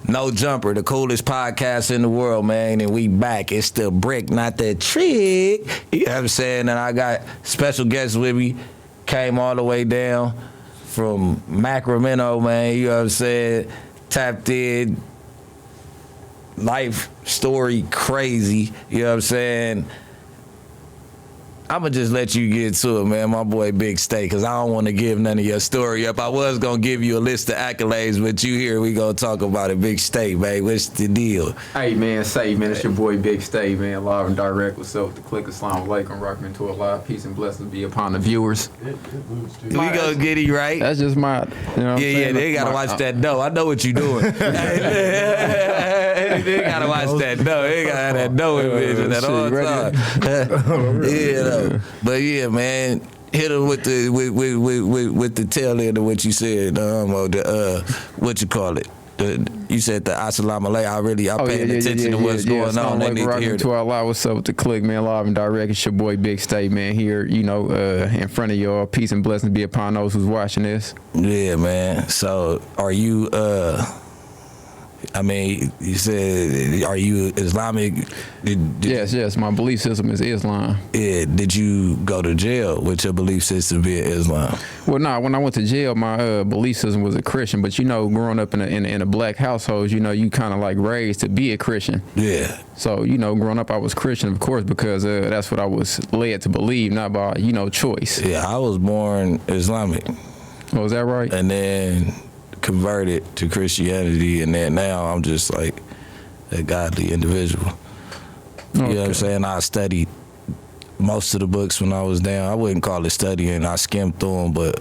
No Jumper, the coolest podcast in the world, man, and we back. It's the brick, not the trick. You know what I'm saying? And I got special guests with me, came all the way down from Sacramento, man, you know what I'm saying? Tapped in, life story crazy, you know what I'm saying? I'm going to just let you get to it, man, my boy Big Steak, because I don't want to give none of your story up. I was going to give you a list of accolades, but you here, we going to talk about it. Big Steak, man, what's the deal? Hey, man, it's your boy Big Steak, man, live and direct. What's up with the click? Assalamu alaikum, rocking to a live. Peace and blessings be upon the viewers. We going to get it right. That's just my, you know what I'm saying? They got to watch that dough. I know what you're doing. They got to watch that dough. They got to have that dough in vision at all times. Yeah, but yeah, man, hit him with the tail end of what you said. What you call it? You said the assalamu alaikum. I'm paying attention to what's going on. They need to hear it. To Allah, what's up with the click, man? Live and direct. It's your boy Big Steak, man. Here, you know, in front of y'all. Peace and blessings be upon those who's watching this. Yeah, man. So, are you? I mean, you said, are you Islamic? Yes. My belief system is Islam. Yeah. Did you go to jail with your belief system being Islam? Well, nah. When I went to jail, my belief system was a Christian. But you know, growing up in a black household, you know, you kind of like raised to be a Christian. Yeah. So you know, growing up, I was Christian, of course, because that's what I was led to believe, not by choice. Yeah, I was born Islamic. Oh, is that right? And then converted to Christianity, and then now I'm just like a godly individual. You know what I'm saying? I studied most of the books when I was down. I wouldn't call it studying. I skimmed through them, but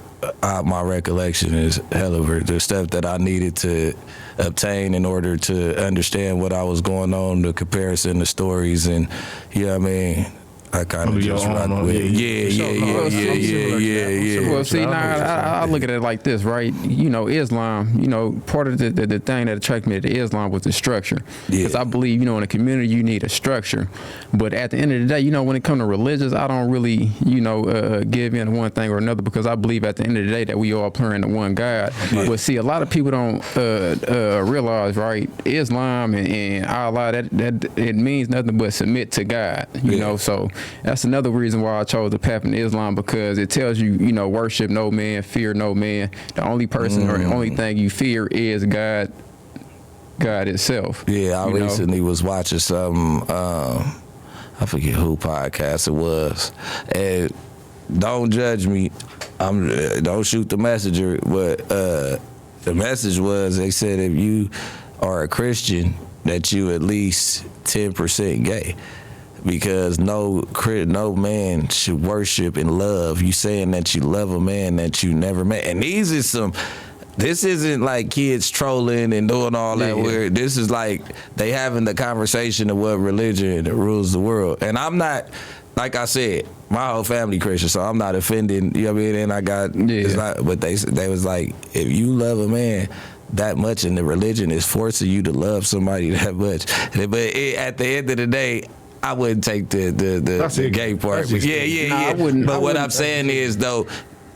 my recollection is hell of it. The stuff that I needed to obtain in order to understand what I was going on, the comparison, the stories, and you know what I mean? I kind of just rock with it. Yeah. Well, see, now I look at it like this, right? You know, Islam, part of the thing that attracted me to Islam was the structure. Because I believe, in a community, you need a structure. But at the end of the day, when it comes to religions, I don't really, give in one thing or another, because I believe at the end of the day that we all pray into one God. Yeah. But see, a lot of people don't realize, right? Islam and Allah, that it means nothing but submit to God, you know, so that's another reason why I chose to path in Islam, because it tells you, worship no man, fear no man. The only person or the only thing you fear is God itself. Yeah, I recently was watching some, I forget who podcast it was, and don't judge me, don't shoot the messenger, but the message was, they said if you are a Christian, that you at least 10% gay. Because no man should worship and love. You saying that you love a man that you never met. And this isn't like kids trolling and doing all that weird. This is like they having the conversation of what religion rules the world. And I'm not, like I said, my whole family Christian, so I'm not offending, you know what I mean? And I got, it's not, but they was like, if you love a man that much and the religion is forcing you to love somebody that much. But at the end of the day, I wouldn't take the gay part. I wouldn't. But what I'm saying is, though,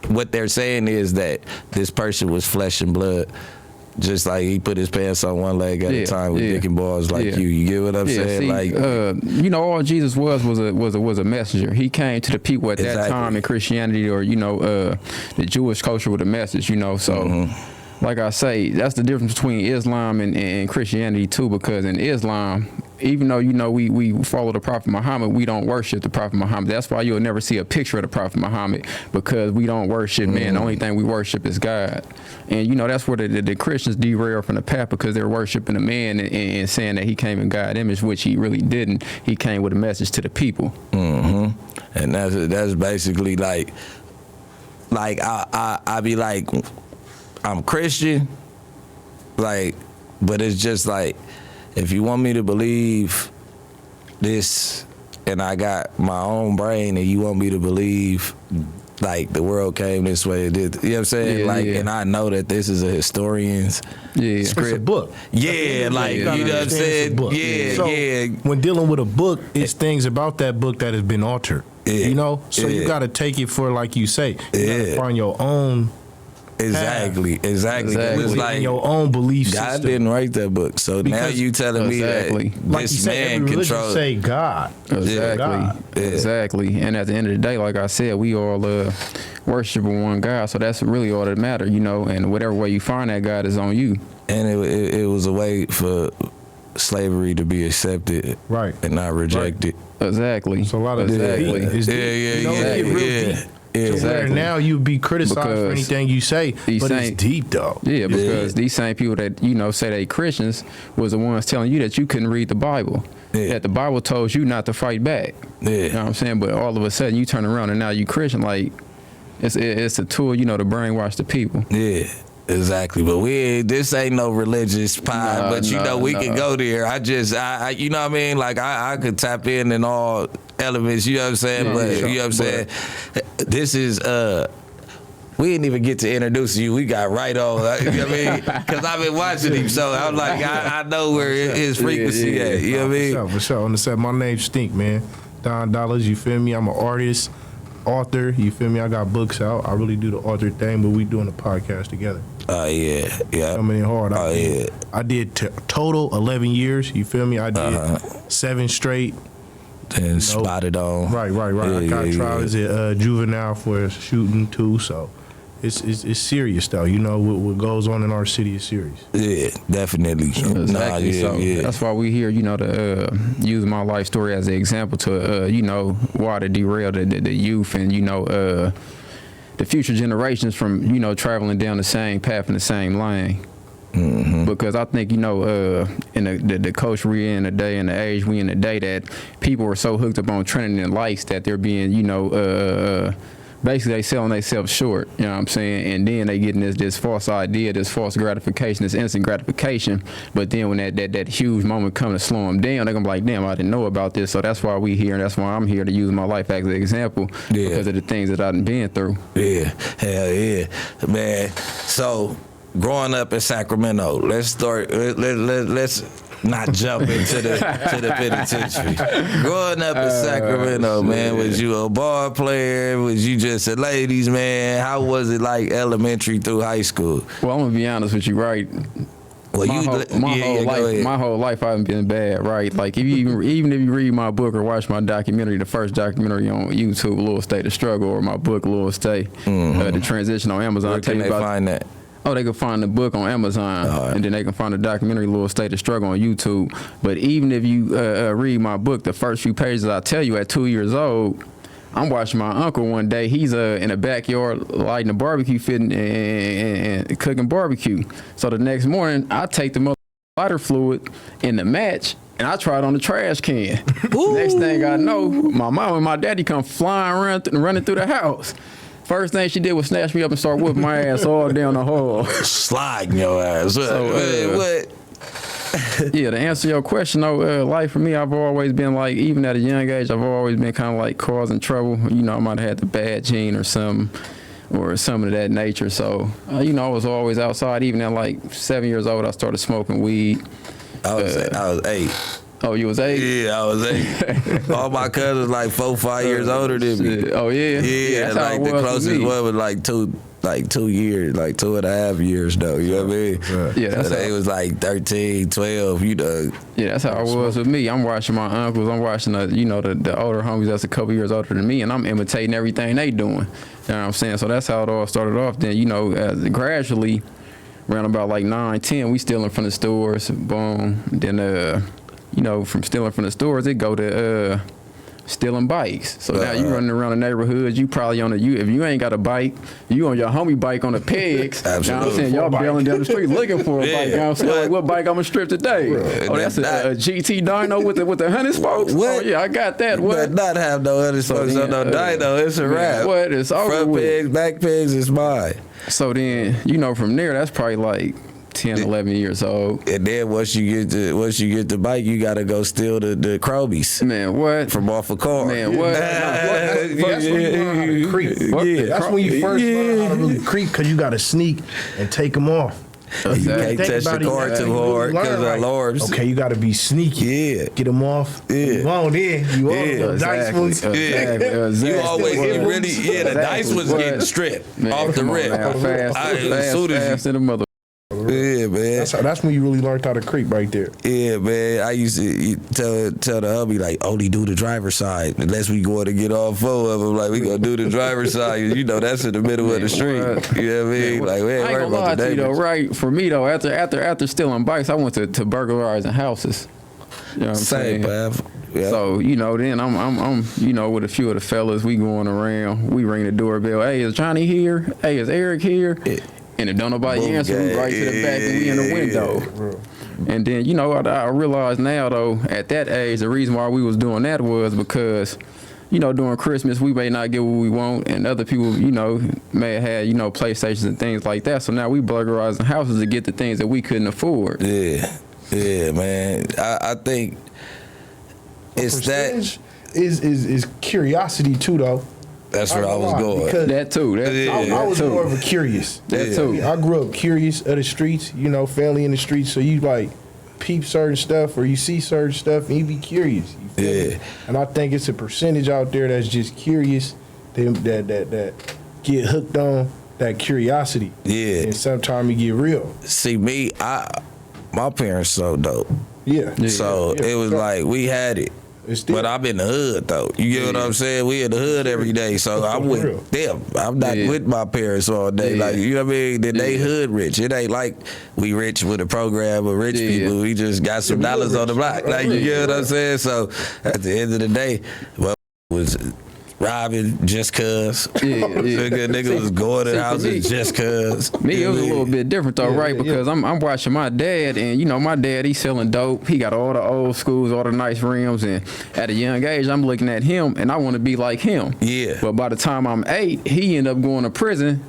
what they're saying is that this person was flesh and blood, just like he put his pants on one leg at a time with dick and balls like you. You get what I'm saying? See, all Jesus was a messenger. He came to the people at that time in Christianity or the Jewish culture with a message. So. Like I say, that's the difference between Islam and Christianity too, because in Islam, even though we follow the Prophet Muhammad, we don't worship the Prophet Muhammad. That's why you'll never see a picture of the Prophet Muhammad, because we don't worship man. The only thing we worship is God. And that's where the Christians derail from the path, because they're worshiping a man and saying that he came in God's image, which he really didn't. He came with a message to the people. And that's basically like I be like, I'm Christian, but it's just like, if you want me to believe this and I got my own brain and you want me to believe like the world came this way, it did, you know what I'm saying? And I know that this is a historian's script. It's a book. You know what I'm saying? So when dealing with a book, it's things about that book that has been altered. So you got to take it for, like you say, you got to find your own Exactly. It's like in your own belief God system. didn't write that book, so now you telling me that like this you say, man every religion controls. say God. Exactly. God. Exactly. And at the end of the day, like I said, we all worship one God, so that's really all that matters, you know. And whatever way you find that God is on you. And it was a way for slavery to be accepted, Right, and not rejected. Right. Exactly. So a lot of exactly. Exactly. Now you'd be criticized for anything you say, but it's deep though. Yeah, because these same people that say they Christians was the ones telling you that you couldn't read the Bible. Yeah. That the Bible told you not to fight back. Yeah. You know what I'm saying? But all of a sudden you turn around and now you Christian. Like it's a tool, to brainwash the people. Yeah. Exactly, but this ain't no religious pod, but we can go there. I you know what I mean? Like I could tap in all elements, you know what I'm saying? You know what I'm saying? This is we didn't even get to introduce you. We got right on, you know what I mean? Because I've been watching him, so I'm like, I know where his frequency at, you know what I mean? For sure. On the set, my name's Stink, man. Don Dollars, you feel me? I'm an artist, author, you feel me? I got books out. I really do the author thing, but we doing a podcast together. Yeah. Coming in hard. I did total 11 years, you feel me? I did 7 straight. Then spotted on. Right. I got trials at juvenile for shooting too, so it's serious though. You know what goes on in our city is serious. Yeah, definitely. Exactly. That's why we here, to use my life story as an example to why to derail the youth and the future generations from traveling down the same path in the same lane. Mm-hmm. Because I think in the culture we in today and the age we in today, that people are so hooked up on trending and likes that they're being basically they selling themselves short, you know what I'm saying? And then they getting this false idea, this false gratification, this instant gratification. But then when that huge moment comes to slow them down, they're gonna be like, damn, I didn't know about this. So that's why we here, and that's why I'm here to use my life as an example because of the things that I've been through. Yeah, hell yeah, man. So growing up in Sacramento, let's start. Let's not jump into the penitentiary. Growing up in Sacramento, man, was you a ball player? Was you just a ladies' man? How was it like elementary through high school? Well, I'm gonna be honest with you, right? Well, my whole life I haven't been bad, right? Like even if you read my book or watch my documentary, the first documentary on YouTube, Little State of Struggle, or my book, Little State, the transition on Amazon. Where can they find that? Oh, they can find the book on Amazon, and then they can find the documentary Little State of Struggle on YouTube. But even if you read my book, the first few pages I tell you at 2 years old, I'm watching my uncle one day. He's in the backyard lighting a barbecue and cooking barbecue. So the next morning, I take the lighter fluid in the match, and I try it on the trash can. Next thing I know, my mom and my daddy come flying running through the house. First thing she did was snatch me up and start whipping my ass all down the hall. Sliding your ass. What? Yeah, to answer your question, though, life for me, I've always been like, even at a young age, I've always been kind of like causing trouble. I might have had the bad gene or something of that nature. So, I was always outside. Even at like 7 years old, I started smoking weed. I was 8. Oh, you was 8? Yeah, I was 8. All my cousins like 4, 5 years older than me. Oh yeah. Yeah, like the closest one was like 2 years, like 2.5 years though. You know what I mean? Yeah, that's so they was like 13, 12. Yeah, that's how it was with me. I'm watching my uncles. I'm watching the older homies that's a couple years older than me, and I'm imitating everything they doing. You know what I'm saying? So that's how it all started off. Then as gradually, around about like 9, 10, we stealing from the stores. Boom. Then from stealing from the stores, it go to stealing bikes. So now you running around the neighborhood, you probably if you ain't got a bike, you on your homie bike on the pegs. Absolutely. You know what I'm saying? Y'all bailing down the street looking for a bike. You know what I'm saying? Like, what bike I'm gonna strip today? Right. Oh, that's a GT dyno with the 100 spokes? What? Oh yeah, I got that. What? But not have no 100 spokes on no dyno. It's a wrap. What? It's over Front with. pegs, back pegs is mine. So then, from there, that's probably like 10, 11 years old. And then once you get the bike, you gotta go steal the Crobies. Man, what? From off a car. Man, what? That's when you learn how to creep. That's when you first learn how to really creep, because you gotta sneak and take them off. You can't touch the car too hard because of alarms. Okay, you got to be sneaky. Yeah. Get them off. Yeah. You on there. You on the dice ones. You always get really, the dice was getting stripped off the rip. Fast in the mother. Yeah, man. That's when you really learned how to creep right there. Yeah, man. I used to tell the hubby, like, only do the driver's side. Unless we going to get all four of them, like, we going to do the driver's side. You know, that's in the middle of the street. You know what I mean? Like, we ain't worried about the neighbors. Right? For me, though, after stealing bikes, I went to burglarizing houses. You know what I'm saying? Yeah. So, then I'm with a few of the fellas, we going around, we ring the doorbell. Hey, is Johnny here? Hey, is Eric here? Yeah. And if don't nobody answer, we right to the back and we in the window. And then, I realize now, though, at that age, the reason why we was doing that was because, during Christmas, we may not get what we want, and other people, may have had, PlayStations and things like that. So now we burglarizing houses to get the things that we couldn't afford. Yeah, man. I think it's that is curiosity too, though. That's where I was going. That too. I was more of a curious. That too. I grew up curious of the streets, family in the streets. So you like peep certain stuff or you see certain stuff and you be curious. You feel me? And I think it's a percentage out there that's just curious that get hooked on that curiosity. Yeah. And sometimes you get real. See me, my parents so dope. Yeah. So it was like we had it. But I'm in the hood though. You get what I'm saying? We in the hood every day. So I'm with them. I'm not with my parents all day. Like, you know what I mean? Then they hood rich. It ain't like we rich with a program of rich people. We just got some dollars on the block. Like, you get what I'm saying? So at the end of the day, well, was robbing just cuz. Nigga was going to houses just cuz. Me, it was a little bit different though, right? Because I'm watching my dad, and my dad, he's selling dope. He got all the old schools, all the nice rims, and at a young age, I'm looking at him, and I want to be like him. Yeah. But by the time I'm 8, he ended up going to prison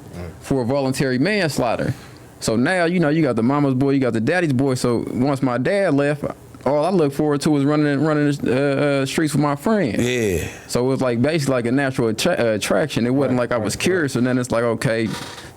for voluntary manslaughter. So now, you got the mama's boy, you got the daddy's boy. So once my dad left, all I look forward to was running the streets with my friends. Yeah. So it was like basically like a natural attraction. It wasn't like I was curious, and then it's like, okay,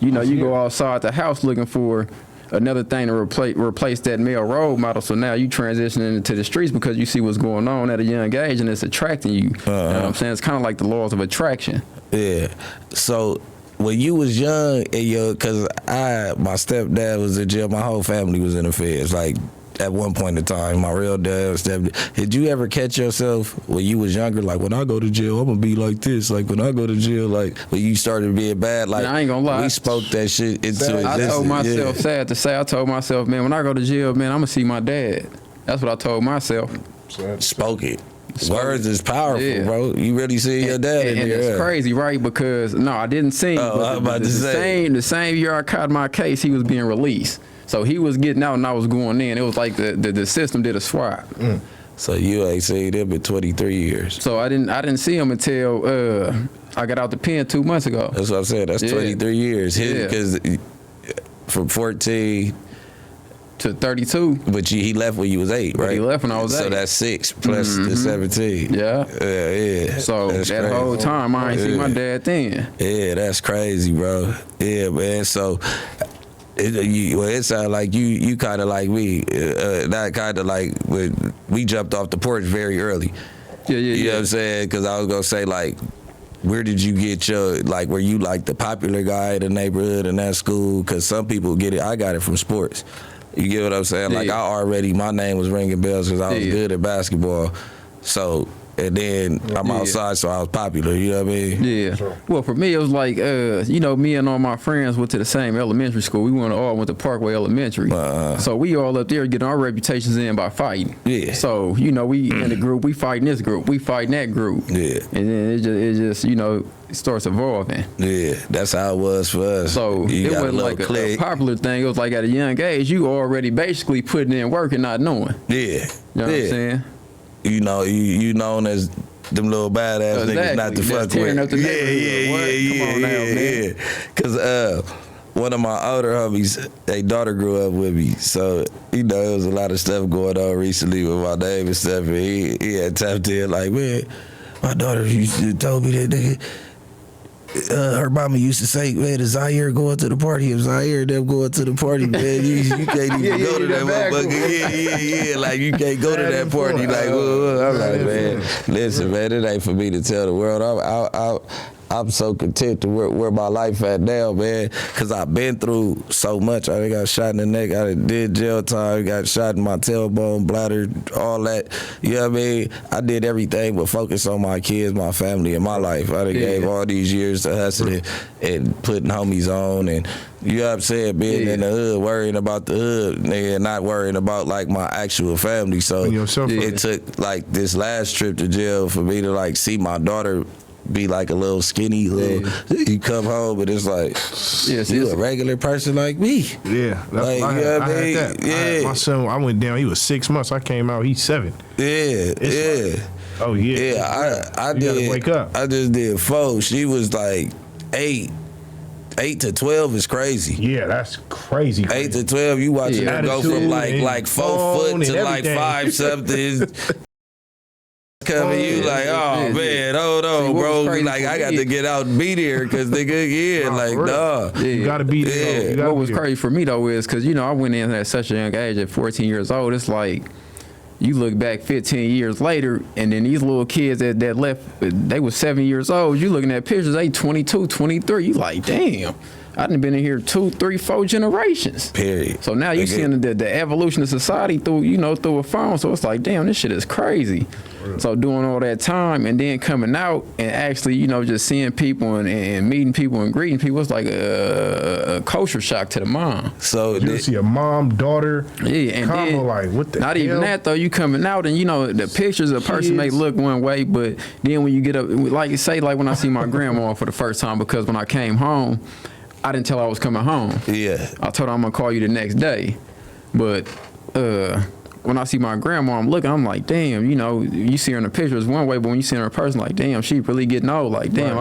you go outside the house looking for another thing to replace that male role model. So now you transitioning into the streets because you see what's going on at a young age, and it's attracting you. You know what I'm saying? It's kind of like the laws of attraction. Yeah. So when you was young, because my stepdad was in jail, my whole family was in the feds. Like, at one point in time, my real dad, stepdad. Did you ever catch yourself when you was younger, like, when I go to jail, I'm gonna be like this? Like, when I go to jail, like, when you started being bad, like, I ain't gonna lie, we spoke that shit into existence. I told myself, sad to say, I told myself, man, when I go to jail, man, I'm gonna see my dad. That's what I told myself. Spoke it. Words is powerful, bro. You really see your dad in there. And it's crazy, right? Because, no, I didn't see him. But the same year I caught my case, he was being released. So he was getting out and I was going in. It was like the system did a swap. So you ain't seen him in 23 years. So I didn't see him until I got out the pen 2 months ago. That's what I'm saying. That's 23 years. Because from 14 to 32. But he left when you was 8, right? He left when I was 8. So that's 6 plus the 17. Yeah. So that crazy. Whole time I ain't seen my dad then. Yeah, that's crazy, bro. Yeah, man. So it sounded like you kind of like me. Not kind of like when we jumped off the porch very early. You know what I'm saying? Because I was going to say, like, where did you get your, like, were you like the popular guy in the neighborhood in that school? Because some people get it. I got it from sports. You get what I'm saying? Like, my name was ringing bells because I was good at basketball. So, and then I'm outside, so I was popular, you know what I mean? Yeah. Well, for me, it was like, me and all my friends went to the same elementary school. We all went to Parkway Elementary. So we all up there getting our reputations in by fighting. Yeah. So, we in the group, we fighting this group, we fighting that group. Yeah. And then it just it starts evolving. Yeah, that's how it was for us. So it wasn't like a popular thing. It was like at a young age, you already basically putting in work and not knowing. Yeah. You know what I'm saying? You known as them little badass niggas not to fuck with. Up the Come on now, man. Cause one of my older homies, their daughter grew up with me, so there was a lot of stuff going on recently with my name and stuff. And he had tapped in like, man, my daughter used to told me that nigga. her mama used to say, man, is Zaire going to the party? If Zaire them going to the party, man, you can't even go to that motherfucker. Yeah. Like, you can't go to that party. Like, I'm like, man, listen, man, it ain't for me to tell the world. I'm so content to where my life at now, man, because I've been through so much. I got shot in the neck. I did jail time, got shot in my tailbone, bladder, all that. You know what I mean? I did everything but focus on my kids, my family, and my life. I done gave all these years to hustling and putting homies on, and you know what I'm saying, being in the hood, worrying about the hood, nigga, not worrying about like my actual family. So it took like this last trip to jail for me to like see my daughter be like a little skinny little. You come home and it's like, you a regular person like me. Yeah, like, you know what I mean? Had that. My son, I went down. He was 6 months. I came out. He's 7. Like, oh yeah. I you did. Wake up. I just did 4. She was like 8. 8 to 12 is crazy. Yeah, that's crazy. 8 to 12, you watching them go from like 4 foot to like 5 something. Coming, you like, oh man, hold on, bro. Like, I got to get out and be there because nigga, you gotta be there. What was crazy for me though is because I went in at such a young age, at 14 years old. It's like you look back 15 years later, and then these little kids that left, they was 7 years old. You looking at pictures, they 22, 23. You like, damn. I done been in here 2, 3, 4 generations. Period. So now you seeing the evolution of society through a phone. So it's like, damn, this shit is crazy. So doing all that time and then coming out and actually, just seeing people and meeting people and greeting people, it's like a culture shock to the mind. So you see a mom, daughter, and combo, like, what the not hell? even that though. You coming out and the pictures of a person may look one way, but then when you get up, like you say, like when I see my grandma for the first time, because when I came home, I didn't tell her I was coming home. Yeah. I told her I'm gonna call you the next day. But when I see my grandma, I'm looking, I'm like, damn, you see her in the pictures one way, but when you see her in person, like, damn, she really getting old. Like, damn,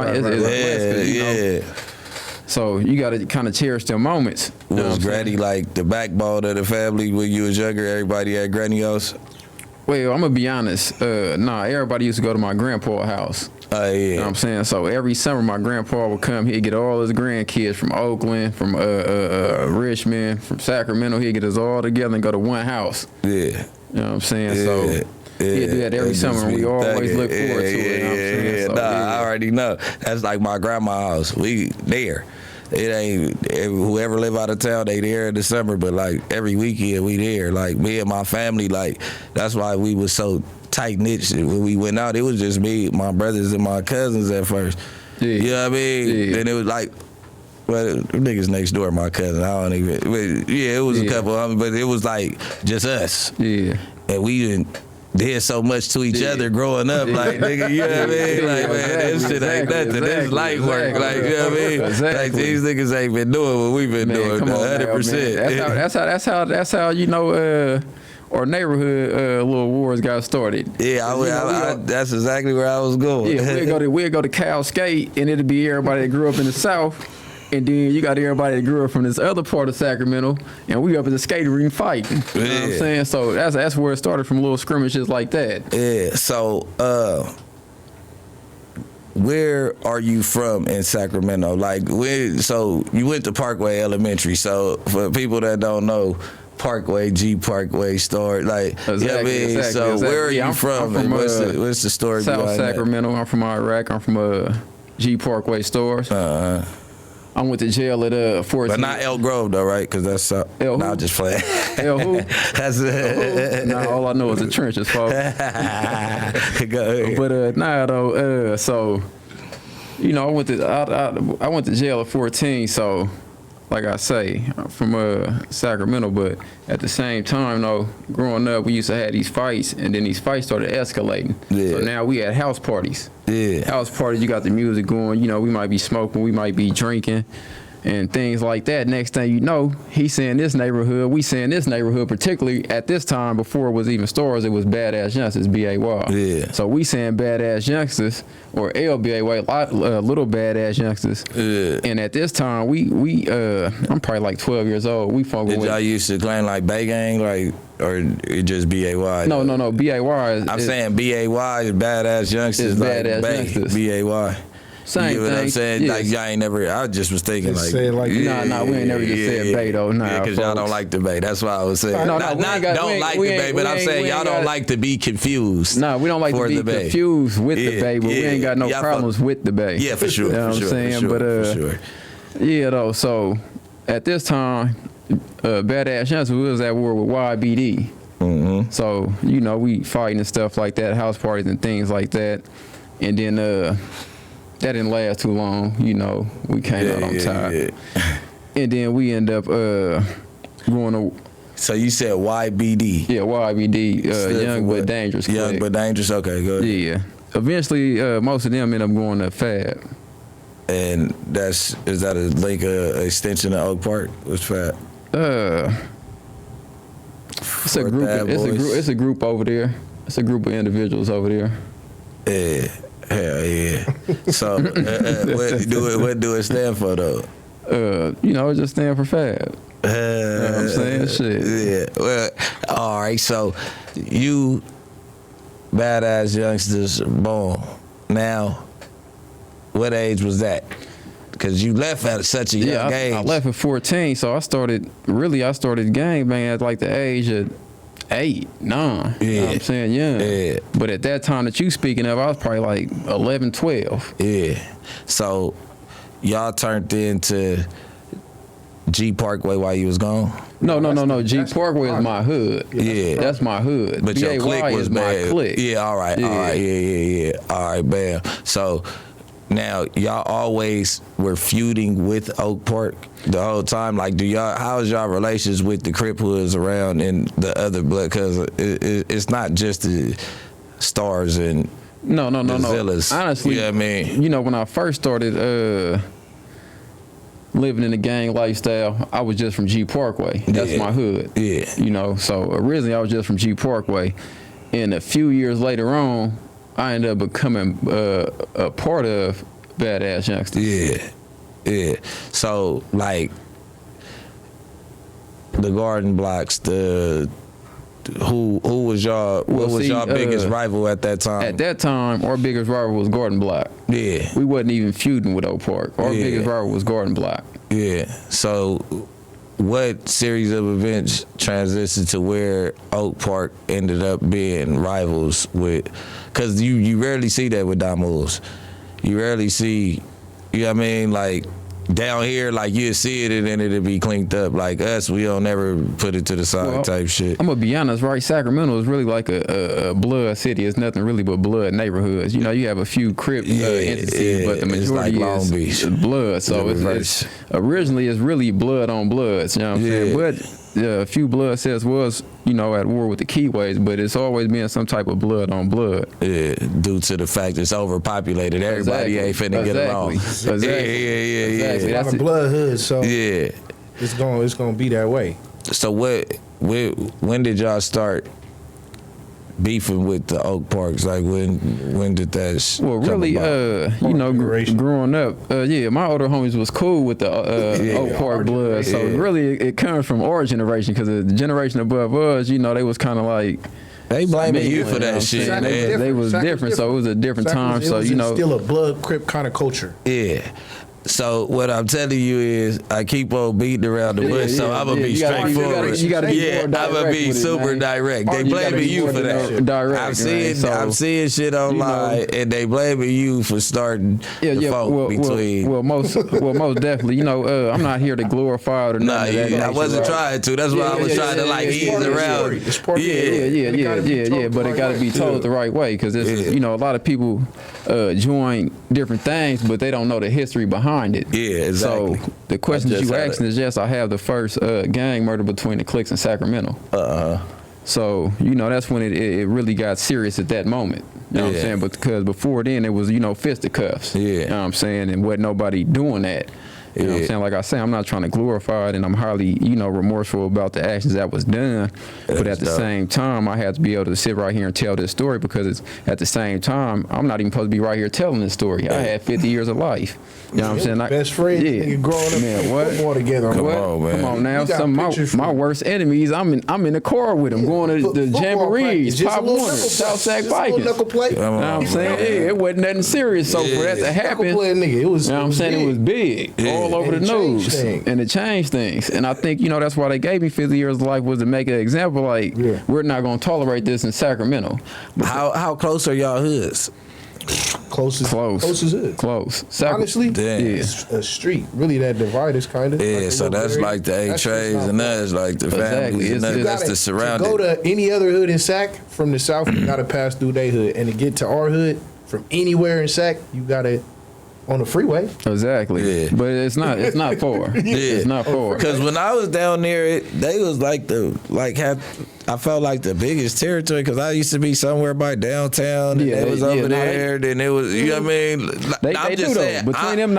So you gotta kind of cherish them moments. Was Granny like the backbone of the family when you was younger? Everybody at Granny house? Well, I'm gonna be honest. Everybody used to go to my grandpa's house. You know what I'm saying? So every summer my grandpa would come, he'd get all his grandkids from Oakland, from Richmond, from Sacramento, he'd get us all together and go to one house. Yeah. You know what I'm saying? So he'd do that every summer and we always look forward to it. You know what I'm saying? So, I already know. That's like my grandma's house. We there. It ain't whoever live out of town, they there in the summer, but like every weekend we there. Like me and my family, like that's why we was so tight knit when we went out. It was just me, my brothers, and my cousins at first. Yeah. You know what I mean? Yeah. Then it was like, well, niggas next door, my cousin. I don't even. But it was a couple of them, but it was like just us. Yeah. And we didn't. Did so much to each other growing up, like nigga, you know what I mean? Like, man, this shit ain't nothing. This light work, like, you know what I mean? Like these niggas ain't been doing what we've been doing, 100%. That's how our neighborhood little wars got started. Yeah, that's exactly where I was going. Yeah, we'd go to Cal Skate, and it'd be everybody that grew up in the South. And then you got everybody that grew up from this other part of Sacramento, and we up at the skating rink fighting. You know what I'm saying? So that's where it started, from little skirmishes like that. Yeah. So where are you from in Sacramento? Like, so you went to Parkway Elementary. So for people that don't know, Parkway, G Parkway, Star, like, you know what I mean? So where are you from? And what's the story South behind Sacramento. that? I'm from Iraq. I'm from G Parkway Stores. I went to jail at 14. But not Elk Grove though, right? Because that's nah, I'm just playing. El who? That's Nah, all I know is the trenches, folks. Go ahead. But so I went to jail at 14. So, like I say, I'm from Sacramento, but at the same time, though, growing up, we used to have these fights, and then these fights started escalating. Yeah. So now we had house parties. Yeah. House parties, you got the music going, we might be smoking, we might be drinking, and things like that. Next thing you know, he's saying this neighborhood, we saying this neighborhood, particularly at this time before it was even stores, it was Badass Youngsters, B-A-Y. Yeah. So we saying Badass Youngsters, or L-B-A-Y, Little Badass Youngsters. Yeah. And at this time, I'm probably like 12 years old. We fucking Did y'all used to claim like Bay Gang, like, or it just B-A-Y? No, B-A-Y. I'm saying B-A-Y is Badass Youngsters, is like Badass Bay, Youngsters. B-A-Y. Same you know what I'm thing. saying? Yes. Like y'all ain't never. I just was thinking Just like, say it like that. Nah, we ain't never just said bait though. Nah, yeah, because y'all don't folks. like the bait. That's why I was saying. No, not we ain't got- don't we ain't- like we the ain't- bait, but we I'm ain't- saying we y'all ain't don't got- like to be confused. Nah, we don't like for to the be bait. confused with the Yeah, bait, but we yeah. ain't got no Y'all problems with the bait. Yeah, for sure. You know for what I'm sure, saying? For sure, But for sure. yeah, though. So at this time, Badass Youngsters, we was at war with YBD. Mm-hmm. So you know, we fighting and stuff like that, house parties and things like that, and then that didn't last too long. You know, we came out on top, and then we end up going to. So you said YBD. Yeah, YBD, Stood Young for but what? Dangerous. Young Clique. but dangerous. Okay, good. Yeah. Eventually, most of them end up going to Fab. And is that a link extension of Oak Park? What's Fab? It's a group. Bad It's a Boys. group. It's a group over there. It's a group of individuals over there. Yeah, hell yeah. So what do it stand for though? You know, it just stand for Fab. You know what I'm saying? Shit. Yeah. Well, all right. So you Badass Youngsters, boom. Now, what age was that? Because you left at such a young age. I left at 14, so I started gangbanging at like the age of 8, 9. Yeah. You know what I'm saying? Yeah. But at that time that you speaking of, I was probably like 11, 12. Yeah. So y'all turned into G Parkway while you was gone? No. G Parkway is my hood. Yeah. That's my hood. But your BAY clique was is my bad. clique. Yeah, all right. Yeah. All right, bam. So now y'all always were feuding with Oak Park the whole time. Like, how's y'all relations with the Crip hoods around and the other blood? Because it's not just the Stars and No. Zillas. Honestly, You know what I mean? you know, when I first started living in the gang lifestyle, I was just from G Parkway. That's my hood. Yeah. You know, so originally I was just from G Parkway. And a few years later on, I ended up becoming a part of Badass Youngsters. Yeah. So, like, the Garden Blocks, who was y'all? What was y'all biggest rival at that time? At that time, our biggest rival was Garden Block. Yeah. We wasn't even feuding with Oak Park. Our biggest rival was Garden Block. Yeah. So, what series of events transitioned to where Oak Park ended up being rivals with? Because you rarely see that with Damoos. You rarely see, you know what I mean? Like, down here, like, you see it and then it'll be cleaned up. Like us, we don't ever put it to the side type shit. I'm gonna be honest, right? Sacramento is really like a blood city. It's nothing really but blood neighborhoods. You know, you have a few Crip entities, but the majority like Long Beach. is blood. So it's originally it's really blood on bloods. You know what I'm saying? But a few blood sets was, you know, at war with the Keyways, but it's always been some type of blood on blood. Yeah, due to the fact it's overpopulated. Everybody ain't finna get along. Exactly. Yeah. That's a blood hood, so Yeah. it's gonna be that way. So when did y'all start beefing with the Oak Parks? Like when did that? Well, really, you know, growing up, my older homies was cool with the Oak Park blood. So really, it comes from our generation, because the generation above us, you know, they was kind of like. They blaming you for that shit. They was different, so it was a different time. So you know, still a blood Crip kind of culture. Yeah. So what I'm telling you is, I keep on beating around the bush. So I'm gonna be straightforward. You gotta be more I'm gonna be super direct. They blaming you for that. Direct. I'm seeing shit online, and they blaming you for starting the fault between. Well, most definitely. You know, I'm not here to glorify it or nothing. I wasn't trying to. That's why I was trying to like ease around. Yeah. But it got to be told the right way, because you know, a lot of people join different things, but they don't know the history behind it. Yeah, exactly. So the question that you asking is, yes, I have the first gang murder between the cliques in Sacramento. So, you know, that's when it really got serious at that moment. You know what I'm saying? But because before then it was, you know, fisticuffs. Yeah. You know what I'm saying? And wasn't nobody doing that. You know what I'm saying? Like I say, I'm not trying to glorify it, and I'm highly, remorseful about the actions that was done. But at the same time, I had to be able to sit right here and tell this story because it's at the same time, I'm not even supposed to be right here telling this story. I had 50 years of life. You know what I'm saying? Best friends, nigga, growing up playing football together. Come on, man. Come on now. Some of my worst enemies, I'm in the car with them, going to the jamborees, Pop Warner, South Sac Vikings. You know what I'm saying? Yeah, it wasn't nothing serious. So for that to happen, nigga, it was, you know what I'm saying? It was big, all over the news, and it changed things. And I think, that's why they gave me 50 years of life, was to make an example. Like, we're not going to tolerate this in Sacramento. How close are y'all hoods? Close as hood. Close. Honestly, yeah. A street. Really, that divide is kind of. Yeah, like so that's like the A-Trays and that's like the families and that's the surrounding. To go to any other hood in Sac from the south, you got to pass through their hood. And to get to our hood from anywhere in Sac, you got to on the freeway. Exactly. Yeah. But it's not far. It's not far. Because when I was down there, they was I felt like the biggest territory because I used to be somewhere by downtown and it was over there. Then it was, you know what I mean? They do though. Between them and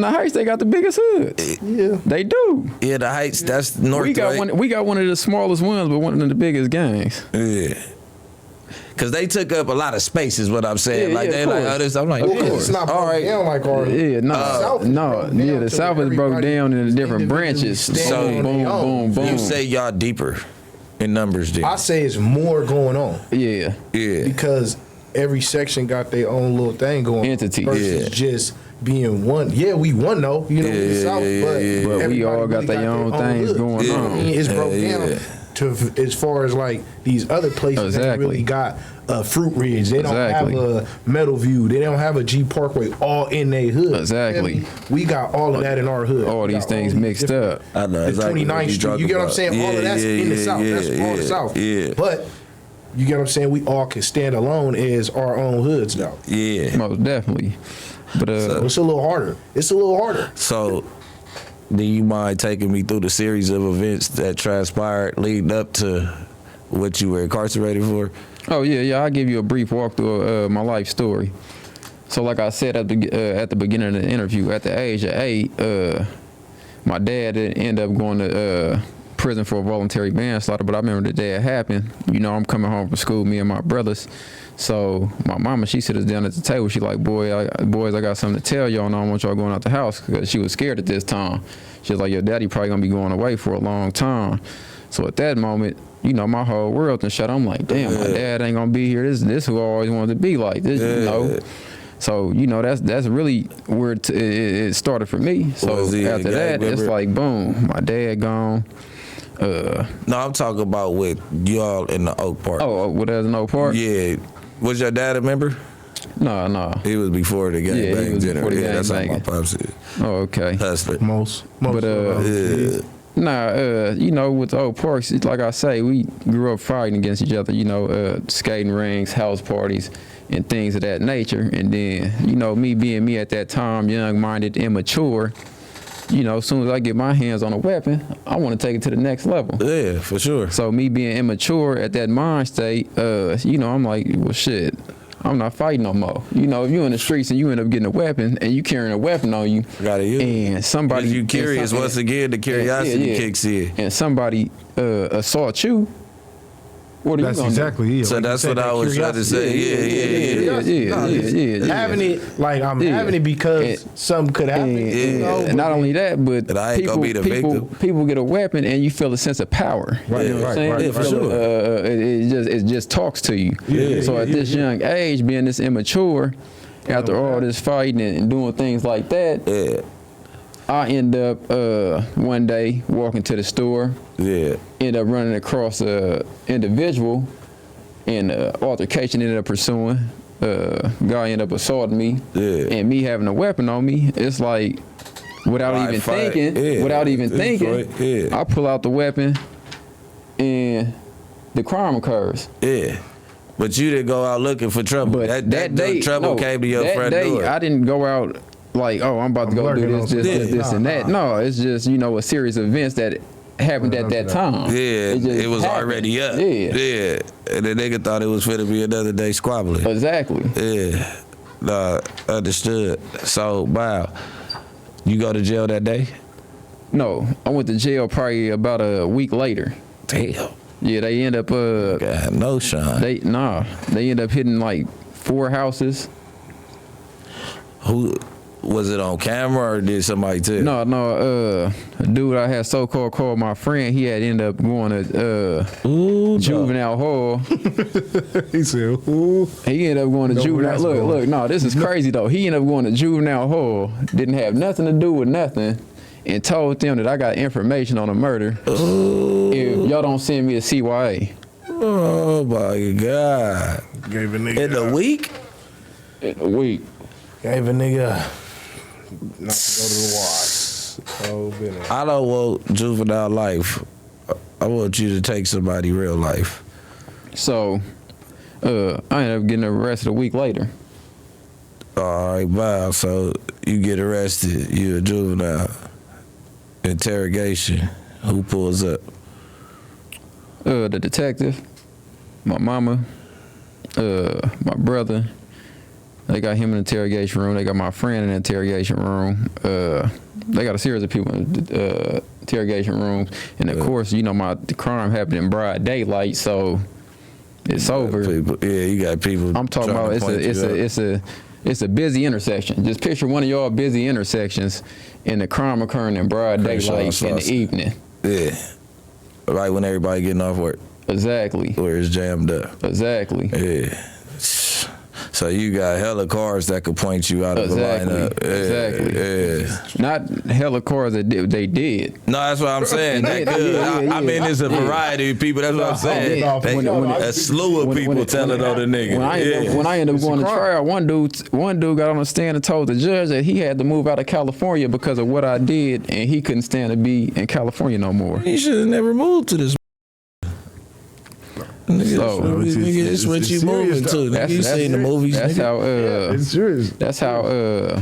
the Heights, they got the biggest hoods. Yeah. They do. Yeah, the Heights, that's north. We got one of the smallest ones, but one of the biggest gangs. Yeah. Cause they took up a lot of space, is what I'm saying. They like, oh, this. I'm like, it's not broke down like ours. Yeah, the South is broke down into different branches. So boom. You say y'all deeper in numbers, there? I say it's more going on. Yeah. Because every section got their own little thing going. Entity. Versus just being one. Yeah, we won though. We the South, but we all got their own things going on. It's broke down. To as far as like these other places that really got a Fruit Ridge, they don't have a Meadow View, they don't have a G Parkway, all in their hood. Exactly. We got all of that in our hood. All these things mixed up. I know. The 29th Street, you get what I'm saying? All of that's in the South. That's all the South. Yeah. But you get what I'm saying? We all can stand alone as our own hoods now. Yeah. Most definitely. But so it's a little harder. So. Do you mind taking me through the series of events that transpired leading up to what you were incarcerated for? Oh, yeah. I'll give you a brief walkthrough of my life story. So like I said at the beginning of the interview, at the age of 8, my dad ended up going to prison for voluntary manslaughter, but I remember the day it happened. I'm coming home from school, me and my brothers. So my mama, she sit us down at the table. She like, boys, I got something to tell y'all, and I don't want y'all going out the house, because she was scared at this time. She was like, your daddy probably gonna be going away for a long time. So at that moment, my whole world and shut. I'm like, damn, my dad ain't gonna be here. This who I always wanted to be like this, So that's really where it started for me. So after that, it's like boom, my dad gone. No, I'm talking about with y'all in the Oak Park. Oh, with us in Oak Park? Yeah. Was your dad a member? No. He was before the gangbang dinner. That's how my pops said. Oh, okay. Hustler. Most. But with the Oak Parks, like I say, we grew up fighting against each other. Skating rings, house parties, and things of that nature. And then, me being me at that time, young-minded, immature. As soon as I get my hands on a weapon, I want to take it to the next level. Yeah, for sure. So me being immature at that mind state, I'm like, well, shit, I'm not fighting no more. If you're in the streets and you end up getting a weapon and you carrying a weapon on you, and somebody, you curious once again, the curiosity kicks in, and somebody assault you. What are you gonna exactly. So that's what I was trying to say. Yeah. Having it, like I'm having it because something could happen. And not only that, but I ain't gonna be the victim. People get a weapon and you feel a sense of power. Right. For sure. It just talks to you. So at this young age, being this immature, after all this fighting and doing things like that, I end up one day walking to the store. End up running across a individual, and altercation ended up pursuing. Guy ended up assaulting me, and me having a weapon on me. It's like without even thinking, I pull out the weapon, and the crime occurs. But you didn't go out looking for trouble. But that day, trouble came to your front door. I didn't go out like, oh, I'm about to go do this, and that. No, it's just, a series of events that happened at that time. It was happened. Already up. And the nigga thought it was finna be another day squabbling. Exactly. Understood. So, wow. You go to jail that day? No, I went to jail probably about a week later. Damn. Yeah, they end up God, no, Sean. they end up hitting like 4 houses. Who was it on camera or did somebody tell? No, a dude I had so-called called my friend, he had ended up going to juvenile hall. He said, "Ooh." He ended up going to juvenile. Look, no, this is crazy though. He ended up going to juvenile hall, didn't have nothing to do with nothing, and told them that I got information on a murder. If y'all don't send me to CYA. Oh my God. Gave a nigga In a week? In a week. Gave a nigga not to go to the wash. Oh, goodness. I don't want juvenile life. I want you to take somebody real life. So, I ended up getting arrested a week later. All right, wow. So you get arrested. You a juvenile. Interrogation. Who pulls up? The detective, my mama, my brother. They got him in the interrogation room. They got my friend in the interrogation room. They got a series of people in the interrogation room. And of course, you know, the crime happened in broad daylight, so it's over. People, yeah, you got people. I'm talking about it's a busy intersection. Just picture one of y'all busy intersections and the crime occurring in broad daylight in the evening. Yeah. Right when everybody getting off work. Exactly. Where it's jammed up. Exactly. Yeah. So you got hella cars that could point you out of the lineup. Exactly. Not hella cars that they did. No, that's what I'm saying. They could. I mean, there's a variety of people. That's what I'm saying. A slew of people telling on the nigga. When I ended up going to trial, one dude got on the stand and told the judge that he had to move out of California because of what I did, and he couldn't stand to be in California no more. He should have never moved to this. Nigga, it's what you moving to. You seen the movies. That's how. It's serious. That's how.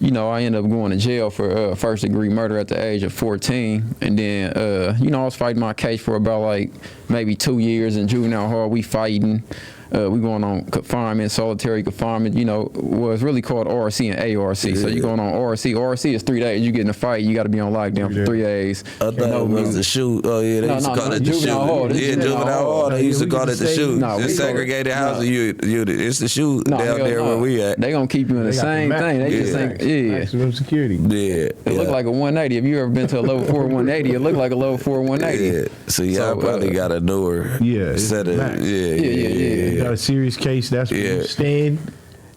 You know, I ended up going to jail for first degree murder at the age of 14, and then you know, I was fighting my case for about like maybe 2 years in juvenile hall. We fighting. We going on confinement, solitary confinement. You know, was really called RC and ARC. So you going on RC. RC is 3 days. You get in a fight, you got to be on lockdown for 3 days. I thought it was the shoot. Oh yeah, they used to call it the shoot. Yeah, juvenile hall. They used to call it the shoot. It's segregated housing unit. It's the shoot down there where we at. They gonna keep you in the same thing. They just think, maximum security. Yeah, it look like a 180. If you ever been to a level 4 180, it look like a level 4 180. Yeah. So y'all probably got a newer set of You got a serious case, that's where you stand.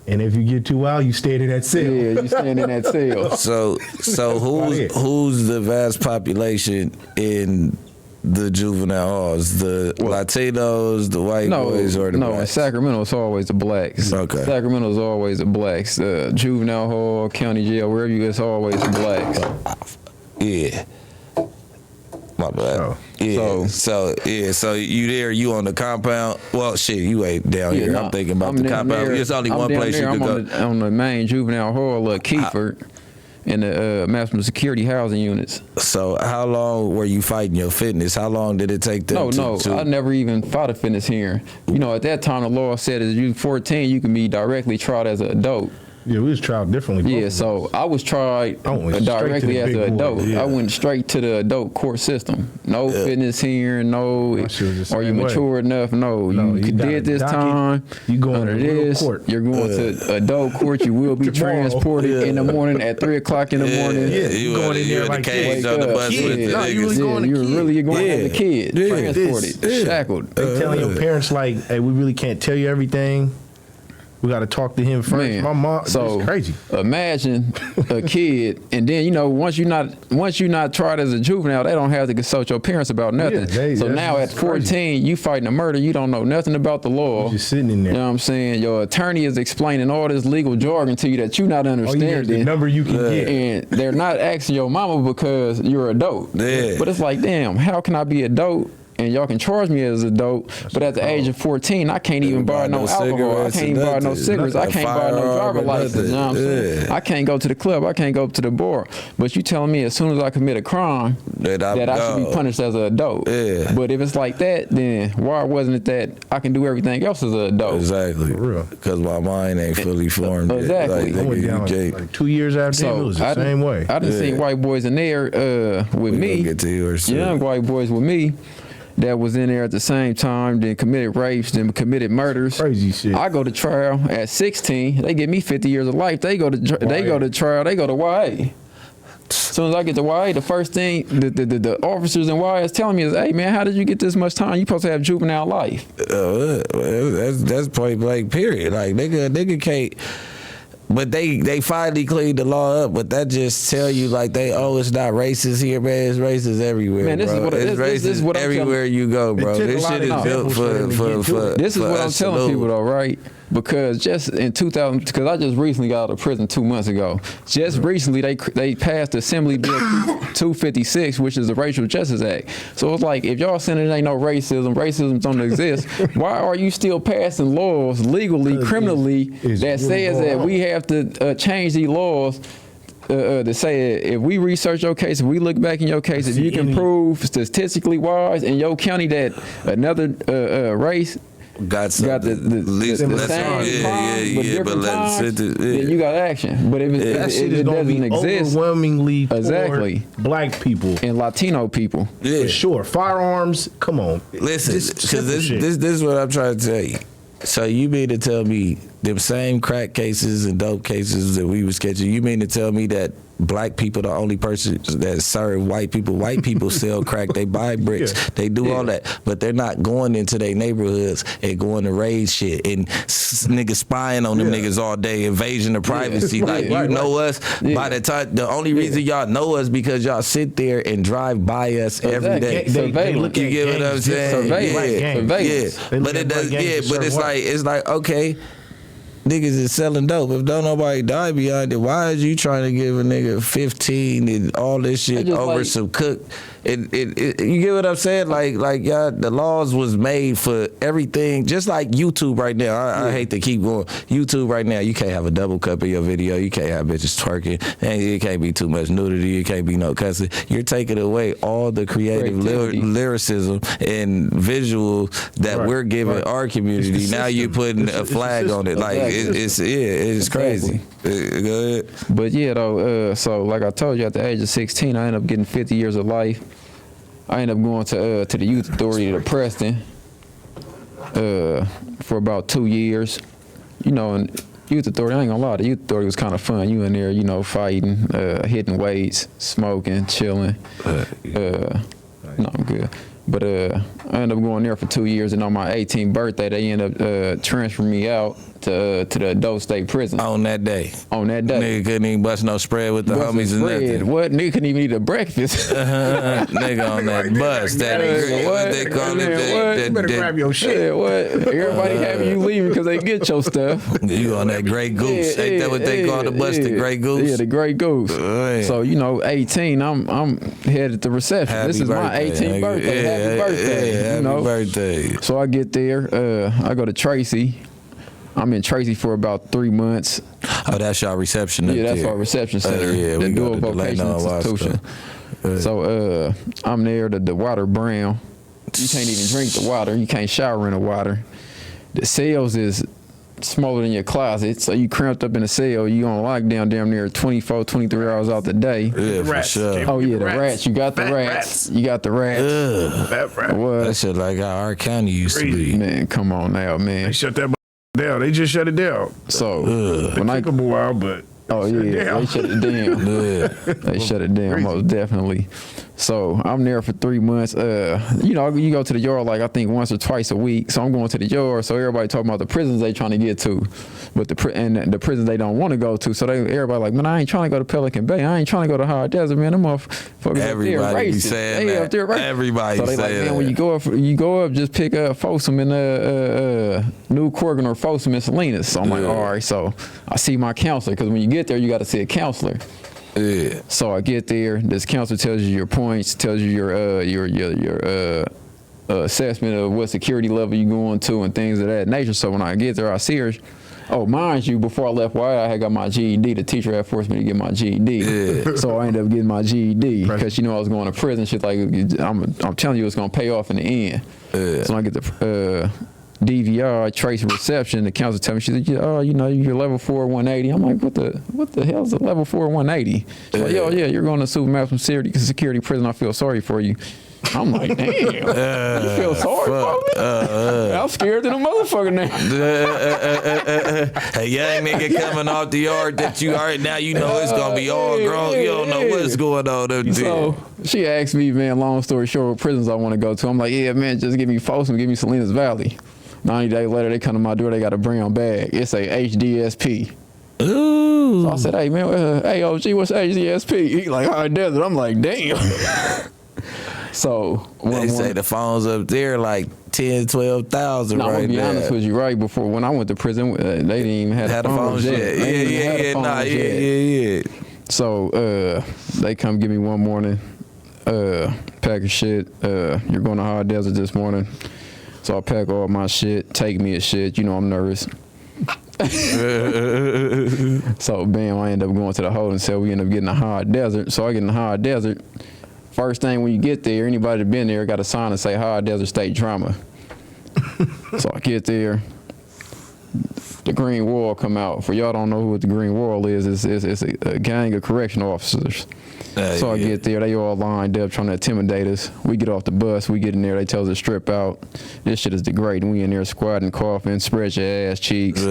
And if you get too wild, you stand in that cell. Yeah, you stand in that cell. So who's the vast population in the juvenile halls? The Latinos, the white boys, or the blacks? No, in Sacramento it's always the blacks. Okay. Sacramento is always the blacks. Juvenile hall, county jail, wherever you go, it's always the blacks. Yeah. My bad. So you there? You on the compound? Well, shit, you ain't down here. I'm thinking about the compound. There's only one place you could go. On the main juvenile hall, Keyford, in the maximum security housing units. So how long were you fighting your fitness? How long did it take them to? I never even fought a fitness hearing. You know, at that time the law said as you 14, you can be directly tried as an adult. Yeah, we was tried differently. Yeah, so I was tried directly as an adult. I went straight to the adult court system. No fitness hearing, no, are you mature enough? No, you did this time. You going under this, court. you're going to adult court. You will be transported in the morning at 3 o'clock in the morning. Yeah, you going in there like the cage on the bus with the niggas. You're going as a kid, transported, shackled. They telling your parents like, hey, we really can't tell you everything. We got to talk to him first. Man, my mom, so it's crazy. Imagine a kid, and then once you're not tried as a juvenile, they don't have to consult your parents about nothing. So now at 14, you fighting a murder, you don't know nothing about the law. You're just sitting in there. You know what I'm saying? Your attorney is explaining all this legal jargon to you that you're not understanding. The number you can get, and they're not asking your mama because you're adult. Yeah. But it's like, damn, how can I be adult and y'all can charge me as an adult, but at the age of 14, I can't even buy no alcohol. I can't even buy no cigarettes. I can't buy no driver license. You know what I'm saying? I can't go to the club. I can't go to the bar. But you telling me as soon as I commit a crime that I should be punished as an adult. Yeah. But if it's like that, then why wasn't it that I can do everything else as an adult? Exactly. For real. Because my mind ain't fully formed. Exactly. I went down like 2 years after him. It was the same way. I done seen white boys in there with me. Get to yours, young white boys with me that was in there at the same time, then committed rapes, then committed murders. Crazy shit. I go to trial at 16. They give me 50 years of life. They go to trial. They go to YA. As soon as I get to YA, the first thing the officers in YA is telling me is, "Hey man, how did you get this much time? You supposed to have juvenile life." That's point blank. Period. Like nigga can't. But they finally cleaned the law up, but that just tell you like it's not racist here, man. It's racist everywhere, man. This bro. This is what everywhere you go, bro. This shit is built for. This is what I'm telling people though, right? Because just in 2000, because I just recently got out of prison 2 months ago. Just recently, they passed Assembly Bill 256, which is the Racial Justice Act. So it's like, if y'all saying it ain't no racism don't exist, why are you still passing laws legally, criminally, that says that we have to change these laws to say to we research your case, if we look back in your case, if you can prove statistically wise in your county that another race got the same crime, but different times, then you got action. But if it doesn't exist, overwhelmingly exactly black people and Latino people, for sure. Firearms, come on. Listen, because this is what I'm trying to tell you. So you mean to tell me them same crack cases and dope cases that we was catching, you mean to tell me that black people the only person that serve white people? White people sell crack, they buy bricks, they do all that, but they're not going into their neighborhoods and going to raid shit and niggas spying on them niggas all day, invasion of privacy. Like you know us by the time, the only reason y'all know us because y'all sit there and drive by us every day. They look you get what I'm saying? But it does. But it's like okay. Niggas is selling dope. If don't nobody die behind it, why is you trying to give a nigga 15 and all this shit over some cook? You get what I'm saying? Like y'all, the laws was made for everything. Just like YouTube right now. I hate to keep going. YouTube right now, you can't have a double cup in your video. You can't have bitches twerking. And it can't be too much nudity. It can't be no cussing. You're taking away all the creative lyricism and visual that we're giving our community. Now you're putting a flag on it. Like it's crazy. Go ahead. But yeah, though. So like I told you, at the age of 16, I ended up getting 50 years of life. I ended up going to the youth authority to Preston for about 2 years. You know, and youth authority, I ain't gonna lie, the youth authority was kind of fun. You in there, you know, fighting, hitting weights, smoking, chilling. No, I'm good. But I ended up going there for 2 years, and on my 18th birthday, they ended up transferring me out to the adult state prison. On that day? On that day. Nigga couldn't even bust no spread with the homies and nothing. What? Nigga couldn't even eat a breakfast. Nigga on that bus. What they call it? You better grab your shit. Yeah, what? Everybody having you leaving because they get your stuff. You on that Grey Goose. Ain't that what they call the bus, the Grey Goose? Yeah, the Grey Goose. So, you know, 18, I'm headed to reception. This is my 18th birthday. Happy birthday. Happy birthday. So I get there. I go to Tracy. I'm in Tracy for about 3 months. Oh, that's y'all reception. Yeah, that's our reception center. The dual vocation institution. So I'm there. The water brown. You can't even drink the water. You can't shower in the water. The cells is smaller than your closet, so you cramped up in a cell. You on lockdown damn near 24, 23 hours out the day. Yeah, for sure. Oh yeah, the rats. You got the rats. You got the rats. That shit like how our county used to be. Man, come on now, man. They shut that down. They just shut it down. So when I took them a while, but they shut it down. They shut it down most definitely. So I'm there for 3 months. You know, you go to the yard like I think once or twice a week. So I'm going to the yard. So everybody talking about the prisons they trying to get to, but the prisons they don't want to go to. So everybody like, man, I ain't trying to go to Pelican Bay. I ain't trying to go to High Desert, man. Them motherfuckers everybody be saying they that. Up there racist. Everybody so they saying like, man, that. when you go up, just pick up Folsom and New Corrigan or Folsom and Salinas. So I'm like, all right. So I see my counselor because when you get there, you got to see a counselor. Yeah. So I get there. This counselor tells you your points, tells you your assessment of what security level you going to and things of that nature. So when I get there, I see her. Oh, mind you, before I left YI, I had got my GED. The teacher had forced me to get my GED. Yeah. So I ended up getting my GED because, I was going to prison. Shit, like, I'm telling you, it's going to pay off in the end. Yeah. So I get the DVR, trace reception. The counselor tell me, she said, you're level 4, 180. I'm like, what the hell is a level 4, 180? She's like, yeah, you're going to super maximum security prison. I feel sorry for you. I'm like, damn, you feel sorry for me? I'm scared to the motherfucker now. Hey, young nigga coming off the yard that you already, now you know it's going to be all grown. You don't know what's going on up there. So she asked me, man, long story short, what prisons I want to go to. I'm like, yeah, man, just give me Folsom, give me Salinas Valley. 90 days later, they come to my door, they got a brown bag. It's a HDSP. Ooh. So I said, hey, man, hey, OG, what's HDSP? He like, High Desert. I'm like, damn. So they say the phones up there like 10, 12,000 right now. I'm gonna be honest with you, right before when I went to prison, they didn't even have the phones yet. Yeah. So they come get me one morning, pack of shit. You're going to High Desert this morning. So I pack all my shit, take me a shit. I'm nervous. So bam, I end up going to the holding cell. We end up getting a High Desert. So I get in the High Desert. First thing when you get there, anybody that been there got a sign and say High Desert State Trauma. So I get there, the Green Wall come out. For y'all don't know what the Green Wall is, it's a gang of correctional officers. So I get there, they all lined up trying to intimidate us. We get off the bus, we get in there, they tell us to strip out. This shit is degrading. We in there squatting, coughing, spread your ass cheeks,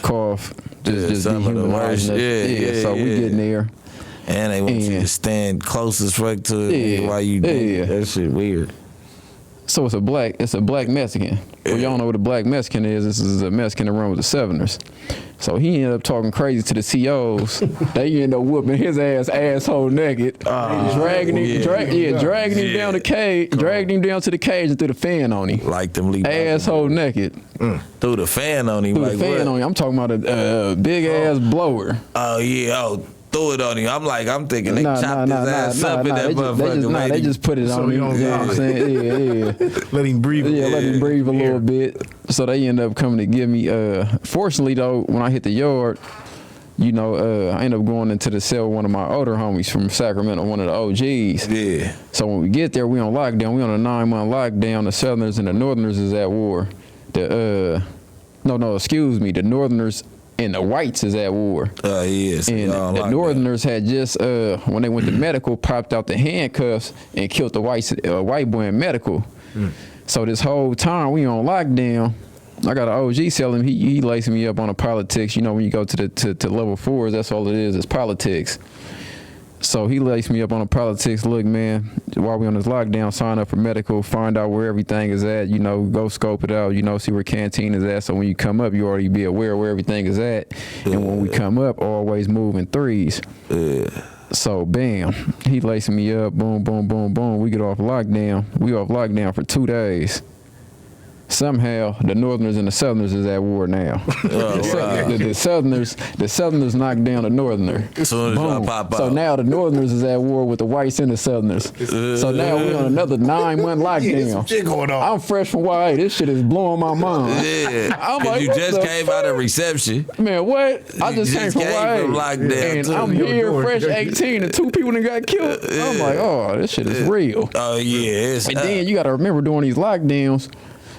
cough, just dehumanizing us. So we get in there. And they want you to stand close as fuck to it while you do it. That shit weird. So it's a black Mexican. For y'all know what a black Mexican is, this is a Mexican that run with the Southerners. So he ended up talking crazy to the COs. They ended up whooping his asshole naked, dragging him down the cage, dragged him down to the cage and threw the fan on him. Like them leave asshole naked. Threw the fan on him. I'm talking about a big ass blower. Oh yeah. Threw it on him. I'm thinking they chopped his ass up in that motherfucker. They just put it on him. You know what I'm saying? Yeah. Let him breathe. Yeah, let him breathe a little bit. So they end up coming to give me. Fortunately though, when I hit the yard, I end up going into the cell with one of my older homies from Sacramento, one of the OGs. Yeah. So when we get there, we on lockdown. We on a 9-month lockdown. The Southerners and the Northerners is at war. The Northerners and the whites is at war. Yes. And the Northerners had just, when they went to medical, popped out the handcuffs and killed the white boy in medical. So this whole time we on lockdown, I got an OG selling. He lacing me up on the politics. When you go to level 4s, that's all it is. It's politics. So he laced me up on the politics. Look, man, while we on this lockdown, sign up for medical, find out where everything is at, go scope it out, see where canteen is at. So when you come up, you already be aware where everything is at. And when we come up, always move in 3s. So bam, he lacing me up, boom, boom, boom, boom. We get off lockdown. We off lockdown for 2 days. Somehow the Northerners and the Southerners is at war now. The Southerners knocked down the Northerner. So now the Northerners is at war with the whites and the Southerners. So now we on another 9-month lockdown. Shit going on. I'm fresh from YA. This shit is blowing my mind. Yeah. I'm like, you just came out of reception. Man, what? I just came from YA. And I'm here fresh 18 and 2 people that got killed. I'm like, oh, this shit is real. Oh yeah. And then you got to remember during these lockdowns,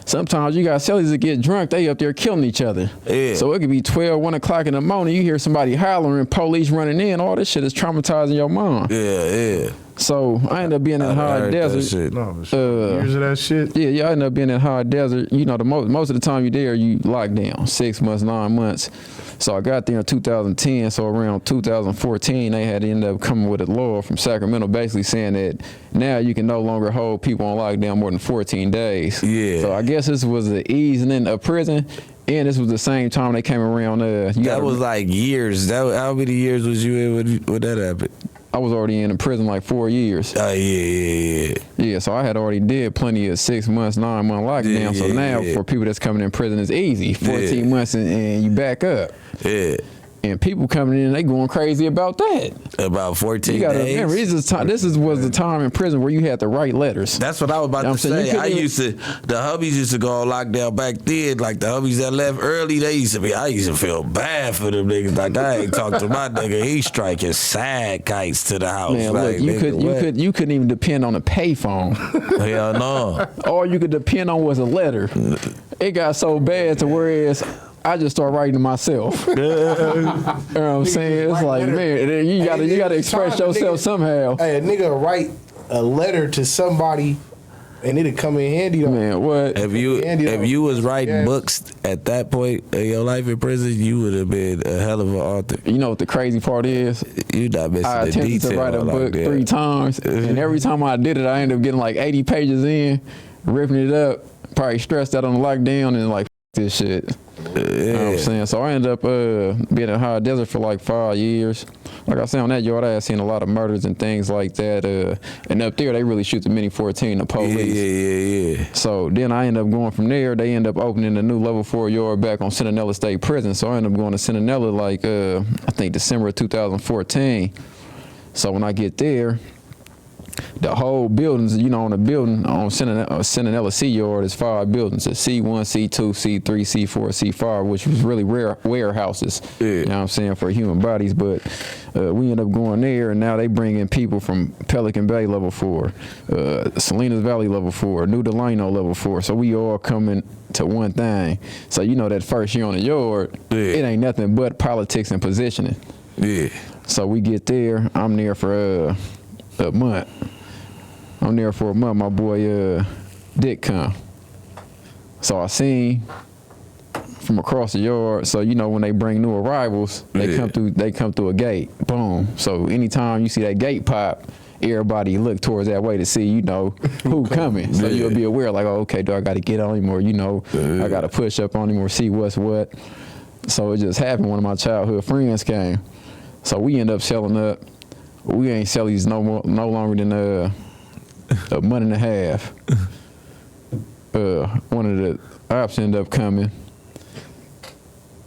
sometimes you got cellies that get drunk, they up there killing each other. Yeah. So it could be 12, 1 o'clock in the morning, you hear somebody hollering, police running in, all this shit is traumatizing your mind. Yeah. So I ended up being in High Desert. Years of that shit? Yeah, I ended up being in High Desert. The most of the time you there, you locked down, 6 months, 9 months. So I got there in 2010, so around 2014, they had ended up coming with a law from Sacramento basically saying that now you can no longer hold people on lockdown more than 14 days. Yeah. So I guess this was the easing of prison, and this was the same time they came around. That was like years. How many years was you in when that happened? I was already in prison like 4 years. Oh, yeah. Yeah, so I had already did plenty of 6 months, 9 month lockdown. So now for people that's coming in prison, it's easy. 14 months and you back up. Yeah. And people coming in, they going crazy about that. About 14 you gotta days. Remember, was the time in prison where you had to write letters. That's what I was about to say. The hubbies used to go on lockdown back then. Like the hubbies that left early, I used to feel bad for them niggas. Like I ain't talk to my nigga. He striking sad kites to the house. Man, like, look, you couldn't even depend on a payphone. Hell no. All you could depend on was a letter. It got so bad to where I just start writing to myself. You know what I'm saying? It's like, man, you gotta express yourself somehow. Hey, a nigga write a letter to somebody and it'll come in handy. Man, what? If you was writing books at that point in your life in prison, you would have been a hell of an author. You know what the crazy part is? You not missing I the detail. attempted to write a book 3 times, and every time I did it, I ended up getting like 80 pages in, ripping it up, probably stressed out on the lockdown, and like, this shit. You know what I'm saying? So I ended up being in high desert for like 5 years. Like I said, on that yard, I had seen a lot of murders and things like that. And up there, they really shoot the Mini 14, the police. Yeah. So then I ended up going from there. They ended up opening a new level 4 yard back on Centinela State Prison. So I ended up going to Centinela like, I think December of 2014. So when I get there, the whole buildings, on the building on Centinela C Yard is 5 buildings. It's C1, C2, C3, C4, C5, which was really rare warehouses. Yeah. You know what I'm saying, for human bodies. But we end up going there, and now they bring in people from Pelican Bay level 4, Salinas Valley level 4, New Delano level 4. So we all coming to one thing. So that first year on the yard, it ain't nothing but politics and positioning. Yeah. So we get there. I'm there for a month. My boy Dick come. So I seen from across the yard. So when they bring new arrivals, they come through a gate. Boom. So anytime you see that gate pop, everybody look towards that way to see who coming. So you'll be aware, like, oh, okay, do I got to get on him, or I got to push up on him or see what's what. So it just happened. One of my childhood friends came. So we end up selling up. We ain't selling these no longer than a month and a half. One of the ops ended up coming.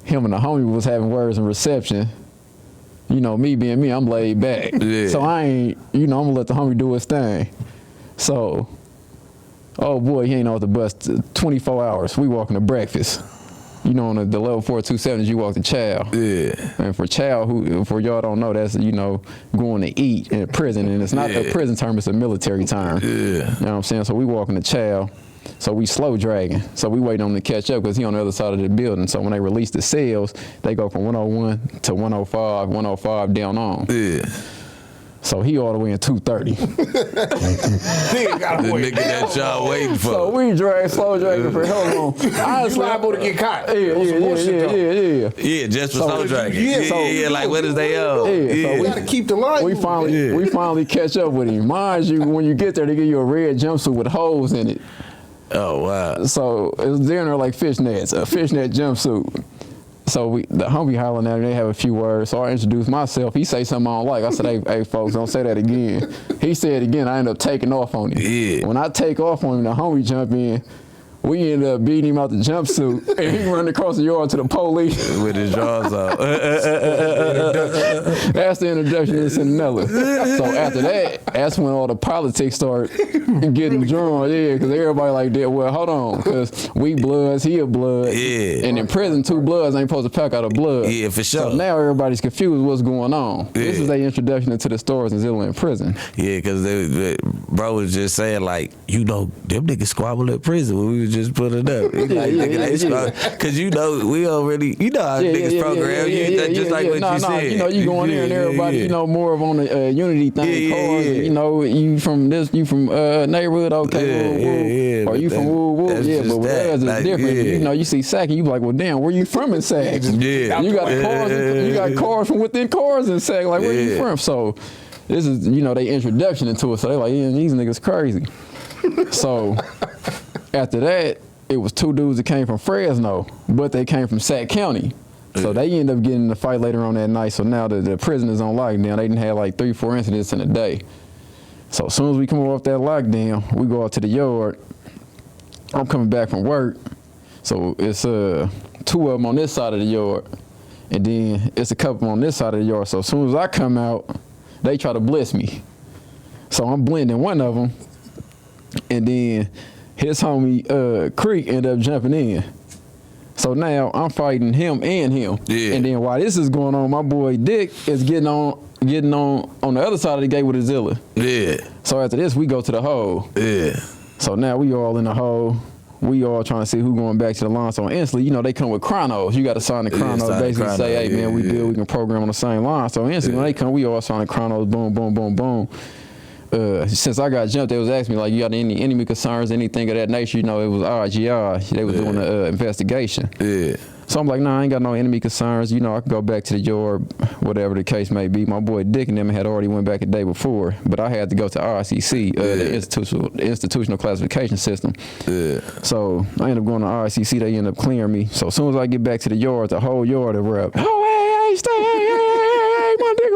Him and the homie was having words in reception. Me being me, I'm laid back. Yeah. So I ain't, I'm gonna let the homie do his thing. So, oh boy, he ain't off the bus 24 hours. We walking to breakfast. On the level 427s, you walk to chow. Yeah. And for chow, for y'all don't know, that's, going to eat in prison. And it's not a prison term, it's a military term. Yeah. You know what I'm saying? So we walking to chow. So we slow dragging. So we waiting on him to catch up because he on the other side of the building. So when they release the cells, they go from 101 to 105 down on. Yeah. So he all the way in 230. The nigga that y'all waiting for. So we slow dragging for how long? I liable to get caught. Yeah, just for slow dragging. Yeah, like what is they owe? So we gotta keep the line. We finally catch up with him. Mind you, when you get there, they give you a red jumpsuit with holes in it. Oh wow. So it was there like fishnets, a fishnet jumpsuit. So the homie hollering at him, they have a few words. So I introduced myself. He say something I don't like. I said, hey folks, don't say that again. He said it again. I ended up taking off on him. Yeah. When I take off on him, the homie jump in. We ended up beating him out the jumpsuit, and he run across the yard to the police. With his jaws out. That's the introduction to Centinela. So after that's when all the politics start getting drawn. Yeah, because everybody like that. Well, hold on, because we bloods, he a blood. Yeah. And in prison, 2 bloods ain't supposed to pack out a blood. Yeah, for sure. So now everybody's confused what's going on. Yeah. This is their introduction into the stories in Zilla in prison. Yeah, because bro was just saying, like, them niggas squabble at prison when we was just put it up. Because we already, how niggas program. Just like what you said. You going there and everybody, more of on the unity thing. Cars, you from neighborhood, okay, or you from woo. Yeah, but with us it's different. You see Sac and you be like, well, damn, where you from in Sac? Yeah. You got cars from within cars in Sac. Like, where you from? So this is, they introduction into it. So they like, yeah, these niggas crazy. So after that, it was 2 dudes that came from Fresno, but they came from Sac County. So they ended up getting in a fight later on that night. So now the prison is on lockdown. They didn't have like 3-4 incidents in a day. So as soon as we come off that lockdown, we go out to the yard. I'm coming back from work. So it's 2 of them on this side of the yard. and then it's a couple on this side of the yard. So as soon as I come out, they try to blitz me. So I'm blending one of them, and then his homie Creek ended up jumping in. So now I'm fighting him and him. Yeah. And then while this is going on, my boy Dick is getting on the other side of the gate with a Zilla. Yeah. So after this, we go to the hole. Yeah. So now we all in the hole. We all trying to see who going back to the line. So instantly, you know, they come with chronos. You got to sign the chronos, sign the basically chrono, say, hey, man, we yeah. good. We can program on the same line. So instantly, when they come, we all sign the chronos. Boom, boom, boom, boom. Since I got jumped, they was asking me, like, you got any enemy concerns, anything of that nature? You know, it was RGR. They was doing the investigation. Yeah. So I'm like, nah, I ain't got no enemy concerns. You know, I can go back to the yard, whatever the case may be. My boy Dick and them had already went back the day before, but I had to go to RCC, the institutional classification system. Yeah. So I ended up going to RCC. They ended up clearing me. So as soon as I get back to the yard, the whole yard erupted. Oh, hey, stay, hey, my nigga.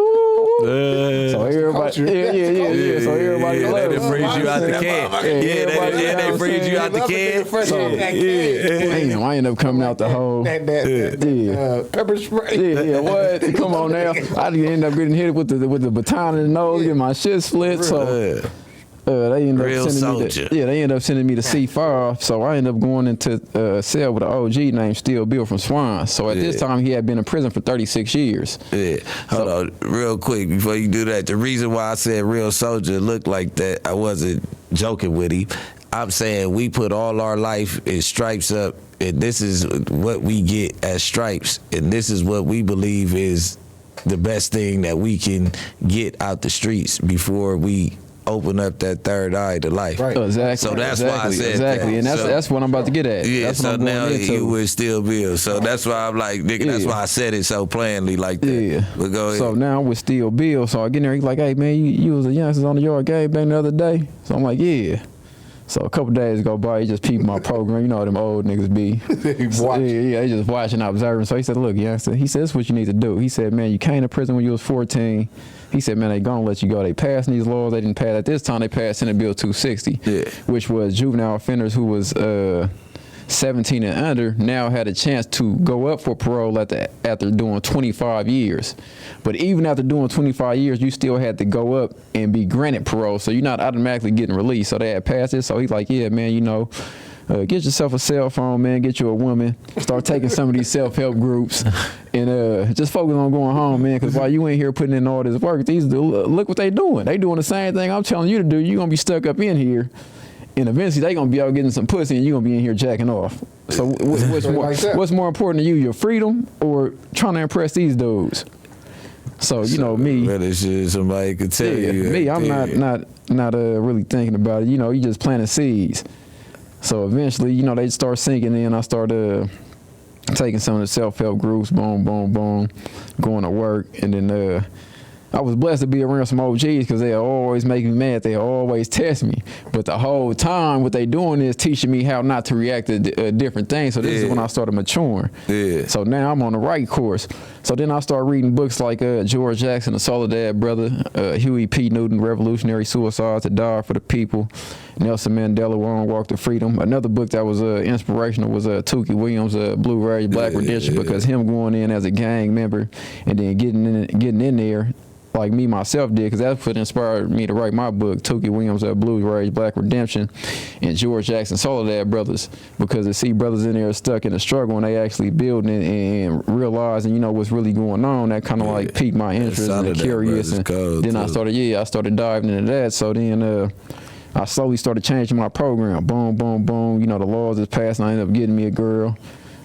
So everybody, yeah. So everybody, they freeze you out the can. They freeze you out the can. Damn, I ended up coming out the hole. Pepper spray. Yeah, what? Come on now. I ended up getting hit with the baton in the nose, getting my shit split. So they ended up sending me to C5. So I ended up going into a cell with an OG named Steel Bill from Swan. So at this time, he had been in prison for 36 years. Yeah. Hold on, real quick before you do that. The reason why I said real soldier looked like that, I wasn't joking with him. I'm saying we put all our life in stripes up, and this is what we get as stripes, and this is what we believe is the best thing that we can get out the streets before we open up that third eye to life. Right. Exactly. So that's why I said exactly, that. and that's what I'm about to get at. Yeah. That's So what I'm now going into. you would still Bill. So that's why I'm like, nigga. That's why I said it so plainly like that. Yeah. But go ahead. So now I'm with Steel Bill. So I get in there. He's like, "Hey man, you was a youngsters on the yard game bang the other day." So I'm like, "Yeah." So a couple days go by, he just peeped my program. You know how them old niggas be. They just watching, observing. So he said, "Look, youngster," he said, "this is what you need to do." He said, "Man, you came to prison when you was 14. He said, man, they gonna let you go. They passing these laws. They didn't pass. At this time, they passed Senate Bill 260, which was juvenile offenders who was 17 and under now had a chance to go up for parole after doing 25 years. But even after doing 25 years, you still had to go up and be granted parole. So you're not automatically getting released. So they had passed it. So he's like, yeah, man, you know, get yourself a cell phone, man. Get you a woman. Start taking some of these self-help groups and just focus on going home, man. Because while you ain't here putting in all this work, look what they doing. They doing the same thing I'm telling you to do. You're going to be stuck up in here. And eventually they going to be out getting some pussy and you're going to be in here jacking off. So what's more important to you, your freedom or trying to impress these dudes? So, you know, me. Really shit somebody could tell you. Me, I'm not really thinking about it. You know, you just planting seeds. So eventually, you know, they start sinking in. I started taking some of the self-help groups, boom, boom, boom, going to work. And then I was blessed to be around some OGs because they always make me mad. They always test me. But the whole time, what they doing is teaching me how not to react to different things. So this is when I started maturing. Yeah. So now I'm on the right course. So then I start reading books like George Jackson, The Soledad Brother, Huey P. Newton, Revolutionary Suicide, To Die for the People, Nelson Mandela, Long Walk to Freedom. Another book that was inspirational was Tookie Williams, Blue Rage, Black Redemption, because him going in as a gang member and then getting in there, like me myself did, because that's what inspired me to write my book, Tookie Williams, Blues Rage, Black Redemption, and George Jackson, Soledad Brothers, because to see brothers in there stuck in a struggle and they actually building and realizing, you know, what's really going on, that kind of like piqued my interest and curious. And then I started diving into that. So then I slowly started changing my program. Boom, boom, boom. You know, the laws is passed and I ended up getting me a girl.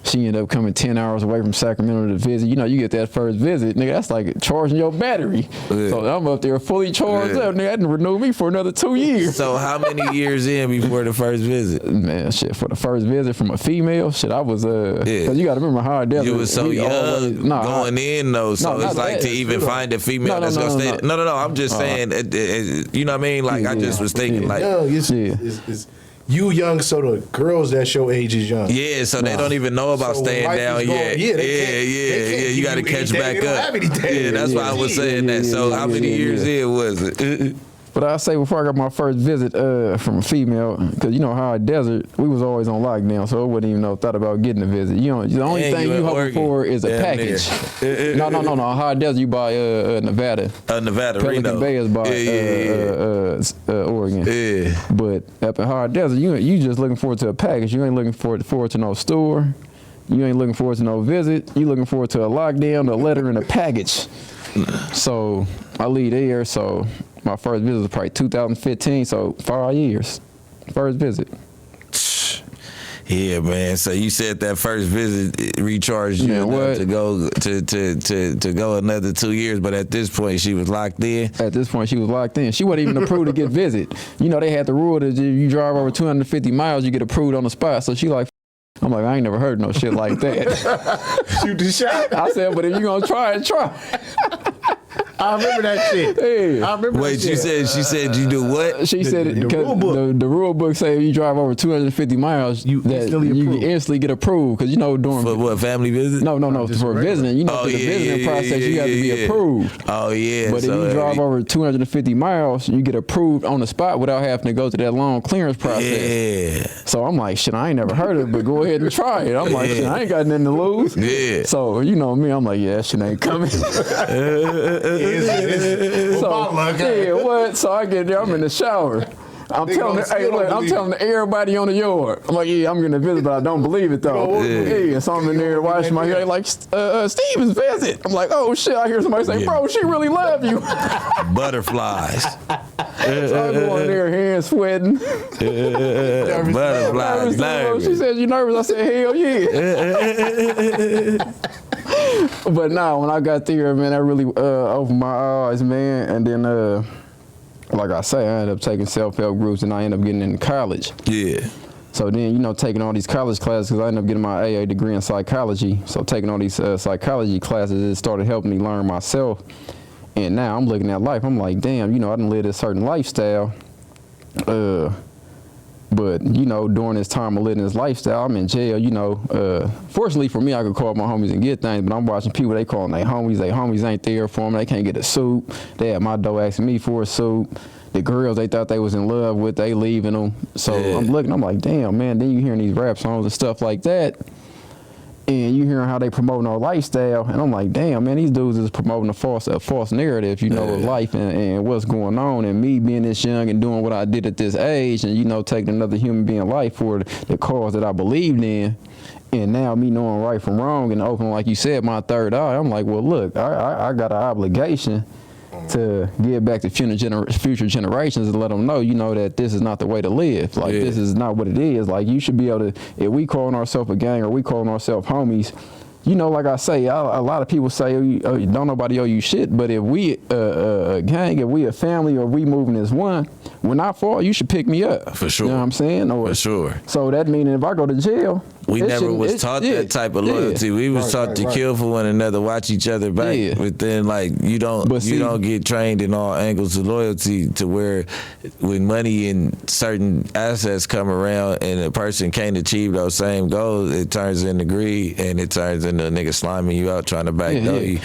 She ended up coming 10 hours away from Sacramento to visit. You know, you get that first visit, nigga, that's like charging your battery. Yeah. So I'm up there fully charged up, nigga. I didn't renew me for another 2 years. So how many years in before the first visit? Man, shit, for the first visit from a female, shit, I was, cause you gotta remember how I dealt with it. You was so young going in though, so it's like to even find a female that's gonna stay. No, I'm just saying, you know what I mean? Like I just was thinking like. You young, so the girls that's your age is young. Yeah, so they don't even know about staying down yet. Yeah. You got to catch back up. Yeah, that's why I was saying that. So how many years in was it? But I say before I got my first visit from a female, because you know High Desert, we was always on lockdown, so I wouldn't even thought about getting a visit. You know, the only thing you hoping for is a package. No. High Desert, you buy Nevada. Nevada, Pelican Reno. Bay is by Oregon. Yeah. But up in High Desert, you just looking forward to a package. You ain't looking forward to no store. You ain't looking forward to no visit. You looking forward to a lockdown, a letter, and a package. So I leave there. So my first visit was probably 2015. So 5 years, first visit. Yeah, man. So you said that first visit recharged you enough to go to go another 2 years, but at this point she was locked in. At this point she was locked in. She wasn't even approved to get visit. You know they had the rule that if you drive over 250 miles, you get approved on the spot. So she like. I'm like, I ain't never heard no shit like that. Shoot the shot. I said, but if you gonna try it, try. I remember that shit. Yeah. I remember Wait, that shit. she said you do what? She said the rule book. The rule book say if you drive over 250 miles, you instantly get approved. Because you know during for what, family visit? No, for visiting. You know, for the visiting process, you have to be approved. Oh yeah. But if you drive over 250 miles, you get approved on the spot without having to go to that long clearance process. Yeah. So I'm like, shit, I ain't never heard of it, but go ahead and try it. I'm like, shit, I ain't got nothing to lose. Yeah. So you know me, I'm like, yeah, that shit ain't coming. So I get there, I'm in the shower. I'm telling everybody on the yard. I'm like, yeah, I'm gonna visit, but I don't believe it though. Yeah, so I'm in there washing my hair, like, Steven's visit. I'm like, oh shit, I hear somebody say, bro, she really love you. Butterflies. So I go in there, hands sweating. Butterflies. Nervous. She said, you nervous? I said, hell yeah. But nah, when I got there, man, that really opened my eyes, man. And then, like I say, I ended up taking self-help groups, and I ended up getting into college. Yeah. So then, you know, taking all these college classes, because I ended up getting my AA degree in psychology. So taking all these psychology classes, it started helping me learn myself. And now I'm looking at life, I'm like, damn, you know, I done lived a certain lifestyle. But, you know, during this time of living this lifestyle, I'm in jail, you know. Fortunately for me, I could call my homies and get things, but I'm watching people, they calling their homies ain't there for them, they can't get a suit. They at my door asking me for a suit. The girls they thought they was in love with, they leaving them. So I'm looking, I'm like, damn, man, then you hearing these rap songs and stuff like that. And you hearing how they promoting our lifestyle, and I'm like, damn, man, these dudes is promoting a false narrative, you know, of life and what's going on. And me being this young and doing what I did at this age, and you know, taking another human being life for the cause that I believed in, and now me knowing right from wrong and opening, like you said, my third eye, I'm like, well, look, I got an obligation to give back to future generations and let them know, you know, that this is not the way to live. Like, this is not what it is. Like, you should be able to, if we calling ourselves a gang or we calling ourselves homies, you know, like I say, a lot of people say, don't nobody owe you shit, but if we a gang, if we a family, or we moving as one, when I fall, you should pick me up. For sure. You know what I'm saying? For sure. So that meaning if I go to jail, we never was taught that type of loyalty. We was taught to kill for one another, watch each other back. But then, like, you don't get trained in all angles of loyalty to where when money and certain assets come around and a person can't achieve those same goals, it turns into greed and it turns into a nigga sliming you out trying to backdoor you.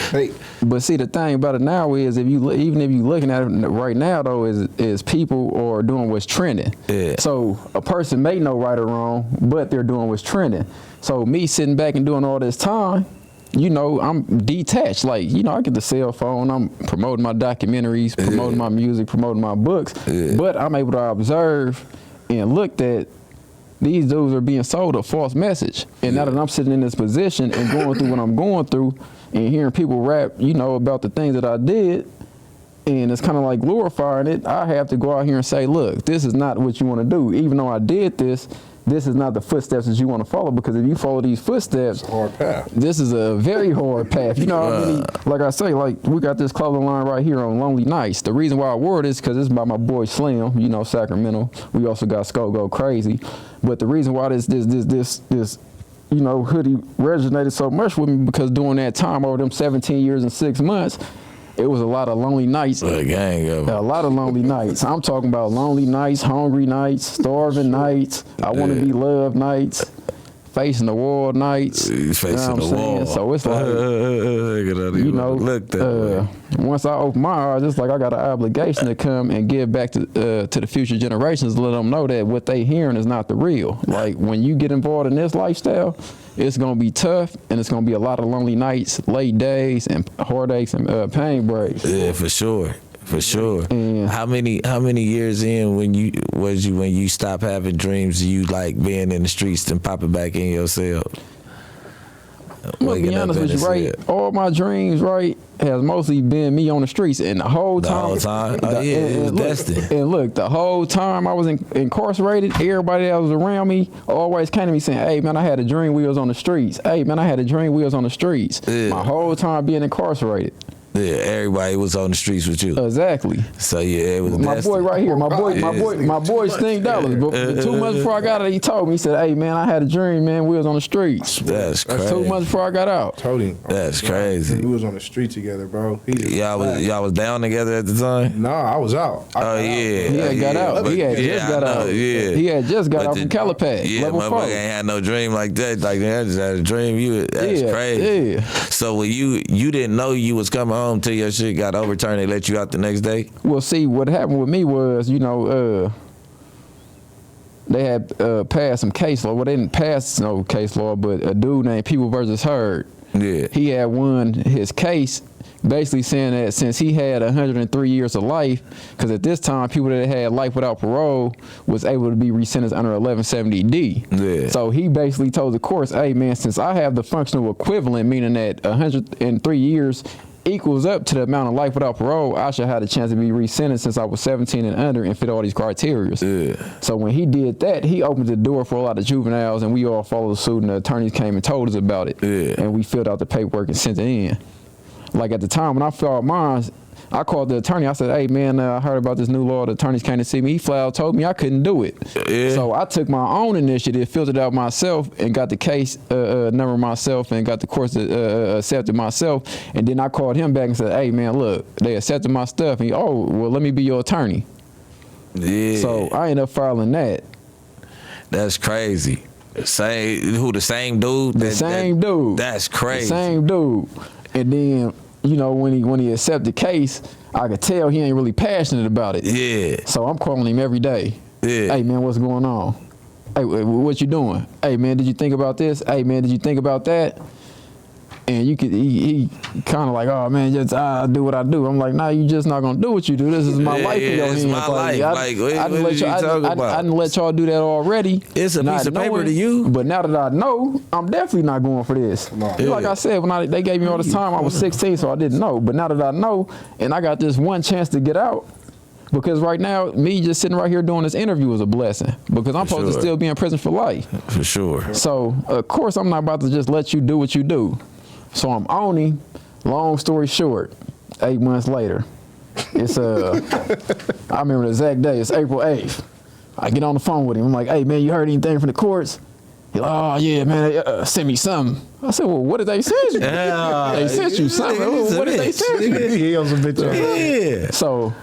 But see, the thing about it now is even if you looking at it right now though, is people are doing what's trending. Yeah. So a person may know right or wrong, but they're doing what's trending. So me sitting back and doing all this time, you know, I'm detached. Like, you know, I get the cell phone, I'm promoting my documentaries, promoting my music, promoting my books, but I'm able to observe and look at these dudes are being sold a false message. And now that I'm sitting in this position and going through what I'm going through and hearing people rap, you know, about the things that I did, and it's kind of like glorifying it, I have to go out here and say, look, this is not what you want to do. Even though I did this, this is not the footsteps that you want to follow, because if you follow these footsteps, it's a hard path. This is a very hard path. You know what I mean? Like I say, like we got this clothing line right here on Lonely Nights. The reason why I wore it is because it's by my boy Slim, you know, Sacramento. We also got Skull Go Crazy. But the reason why this you know, hoodie resonated so much with me, because during that time, over them 17 years and 6 months, it was a lot of lonely nights. A lot of lonely nights. I'm talking about lonely nights, hungry nights, starving nights, I want to be loved nights, facing the wall nights. He's facing the wall. So it's like, you know, once I open my eyes, it's like I got an obligation to come and give back to the future generations to let them know that what they hearing is not the real. Like, when you get involved in this lifestyle, it's going to be tough, and it's going to be a lot of lonely nights, late days, and heartaches and pain breaks. Yeah, for sure. For sure. And how many years in when you stop having dreams, you like being in the streets and popping back in your cell? I'm gonna be honest with you, right? All my dreams, right, has mostly been me on the streets, and the whole time. It was destined. And look, the whole time I was incarcerated, everybody that was around me always came to me saying, "Hey man, I had a dream we was on the streets. Hey man, I had a dream we was on the streets." Yeah. My whole time being incarcerated. Yeah, everybody was on the streets with you. Exactly. So yeah, it was my boy right here. My boy Stink Dollars. But 2 months before I got out, he told me, he said, "Hey man, I had a dream, man. We was on the streets." That's crazy. 2 months before I got out. Told him. That's crazy. We was on the street together, bro. Y'all was down together at the time? Nah, I was out. He had got out. He had just got out. He had just got out from Calipat. Yeah, motherfucker ain't had no dream like that. Like, I just had a dream. That's crazy. Yeah. So when you didn't know you was coming home till your shit got overturned, they let you out the next day? Well, see, what happened with me was, you know, they had passed some case law. Well, they didn't pass no case law, but a dude named People versus Heard. Yeah. He had won his case, basically saying that since he had 103 years of life, because at this time, people that had life without parole was able to be resentenced under 1170D. Yeah. So he basically told the courts, "Hey, man, since I have the functional equivalent, meaning that 103 years equals up to the amount of life without parole, I should have the chance to be resentenced since I was 17 and under and fit all these criteria." Yeah. So when he did that, he opened the door for a lot of juveniles, and we all followed suit, and the attorneys came and told us about it. Yeah. And we filled out the paperwork and sent it in. Like at the time when I filled out mine, I called the attorney. I said, "Hey man, I heard about this new law. The attorneys came to see me." He flat out told me I couldn't do it. Yeah. So I took my own initiative, filled it out myself, and got the case number myself, and got the course accepted myself. And then I called him back and said, "Hey man, look, they accepted my stuff." And he, "Oh, well, let me be your attorney." Yeah. So I ended up filing that. That's crazy. The same dude? The same dude. That's crazy. The same dude. And then, you know, when he accepted the case, I could tell he ain't really passionate about it. Yeah. So I'm calling him every day. Yeah. "Hey man, what's going on? Hey, what you doing? Hey man, did you think about this? Hey man, did you think about that?" And he kind of like, "Oh man, just I do what I do." I'm like, "Nah, you just not gonna do what you do. This is my life in your hands." My life. I didn't let y'all do that already. It's a piece of paper to you. But now that I know, I'm definitely not going for this. Yeah. Like I said, when they gave me all this time, I was 16, so I didn't know. But now that I know, and I got this one chance to get out, because right now, me just sitting right here doing this interview is a blessing, because I'm supposed to still be in prison for life. For sure. So, of course, I'm not about to just let you do what you do. So I'm on him. Long story short, 8 months later, it's I remember the exact day. It's April 8th. I get on the phone with him. I'm like, "Hey man, you heard anything from the courts?" He's like, "Oh yeah, man, they sent me something." I said, "Well, what did they send you?" They sent you something. What did they send you? He was a bitch. Yeah. So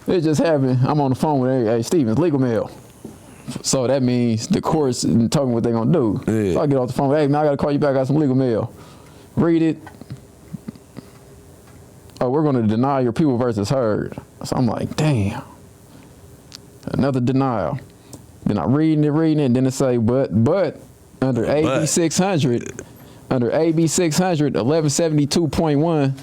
it just happened. I'm on the phone with hey Stevens, legal mail. So that means the courts told me what they're gonna do. Yeah. So I get off the phone. "Hey man, I gotta call you back. I got some legal mail." Read it. "Oh, we're gonna deny your People versus Heard." So I'm like, damn. Another denial. Then I'm reading it, and then it say, but under AB 600, 1172.1,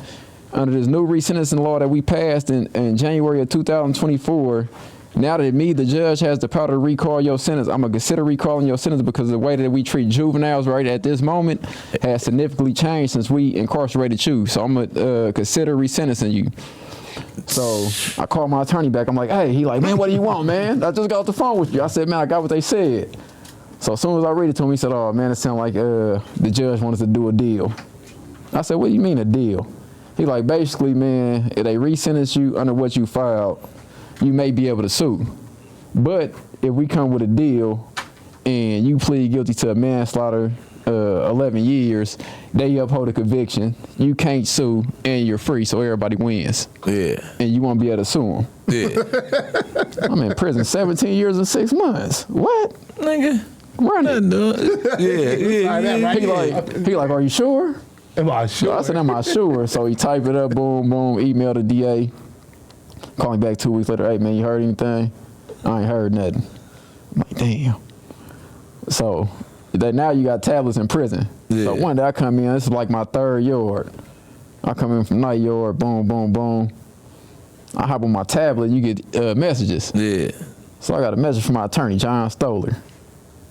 under this new resentencing law that we passed in January of 2024. Now that me, the judge, has the power to recall your sentence, I'm going to consider recalling your sentence because the way that we treat juveniles right at this moment has significantly changed since we incarcerated you. So I'm going to consider resentencing you. So I called my attorney back. I'm like, "Hey," he like, "Man, what do you want, man? I just got off the phone with you." I said, "Man, I got what they said." So as soon as I read it to him, he said, "Oh, man, it sounded like the judge wanted to do a deal." I said, "What do you mean a deal?" He like, "Basically, man, if they resentence you under what you filed, you may be able to sue. But if we come with a deal and you plead guilty to a manslaughter, 11 years, they uphold a conviction, you can't sue, and you're free, so everybody wins." Yeah. And you won't be able to sue them. Yeah. I'm in prison 17 years and 6 months. What? Nigga. run it. Yeah. He like, are you sure? Am I sure? So I said, am I sure? So he typed it up, boom, boom, email the DA. Call me back 2 weeks later. Hey, man, you heard anything? I ain't heard nothing. I'm like, damn. So now you got tablets in prison. Yeah. So one day I come in, this is like my 3rd yard. I come in from night yard, boom, boom, boom. I hop on my tablet, you get messages. Yeah. So I got a message from my attorney, John Stoller.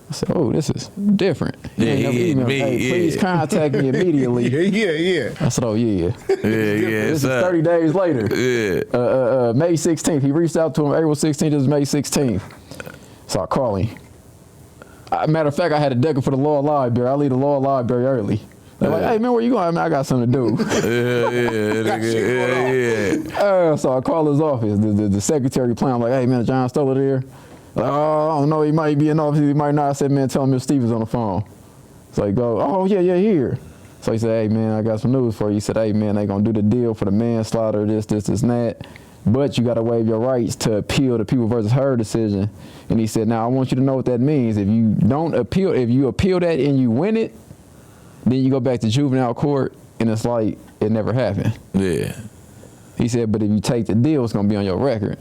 I said, oh, this is different. Hey, please contact me immediately. Yeah. I said, oh, yeah. This is 30 days later. Yeah. May 16th. He reached out to him April 16th. This is May 16th. So I call him. Matter of fact, I had a decker for the law library. I leave the law library early. They're like, hey, man, where you going? I mean, I got something to do. So I call his office. The secretary plan. I'm like, hey, man, John Stoller there? Like, oh, I don't know. He might be in office. He might not. I said, man, tell him Mr. Stevens on the phone. So he go, oh, yeah, here. So he said, hey, man, I got some news for you. He said, hey, man, they going to do the deal for the manslaughter, this, and that. But you got to waive your rights to appeal the People versus Her decision. And he said, now, I want you to know what that means. If you don't appeal, if you appeal that and you win it, then you go back to juvenile court, and it's like it never happened. Yeah. He said, but if you take the deal, it's going to be on your record.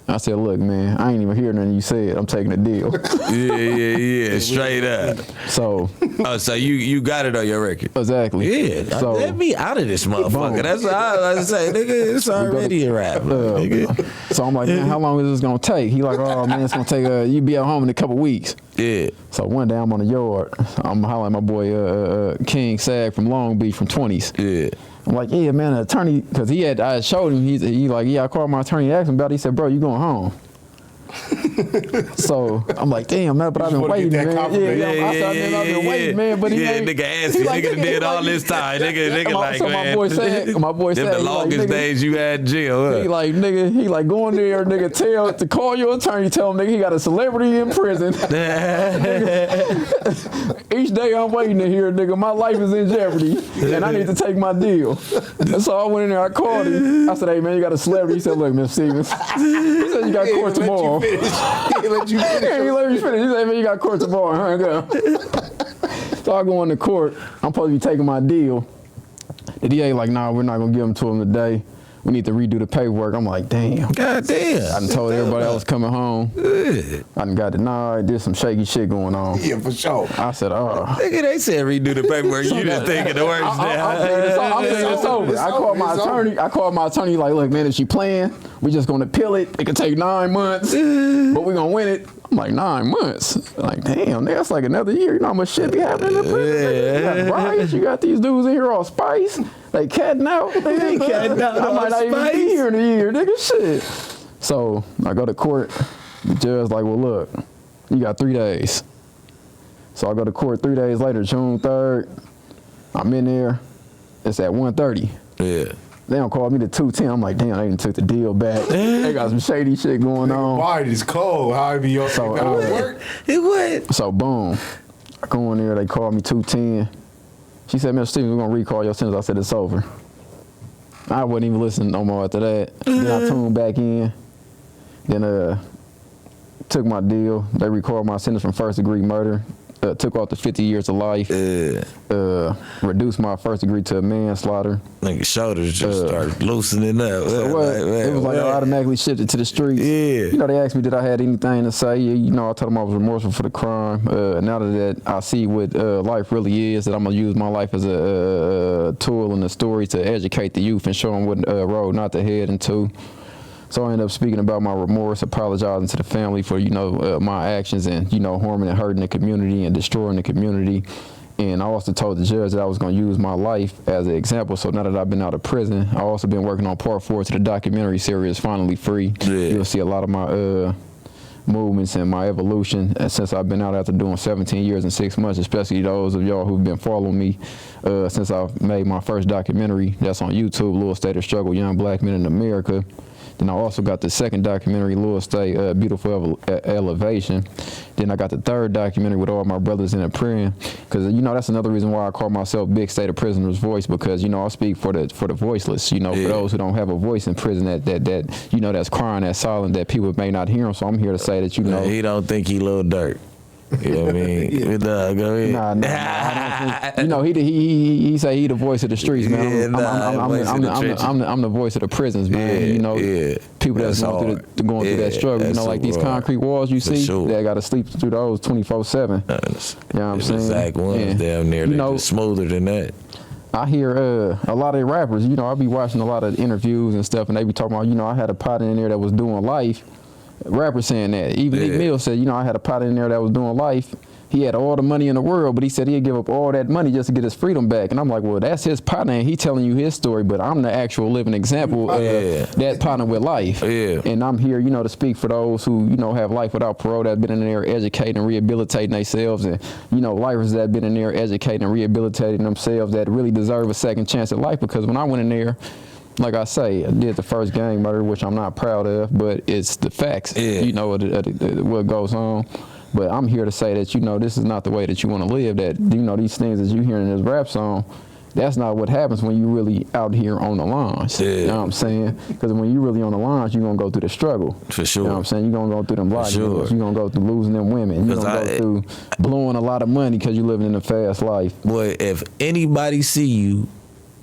I said, look, man, I ain't even hear nothing you said. I'm taking the deal. Yeah. Straight up. So. So you got it on your record. Exactly. Yeah. So, let me out of this motherfucker. Boom. That's what I was say, nigga. It's already a rap. So I'm like, man, how long is this gonna take? He like, oh man, it's gonna take. You be at home in a couple weeks. Yeah. So one day I'm on the yard. I'm hollering at my boy King Sag from Long Beach from 20s. Yeah. I'm like, yeah, man, the attorney, because I showed him, he like, yeah, I called my attorney, asked him about it. He said, bro, you going home? So I'm like, damn, man, but I've been waiting, man. I've been waiting, man. But he nigga asked me, nigga did all this time. Nigga like, so man. My boy said, the longest days you had in jail, huh? He like, go in there, nigga, to call your attorney, tell him, nigga, he got a celebrity in prison. Each day I'm waiting to hear, nigga, my life is in jeopardy, and I need to take my deal. And so I went in there, I called him. I said, hey, man, you got a celebrity? He said, look, Mr. Stevens. He said, you got court tomorrow. He let you finish. He let me finish. He said, man, you got court tomorrow. Hang up. So I go into court. I'm supposed to be taking my deal. The DA like, nah, we're not going to give them to him today. We need to redo the paperwork. I'm like, damn. God damn. I done told everybody I was coming home. I done got denied. There's some shaky shit going on. Yeah, for sure. I said, oh. Nigga, they said redo the paperwork. You just thinking the worst. I'm thinking it's over. I called my attorney like, look, man, if she playing, we just going to appeal it. It could take 9 months, but we going to win it. I'm like, 9 months? Like, damn, that's like another year. You know how much shit be happening in prison? You got riots. You got these dudes in here all spice. They catting out. They catting out. I might not even be here in a year, nigga. Shit. So I go to court. The judge like, well, look, you got 3 days. So I go to court 3 days later, June 3rd. I'm in there. It's at 1:30. Yeah. They don't call me to 2:10. I'm like, damn, they didn't took the deal back. They got some shady shit going on. Why is cold? How be your It would. So boom, I go in there. They call me 2:10. She said, Mr. Stevens, we're gonna recall your sentence. I said, it's over. I wasn't even listening no more after that. Then I tuned back in. Then took my deal. They recalled my sentence from first-degree murder. Took off the 50 years of life. Reduced my first degree to manslaughter. Nigga shoulders just started loosening up. So it was like I automatically shifted to the streets. Yeah. You know, they asked me did I had anything to say. You know, I told them I was remorseful for the crime. Now that I see what life really is, that I'm gonna use my life as a tool and a story to educate the youth and show them what road not to head into. So I ended up speaking about my remorse, apologizing to the family for, you know, my actions and, you know, harming and hurting the community and destroying the community. And I also told the judge that I was going to use my life as an example. So now that I've been out of prison, I've also been working on part 4 to the documentary series, Finally Free. Yeah. You'll see a lot of my movements and my evolution since I've been out after doing 17 years and 6 months, especially those of y'all who've been following me since I've made my first documentary. That's on YouTube, Little State of Struggle, Young Black Men in America. Then I also got the second documentary, Little State, Beautiful Elevation. Then I got the third documentary with all my brothers in a prison. Because, you know, that's another reason why I call myself Big State of Prisoner's Voice, because, you know, I speak for the voiceless, you know, for those who don't have a voice in prison that you know, that's crying, that's silent, that people may not hear them. So I'm here to say that, you know. He don't think he Lil Durk. You know what I mean? Yeah. Nah, go ahead. Nah, I don't think, you know, he say he the voice of the streets, man. I'm the voice of the prisons, man. Yeah, you know, yeah. people that's going through that struggle. You know, like these concrete walls you see, they got to sleep through those 24/7. You know what I'm saying? Exact ones down there. You they know, just smoother than that. I hear a lot of the rappers, you know, I be watching a lot of interviews and stuff, and they be talking about, you know, I had a partner in there that was doing life. Rappers saying that. Even Nick Mills said, you know, I had a partner in there that was doing life. He had all the money in the world, but he said he'd give up all that money just to get his freedom back. And I'm like, well, that's his partner, and he telling you his story, but I'm the actual living example of that partner with life. Yeah. And I'm here, you know, to speak for those who, you know, have life without parole, that have been in there educating and rehabilitating themselves, and, you know, lifers that have been in there educating and rehabilitating themselves that really deserve a second chance at life. Because when I went in there, like I say, I did the first gang murder, which I'm not proud of, but it's the facts, you know, what goes on. But I'm here to say that, you know, this is not the way that you want to live, that, you know, these things that you hear in this rap song, that's not what happens when you really out here on the lines. You know what I'm saying? Because when you really on the lines, you're going to go through the struggle. For sure. You know what I'm saying? You're going to go through them block deals. You're going to go through losing them women. You're going to go through blowing a lot of money because you're living in a fast life. Boy, if anybody see you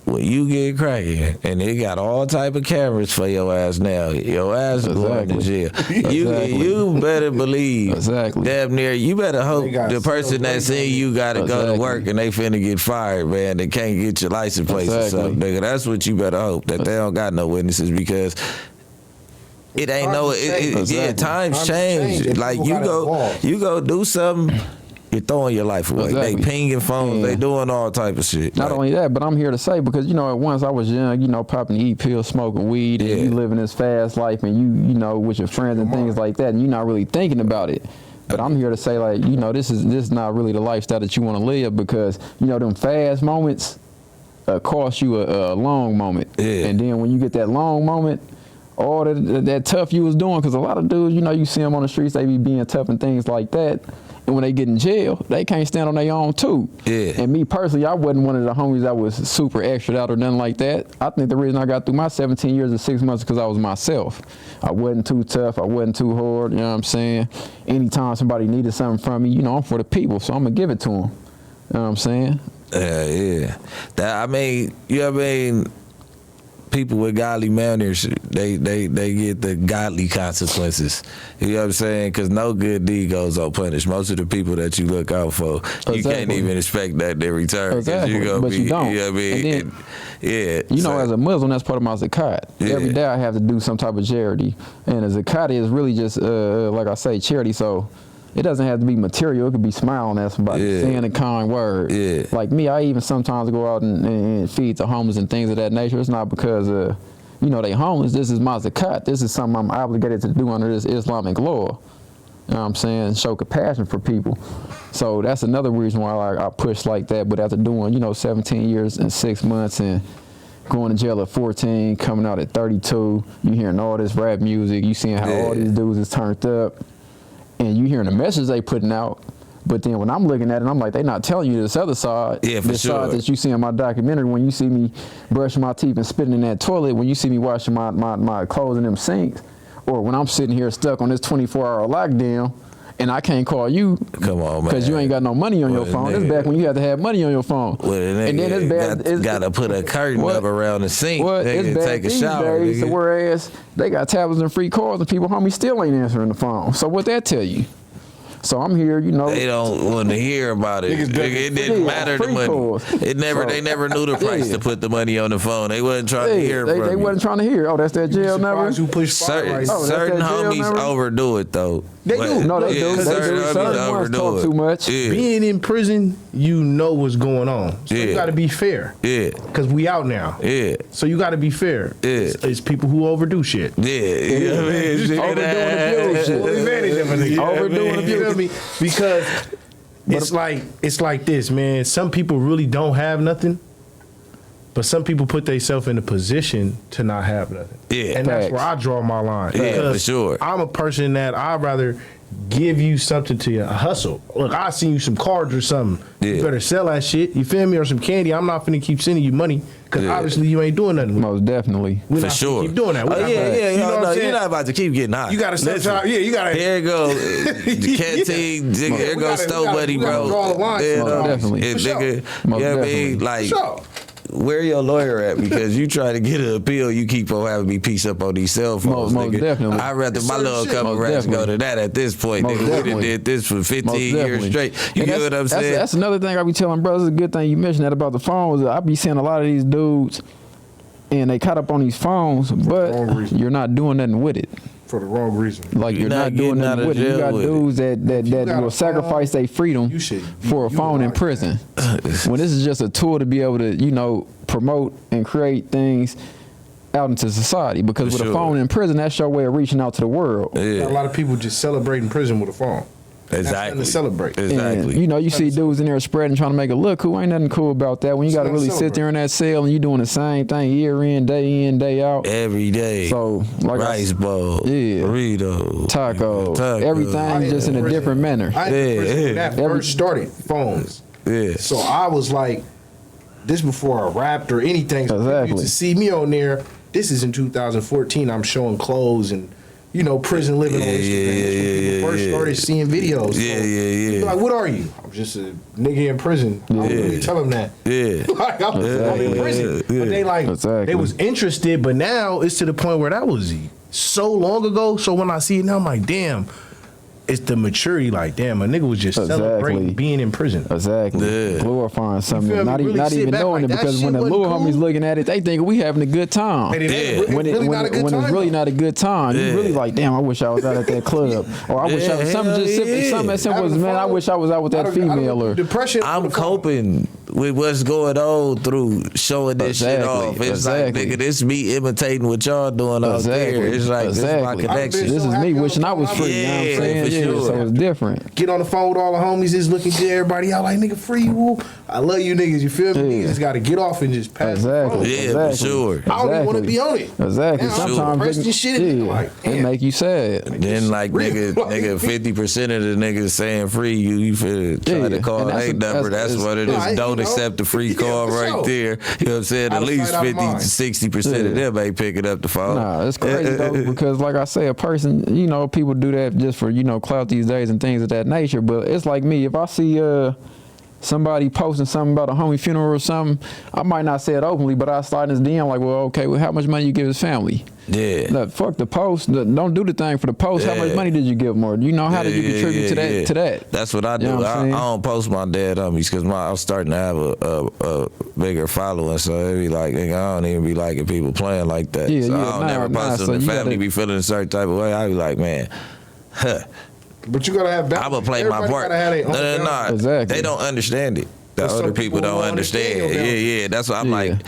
when you get cracking, and they got all type of cameras for your ass now, your ass is going to jail. You better believe, damn near, you better hope the person that seen you got to go to work and they finna get fired, man, they can't get your license plate or something, nigga. That's what you better hope, that they don't got no witnesses, because it ain't times change. Like, you go do something, you're throwing your life away. They pinging phones. They doing all type of shit. Not only that, but I'm here to say, because, you know, at once I was young, you know, popping E pills, smoking weed, and you living this fast life, and you know, with your friends and things like that, and you're not really thinking about it. But I'm here to say, like, you know, this is not really the lifestyle that you want to live, because, you know, them fast moments cost you a long moment. And then when you get that long moment, all that tough you was doing, because a lot of dudes, you know, you see them on the streets, they be being tough and things like that. And when they get in jail, they can't stand on their own too. And me personally, I wasn't one of the homies that was super extra out or nothing like that. I think the reason I got through my 17 years and 6 months is because I was myself. I wasn't too tough. I wasn't too hard. You know what I'm saying? Anytime somebody needed something from me, you know, I'm for the people, so I'm gonna give it to them. You know what I'm saying? That, I mean, you know what I mean? People with godly manners, they get the godly consequences. You know what I'm saying? Because no good deed goes unpunished. Most of the people that you look out for, you can't even expect that they return. You don't. You know what I mean? You know, as a Muslim, that's part of my zakat. Every day I have to do some type of charity. And a zakat is really just, like I say, charity. So it doesn't have to be material. It could be smiling at somebody, saying a kind word. Like me, I even sometimes go out and feed the homeless and things of that nature. It's not because, you know, they homeless. This is my zakat. This is something I'm obligated to do under this Islamic law. You know what I'm saying? Show compassion for people. So that's another reason why I push like that. But after doing, you know, 17 years and 6 months and going to jail at 14, coming out at 32, you hearing all this rap music, you seeing how all these dudes is turned up. And you hearing the message they putting out, but then when I'm looking at it, I'm like, they not telling you this other side. This side that you see in my documentary, when you see me brushing my teeth and spitting in that toilet, when you see me washing my clothes in them sinks, or when I'm sitting here stuck on this 24-hour lockdown, and I can't call you. Come on, man. Because you ain't got no money on your phone. This back when you had to have money on your phone. And then it's bad. Got to put a curtain up around the sink. It's bad take a shower. Days, so whereas they got tablets and free calls, and people, homie, still ain't answering the phone. So what that tell you? So I'm here, you know. They don't want to hear about it. It didn't matter the money. They never knew the price to put the money on the phone. They wasn't trying to hear from you. They wasn't trying to hear. Oh, that's that jail number. Certain homies overdo it though. They do. No, they do. Certain homies overdo it. Too much. Being in prison, you know what's going on. So you got to be fair. Because we out now. So you got to be fair. It's people who overdo shit. Overdoing abuse. Because it's like this, man. Some people really don't have nothing, But some people put themselves in a position to not have nothing. Yeah. And that's where I draw my line. Yeah, for sure. I'm a person that I'd rather give you something to hustle. Look, I seen you some cards or something. Yeah. You better sell that shit. You feel me? Or some candy. I'm not finna keep sending you money because obviously you ain't doing nothing with it. Most definitely. We're For not sure. Keep doing that. Oh, yeah. You know what I'm saying? You're not about to keep getting high. You gotta stop. Yeah, you gotta. Here go the canteen. There goes Stowe Buddy, bro. Draw the line. Definitely. If For sure. nigga, you know what I mean? Like, where your lawyer at? Because you try to get an appeal, you keep on having me piece up on these cell phones, Most nigga. definitely. I'd rather my little Most couple rats go definitely. to that at this point, Most nigga. We done definitely. did this for 15 Most years definitely. straight. You And get what I'm saying? That's another thing I be telling brothers. It's a good thing you mentioned that about the phones. I be seeing a lot of these dudes, and they caught up on these phones, but you're not doing nothing with it. For the wrong reason. Like you're not doing getting out nothing of with it. You jail got with dudes that got will a sacrifice their freedom you should for a phone in utilize prison. When this is just a tool to be able to, promote and create things out into society. Because For with sure. a phone in prison, that's your way of reaching out to the world. Yeah. A lot of people just celebrate in prison with a phone. That's Exactly. nothing to celebrate. Exactly. And, you see dudes in there spreading, trying to make it look cool. Ain't nothing cool about that. When you got to really sit there in that cell and you doing the same thing year in, day out. Every day. So, like rice bowl, burrito, tacos, everything just in a different manner. I in prison when that first started, phones. Yeah. So I was like, this before I rapped or anything. So people used to see me on there. This is in 2014. I'm showing clothes and, prison living on Instagram. People first started seeing videos. So, like, what are you? I'm just a nigga in prison. I don't really tell them that. Like, I'm in prison. But they they was interested, but now it's to the point where that was so long ago. So when I see it now, I'm like, damn. It's the maturity, like, damn, a nigga was just celebrating being in prison. Exactly. Glorifying something. feel me? Not Really sit even back knowing like, it, that because shit when the wasn't little cool. homies looking at it, they think we having a good time. And it ain't When really not a good it's time, really though. not a good time, you really like, damn, I wish I was out at that club. Or I wish I was something as simple as, man, I wish I was out with that female. Or depression. I'm coping with what's going on through showing this shit off. It's like, nigga, this me imitating what y'all doing out there. It's like, this is my connection. This is me wishing I was free. You know what I'm saying? for sure. So it's different. Get on the phone with all the homies, is looking good. Everybody out like, nigga, free. Woo. I love you niggas. You feel me? Niggas just got to get off and just pass. Yeah, for sure. I don't even want to be on it. Exactly. Now, Sometimes pressing shit in, like, it make you sad. Then like nigga, 50% of the niggas saying free, you feel try to call a number. That's what it is. Don't accept the free call right there. You know what I'm saying? At least 50 to 60% of them ain't picking up the phone. Nah, it's crazy though, because like I say, a person, people do that just for, clout these days and things of that nature. But it's like me, if I see somebody posting something about a homie funeral or something, I might not say it openly, but I slide in his DM like, well, okay, well, how much money you give his family? Yeah. Look, fuck the post. Don't do the thing for the post. How much money did you give more? How did you contribute to that? That's what I do. I don't post my dead homies because I'm starting to have a bigger following. So it be like, nigga, I don't even be liking people playing like that. So I don't never post them. The family be feeling a certain type of way. I be like, man, But you gotta have balance. I'm gonna play my part. No. Exactly. They don't understand it. The other people don't understand. Yeah. That's why I'm like,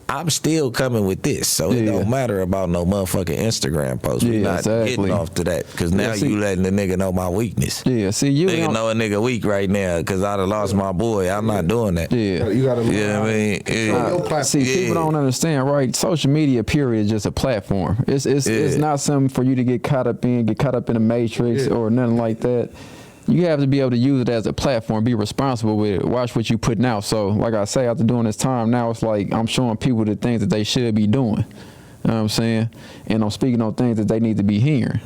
I'm still coming with this, so it don't matter about no motherfucking Instagram post. We not getting off to that, because now you letting the nigga know my weakness. Yeah, see, you nigga know a nigga weak right now because I done lost my boy. I'm not doing that. Yeah, you gotta. You know what I mean? See, people don't understand, right? Social media, period, is just a platform. It's not something for you to get caught up in the matrix or nothing like that. You have to be able to use it as a platform, be responsible with it, watch what you putting out. So, like I say, after doing this time, now it's like I'm showing people the things that they should be doing. You know what I'm saying? And I'm speaking on things that they need to be hearing.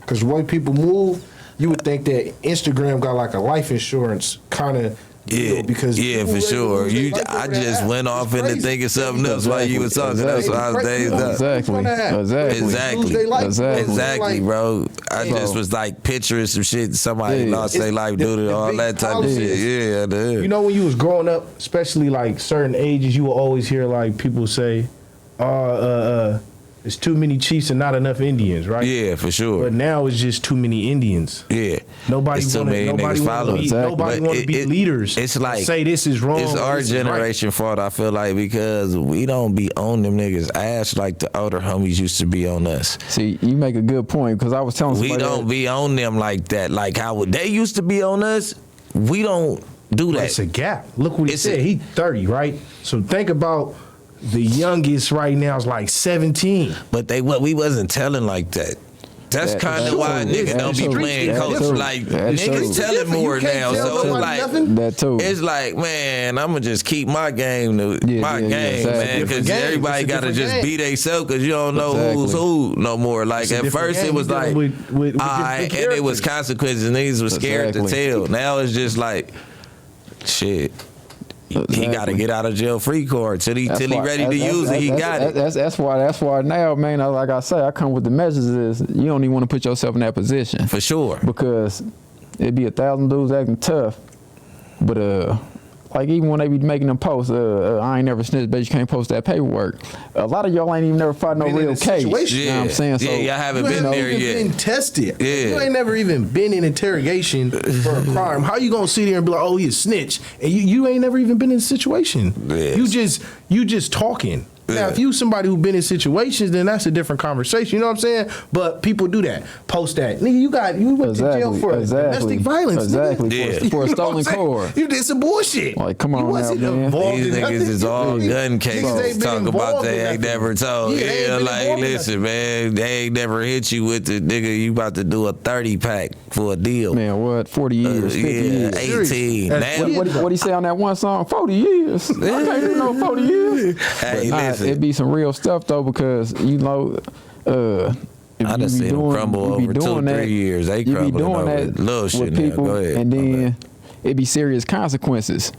Because the way people move, you would think that Instagram got like a life insurance kind of deal, because for sure. I just went off into thinking something else while you were talking. That's why I was dazed up. Exactly, bro. I just was like picturing some shit. Somebody lost their life due to all that type of shit. Yeah, you know, when you was growing up, especially like certain ages, you will always hear like people say, there's too many chiefs and not enough Indians, right? Yeah, for sure. But now it's just too many Indians. Yeah. Nobody want to be leaders. It's like, say this is wrong. It's our generation fault, I feel like, because we don't be on them niggas' ass like the older homies used to be on us. See, you make a good point, because I was telling somebody we don't be on them like that. Like how they used to be on us, we don't do that. It's a gap. Look what he said. He 30, right? So think about the youngest right now is like 17. But we wasn't telling like that. That's kind of why niggas don't be playing coach. Like niggas telling more now, so it's like that too. It's like, man, I'm gonna just keep my game, man, because everybody gotta just be themselves, because you don't know who's who no more. Like at first it was like, and it was consequences, and niggas was scared to tell. Now it's just like, shit. He got to get out of jail free card till he ready to use it. He got it. That's why now, man. Like I say, I come with the messages. You don't even want to put yourself in that position for sure, because it'd be 1,000 dudes acting tough, but like even when they be making them posts, I ain't never snitched, but you can't post that paperwork. A lot of y'all ain't even never fought no real case. You know what I'm saying? So, y'all haven't been there yet. Been tested. You ain't never even been in interrogation for a crime. How you gonna sit there and be like, oh, he a snitch, and you ain't never even been in a situation. Yes. You just talking. Now, if you somebody who been in situations, then that's a different conversation. You know what I'm saying? But people do that. Post that. Nigga, you went to jail for domestic violence. Exactly. For a stolen car. You did some bullshit. Like, come on now, man. These niggas is all gun cases. Talk about they ain't never told. Like, listen, man, they ain't never hit you with the nigga, you about to do a 30 pack for a deal. Man, what? 40 years, 50 years. 18. What he say on that one song? 40 years. I can't do no 40 years. Hey, listen. It be some real stuff though, because you know, I done seen them crumble over 2-3 years. They crumbling over little shit with people, now. Go ahead. And then it be serious consequences.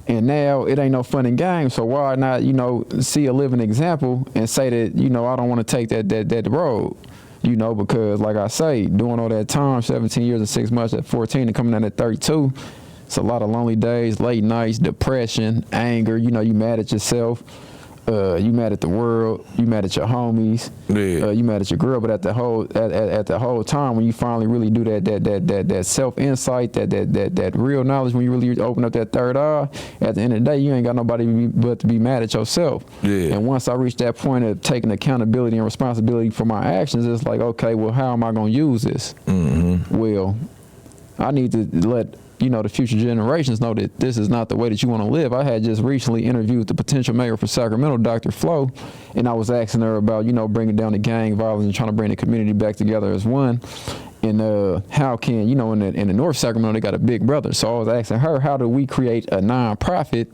And now it ain't no fun and games. So why not, you know, see a living example and say that, you know, I don't want to take that road. You know, because like I say, doing all that time, 17 years and 6 months at 14 and coming out at 32, it's a lot of lonely days, late nights, depression, anger. You know, you mad at yourself. You mad at the world, you mad at your homies, you mad at your girl, but at the whole time when you finally really do that self insight, that real knowledge, when you really open up that third eye, at the end of the day you ain't got nobody but to be mad at yourself. And once I reach that point of taking accountability and responsibility for my actions, it's like, okay, well, how am I gonna use this? Well, I need to let the future generations know that this is not the way that you want to live. I had just recently interviewed the potential mayor for Sacramento, Dr. Flo, and I was asking her about, bringing down the gang violence and trying to bring the community back together as one. And how can, in the North Sacramento, they got a Big Brother. So I was asking her, how do we create a nonprofit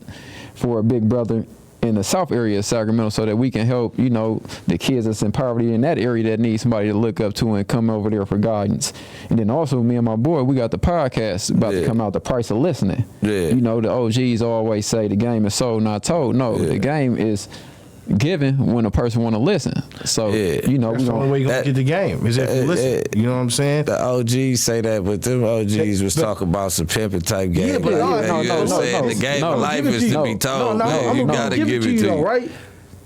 for a Big Brother in the South area of Sacramento so that we can help, the kids that's in poverty in that area that need somebody to look up to and come over there for guidance. And then also me and my boy, we got the podcast about to come out, The Price of Listening. The OGs always say the game is sold, not told. No, the game is given when a person want to listen. So, that's the only way you're going to get the game is if you listen. You know what I'm saying? The OGs say that, but them OGs was talking about some pimping type game. Yeah, but the game of life is to be told. You got to give it to you. Right?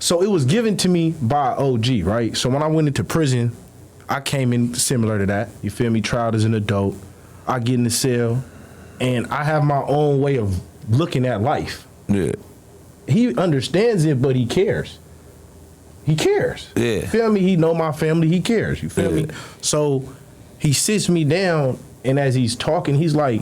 So it was given to me by OG, right? So when I went into prison, I came in similar to that. You feel me? Tried as an adult. I get in the cell, and I have my own way of looking at life. Yeah. He understands it, but he cares. He cares. Yeah. You feel me? He know my family. He cares. You feel me? So he sits me down, and as he's talking, he's like,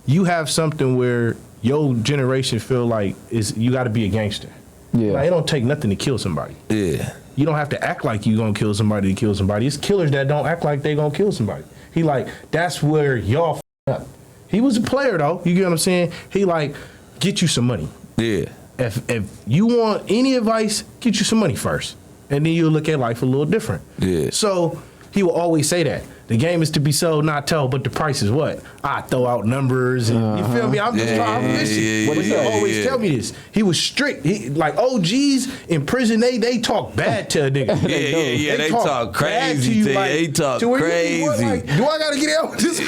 you have something where your generation feel like you got to be a gangster. Yeah. Like, it don't take nothing to kill somebody. Yeah. You don't have to act like you gonna kill somebody to kill somebody. It's killers that don't act like they gonna kill somebody. He like, that's where y'all up. He was a player though. You get what I'm saying? He like, get you some money. Yeah. If you want any advice, get you some money first, and then you'll look at life a little different. Yeah. So he will always say that the game is to be sold, not told, but the price is what? I throw out numbers, and you feel me? I'm just trying to listen. But he always tell me this. He was strict. Like OGs in prison, they talk bad to a nigga. They talk crazy to you. They talk crazy. Like, do I gotta get out with this?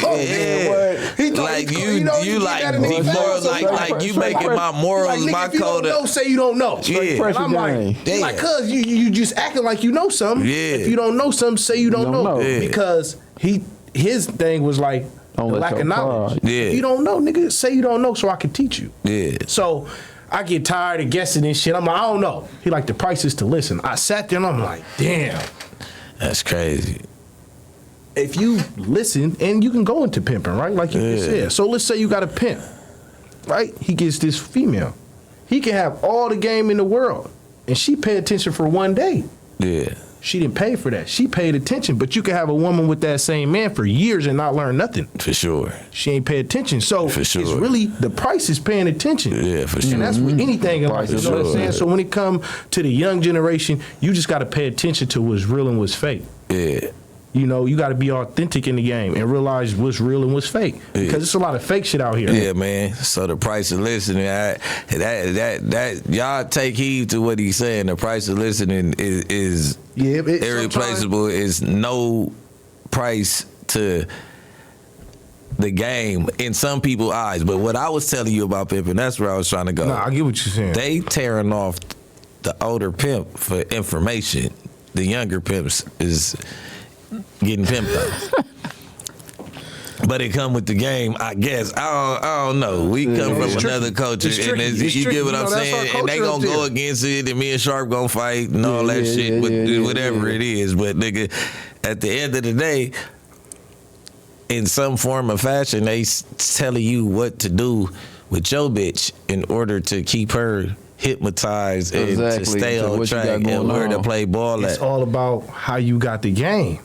He like you like more like you making my morals my code. If you don't know, say you don't know. And I'm like, cuz you just acting like you know something. If you don't know something, say you don't know. Because his thing was like the lack of knowledge. If you don't know, nigga, say you don't know so I can teach you. So I get tired of guessing and shit. I'm like, I don't know. He like, the price is to listen. I sat there and I'm like, damn. That's crazy. If you listen, and you can go into pimping, right? Like you just said. So let's say you got a pimp. right? He gets this female. He can have all the game in the world, and she pay attention for one day. Yeah. She didn't pay for that. She paid attention, but you can have a woman with that same man for years and not learn nothing. For sure. She ain't pay attention. So For sure. it's really, the price is paying attention. Yeah, for sure. And that's with anything in life, you know what I'm saying? Sure. So when it come to the young generation, you just got to pay attention to what's real and what's fake. Yeah. You know, you got to be authentic in the game and realize what's real and what's fake. Because it's a lot of fake shit out here. Yeah, man. So the price of listening, that y'all take heed to what he's saying. The price of listening is irreplaceable. Is no price to the game in some people's eyes. But what I was telling you about pimping, that's where I was trying to go. Nah, I get what you're saying. They tearing off the older pimp for information. The younger pimps is getting pimped on. But it come with the game, I guess. I don't know. We come from another culture, and you get what I'm saying? And they gonna go against it, and me and Sharp gonna fight and all that shit, whatever it is. But nigga, at the end of the day, in some form or fashion, they telling you what to do with your bitch in order to keep her hypnotized and to stay on track and where to play ball at. It's all about how you got the game.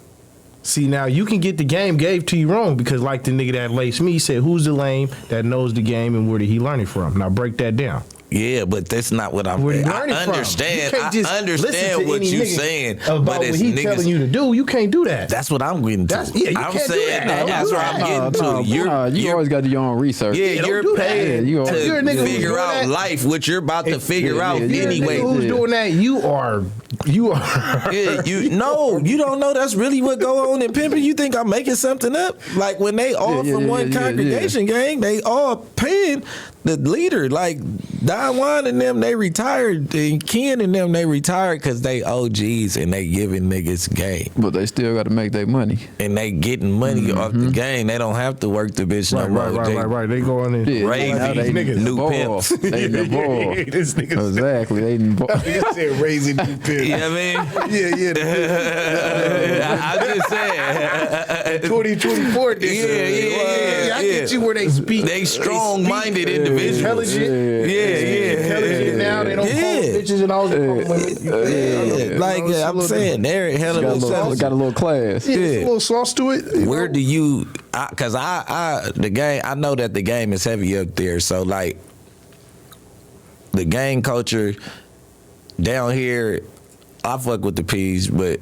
See, now you can get the game gave to you wrong because like the nigga that laced me, he said, who's the lame that knows the game and where did he learn it from? Now break that down. Yeah, but that's not what I'm. I understand. I understand what you're saying about but what he's telling you to do. You can't do that. That's what I'm getting to. I'm saying that's what I'm getting to. You always got to do your own research. Yeah, you're paid to figure out life, what you're about to figure out anyway. Who's doing that? You are. Yeah, you don't know that's really what go on in pimping. You think I'm making something up? Like when they all from one congregation gang, they all paying the leader. Like Don Juan and them, they retired. And Ken and them, they retired because they OGs and they giving niggas game. But they still got to make their money. And they getting money off the game. They don't have to work the bitch no more. Right. They go on in. Raise these niggas. New pimps. They in the ball. This nigga exactly. They in the ball. Nigga said raising new pimps. You know what I mean? I'm just saying. 2024 this year. I get you where they speak. They strong-minded individuals. Intelligent. Intelligent now. They don't call bitches and all the women. Like I'm saying, they're hell of a got a little class. Yeah, a little sauce to it. Where do you? Because the game. I know that the game is heavy up there. So like, the gang culture down here, I fuck with the P's, but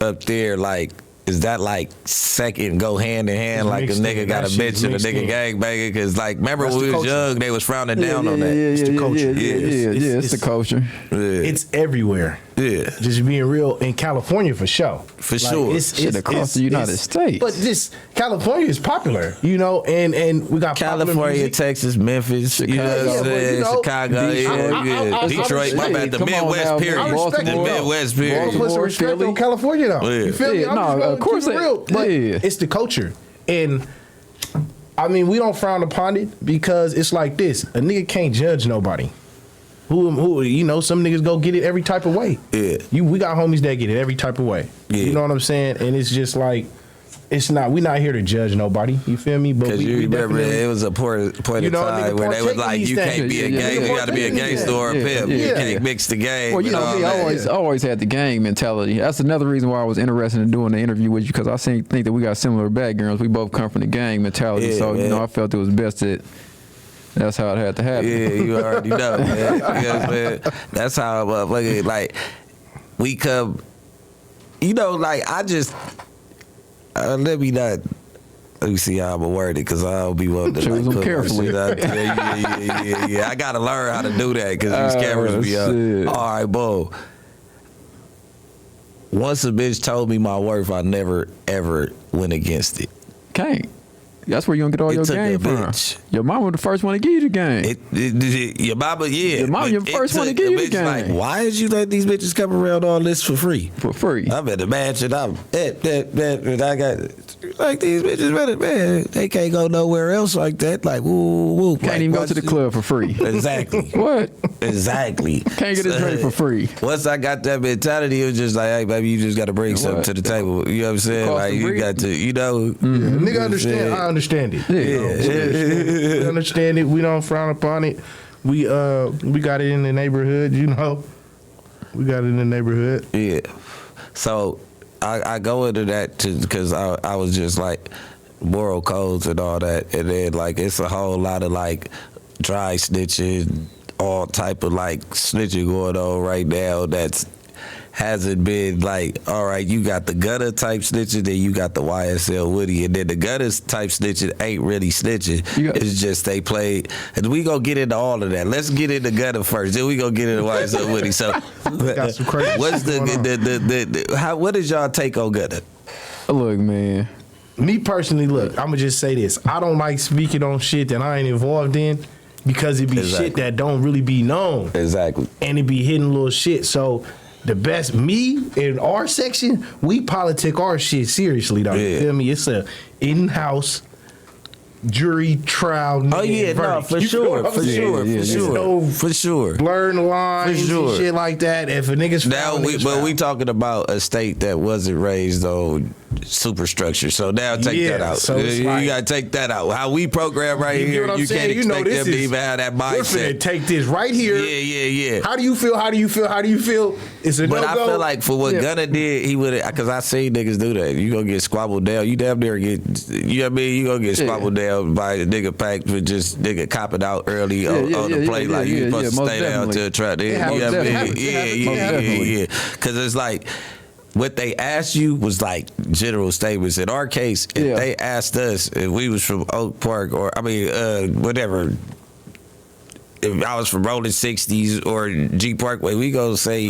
up there, like, is that like second go hand in hand? Like a nigga got a bitch and a nigga gang banging? Because like, remember when we was young, they was frowning down on that. It's the culture. It's the culture. It's everywhere. Yeah, just being real in California for sure. For sure. It's across the United States. But this California is popular, you know, and we got California, Texas, Memphis, Chicago, you know what I'm saying? Chicago, Detroit. My bad, the Midwest period. The Midwest period. Put some respect on California though. You feel me? Of course, but it's the culture, and I mean we don't frown upon it because it's like this: a nigga can't judge nobody. Who you know, some niggas go get it every type of way. Yeah. We got homies that get it every type of way. Yeah. You know what I'm saying? And it's just like, we're not here to judge nobody. You feel me? But we remember it was a point of time where they was like, you can't be a gang, you got to be a gangster or a pimp. You can't mix the gang. Well, you know me, I always had the gang mentality. That's another reason why I was interested in doing the interview with you, because I think that we got similar backgrounds. We both come from the gang mentality, so you know I felt it was best that. That's how it had to happen. Yeah, you already know, man. You know what I'm saying? That's how motherfucker, like, we come, you know, like, I just, let me see how I'm going to word it, because I'll be wanting to, choose them carefully. Yeah. I got to learn how to do that, because these cameras be up. All right, boom. Once a bitch told me my worth, I never, ever went against it. Can't. That's where you gonna get all your game from. Your mama was the first one to give you the game. Your mama, Your mama, your first one to give you the game. Like, why did you let these bitches come around all this for free? For free. I'm at the mansion. I got like these bitches, man. They can't go nowhere else like that. Like, woo. Can't even go to the club for free. Exactly. What? Exactly. Can't get a drink for free. Once I got that mentality, it was just like, hey, baby, you just got to bring something to the table. You know what I'm saying? Like, you got to, you know. Nigga understand. understand it. Yeah. We understand it. We don't frown upon it. We got it in the neighborhood, you know. We got it in the neighborhood. Yeah. So I go into that because I was just like moral codes and all that, and then like it's a whole lot of like dry snitching, all type of like snitching going on right now that's hasn't been like, all right, you got the Gunna type snitching, then you got the YSL Woody, and then the Gunna type snitching ain't really snitching. It's just they played, and we gonna get into all of that. Let's get into Gunna first, then we gonna get into YSL Woody. So, got some crazy what's the what is y'all take on Gunna? Look, man. Me personally, look, I'm gonna just say this. I don't like speaking on shit that I ain't involved in because it be shit that don't really be known. Exactly. And it be hidden little shit. So the best, me in our section, we politic our shit seriously though. You feel me? It's a in-house jury trial. Oh yeah, no, for sure. For sure. Blurring the lines and shit like that. If a nigga's now, we talking about a state that wasn't raised on superstructure. So now take that out. So you gotta take that out. How we program right here, you can't expect them to even have that mindset. We're finna take this right here. Yeah. How do you feel? It's a no-go. But I feel like for what Gunna did, he would, because I seen niggas do that. You gonna get squabbled down. You damn near get, you know what I mean? You gonna get squabbled down by a nigga packed with just nigga copping out early on the plate like you supposed to stay down to a trap. You know what I mean? Yeah. Because it's like, what they asked you was like general statements. In our case, if they asked us if we was from Oak Park or whatever, if I was from Rolling 60s or G Parkway, we gonna say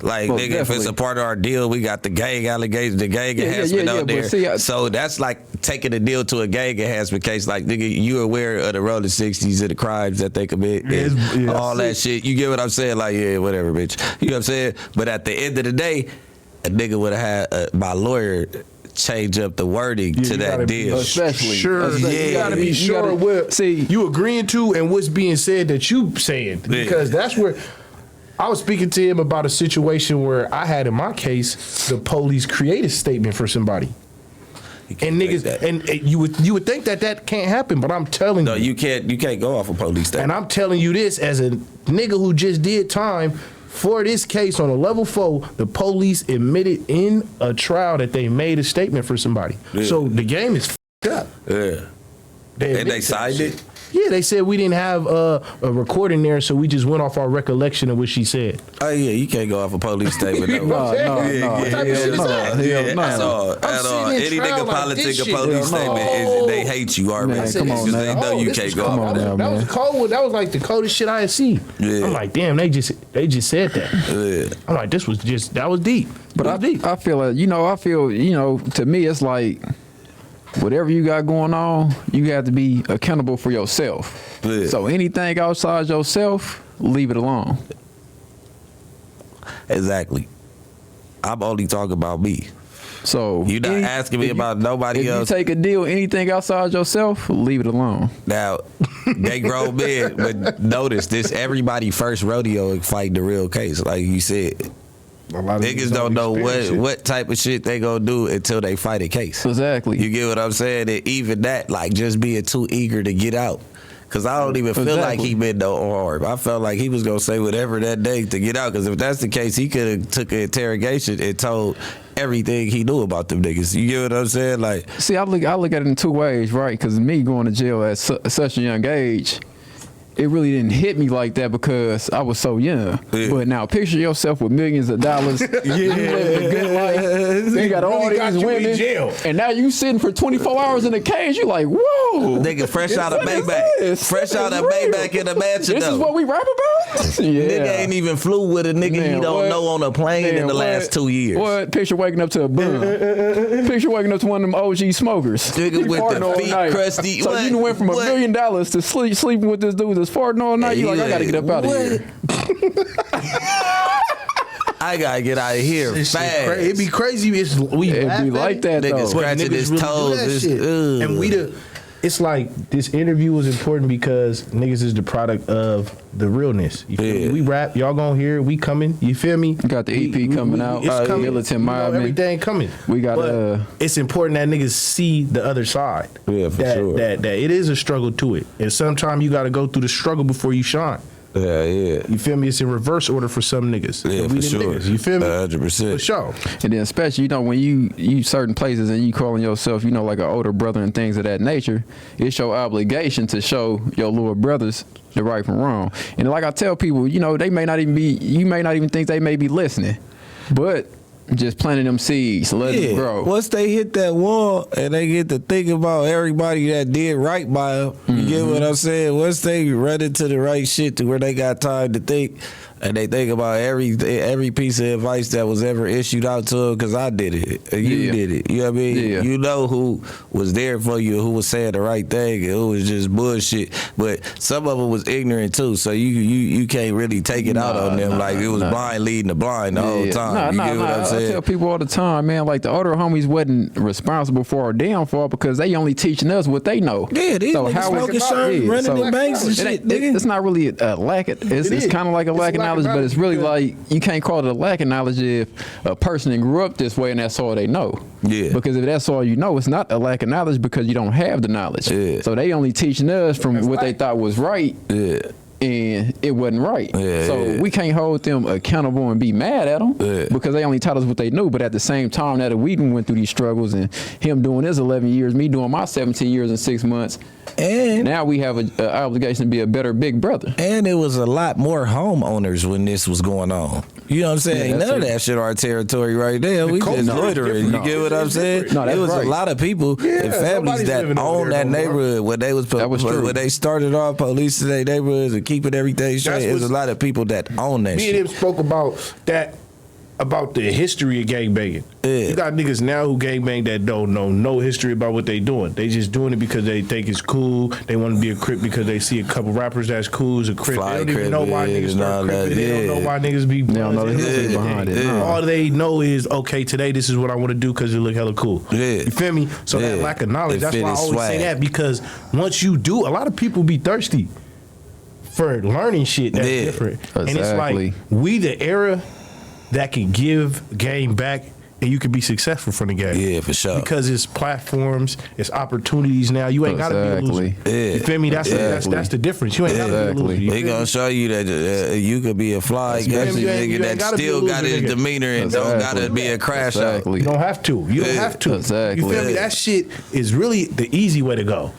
like nigga, if it's a part of our deal, we got the gang allegations, the gang enhancement out there. So that's like taking the deal to a gang enhancement case. Like nigga, you aware of the Rolling 60s and the crimes that they commit, and all that shit. You get what I'm saying? Like whatever, bitch. You know what I'm saying? But at the end of the day, a nigga would have had my lawyer change up the wording to that deal. Especially. You gotta be sure what you agreeing to and what's being said that you saying. Because that's where I was speaking to him about a situation where I had in my case, the police create a statement for somebody. And niggas, and you would think that can't happen, but I'm telling you. No, you can't go off a police statement. And I'm telling you this as a nigga who just did time. For this case on a level 4, the police admitted in a trial that they made a statement for somebody. So the game is f***ed up. Yeah. And they signed it? Yeah, they said we didn't have a recording there, so we just went off our recollection of what she said. Oh yeah, you can't go off a police statement. No. At all. Any nigga politic a police statement, they hate you already. Come on, they know you can't go off that. That was cold. That was like the coldest shit I had seen. Yeah. I'm like, damn, they just said that. Yeah. I'm like, that was deep. But I feel like, to me, it's like, whatever you got going on, you have to be accountable for yourself. Yeah. So anything outside yourself, leave it alone. Exactly. I'm only talking about me. So you're not asking me about nobody else. If you take a deal, anything outside yourself, leave it alone. Now, they grown men, but notice this: everybody first rodeo fighting the real case, like you said. A lot of niggas don't know what type of shit they gonna do until they fight a case. Exactly. You get what I'm saying? And even that, like just being too eager to get out. Cause I don't even feel like he meant no harm. I felt like he was gonna say whatever that day to get out. Cause if that's the case, he could have took an interrogation and told everything he knew about them niggas. You get what I'm saying? Like, see, I look at it in 2 ways, right? Cause me going to jail at such a young age, it really didn't hit me like that because I was so young. Yeah. But now picture yourself with millions of dollars. You living a good life. You got all these women. And now you sitting for 24 hours in a cage. You like, whoa. Nigga, fresh out of Maybach. Fresh out of Maybach in a mansion. This is what we rap about? Nigga ain't even flew with a nigga he don't know on a plane in the last 2 years. What? Picture waking up to a bum. Picture waking up to one of them OG smokers. Nigga with the feet crusty. So you went from $1 million to sleeping with this dude that's farting all night. You like, I gotta get up out of here. I gotta get out of here fast. It'd be crazy. It'd be like that though. Nigga scratching his toes. And it's like this interview was important because niggas is the product of the realness. You feel me? We rap, y'all gonna hear it, we coming. You feel me? We got the EP coming out. It's coming. Militant Mobbing. Everything coming. We got it's important that niggas see the other side. Yeah, for sure. That it is a struggle to it, and sometimes you got to go through the struggle before you shine. Yeah. You feel me? It's in reverse order for some niggas. Yeah, we for sure. Niggas, you feel me? 100%. For sure. And then especially, you know, when you certain places and you calling yourself, you know, like an older brother and things of that nature, it's your obligation to show your little brothers the right from wrong. And like I tell people, you know, you may not even think they may be listening, but just planting them seeds, let them grow. Once they hit that wall and they get to think about everybody that did right by them, you get what I'm saying? Once they run into the right shit to where they got time to think, and they think about every piece of advice that was ever issued out to them, because I did it, you did it. You know what I mean? Yeah. You know who was there for you, who was saying the right thing, and who was just bullshit. But some of them was ignorant too, so you can't really take it out on them like it was blind leading the blind the whole time. You get what I'm saying? I tell people all the time, man, like the older homies wasn't responsible for our downfall because they only teaching us what they know. Yeah, these niggas smoking shirts, running in banks and shit. It's not really a lack of, it's kind of like a lack of knowledge, but it's really like, you can't call it a lack of knowledge if a person grew up this way and that's all they know. Yeah. Because if that's all you know, it's not a lack of knowledge because you don't have the knowledge. Yeah. So they only teaching us from what they thought was right. Yeah. And it wasn't right. So we can't hold them accountable and be mad at them because they only taught us what they knew. But at the same time that we went through these struggles, and him doing his 11 years, me doing my 17 years and 6 months, and now we have an obligation to be a better big brother. And it was a lot more homeowners when this was going on. You know what I'm saying? None of that shit our territory right there. We just loitering. You get what I'm saying? No, it was a lot of people and families that owned that neighborhood when they was when they started off policing their neighborhoods and keeping everything straight. There's a lot of people that own that shit. Me and him spoke about that, about the history of gangbanging. You got niggas now who gangbang that don't know no history about what they doing. They just doing it because they think it's cool. They want to be a Crip because they see a couple rappers that's cool as a Crip. They don't even know why niggas start Cripping. They don't know why niggas be. They don't know the history behind it. All they know is, okay, today this is what I want to do because it look hella cool. You feel me? So that lack of knowledge. That's why I always say that, because once you do, a lot of people be thirsty for learning shit that's different. Exactly. And it's like, we the era that can give game back and you can be successful from the game. Yeah, for sure. Because it's platforms, it's opportunities now. You ain't got to be a loser. You feel me? That's the difference. You ain't got to be a loser. They gonna show you that you could be a fly nigga that still got his demeanor and don't got to be a crash out. You don't have to. You don't have to. Exactly. You feel me? That shit is really the easy way to go.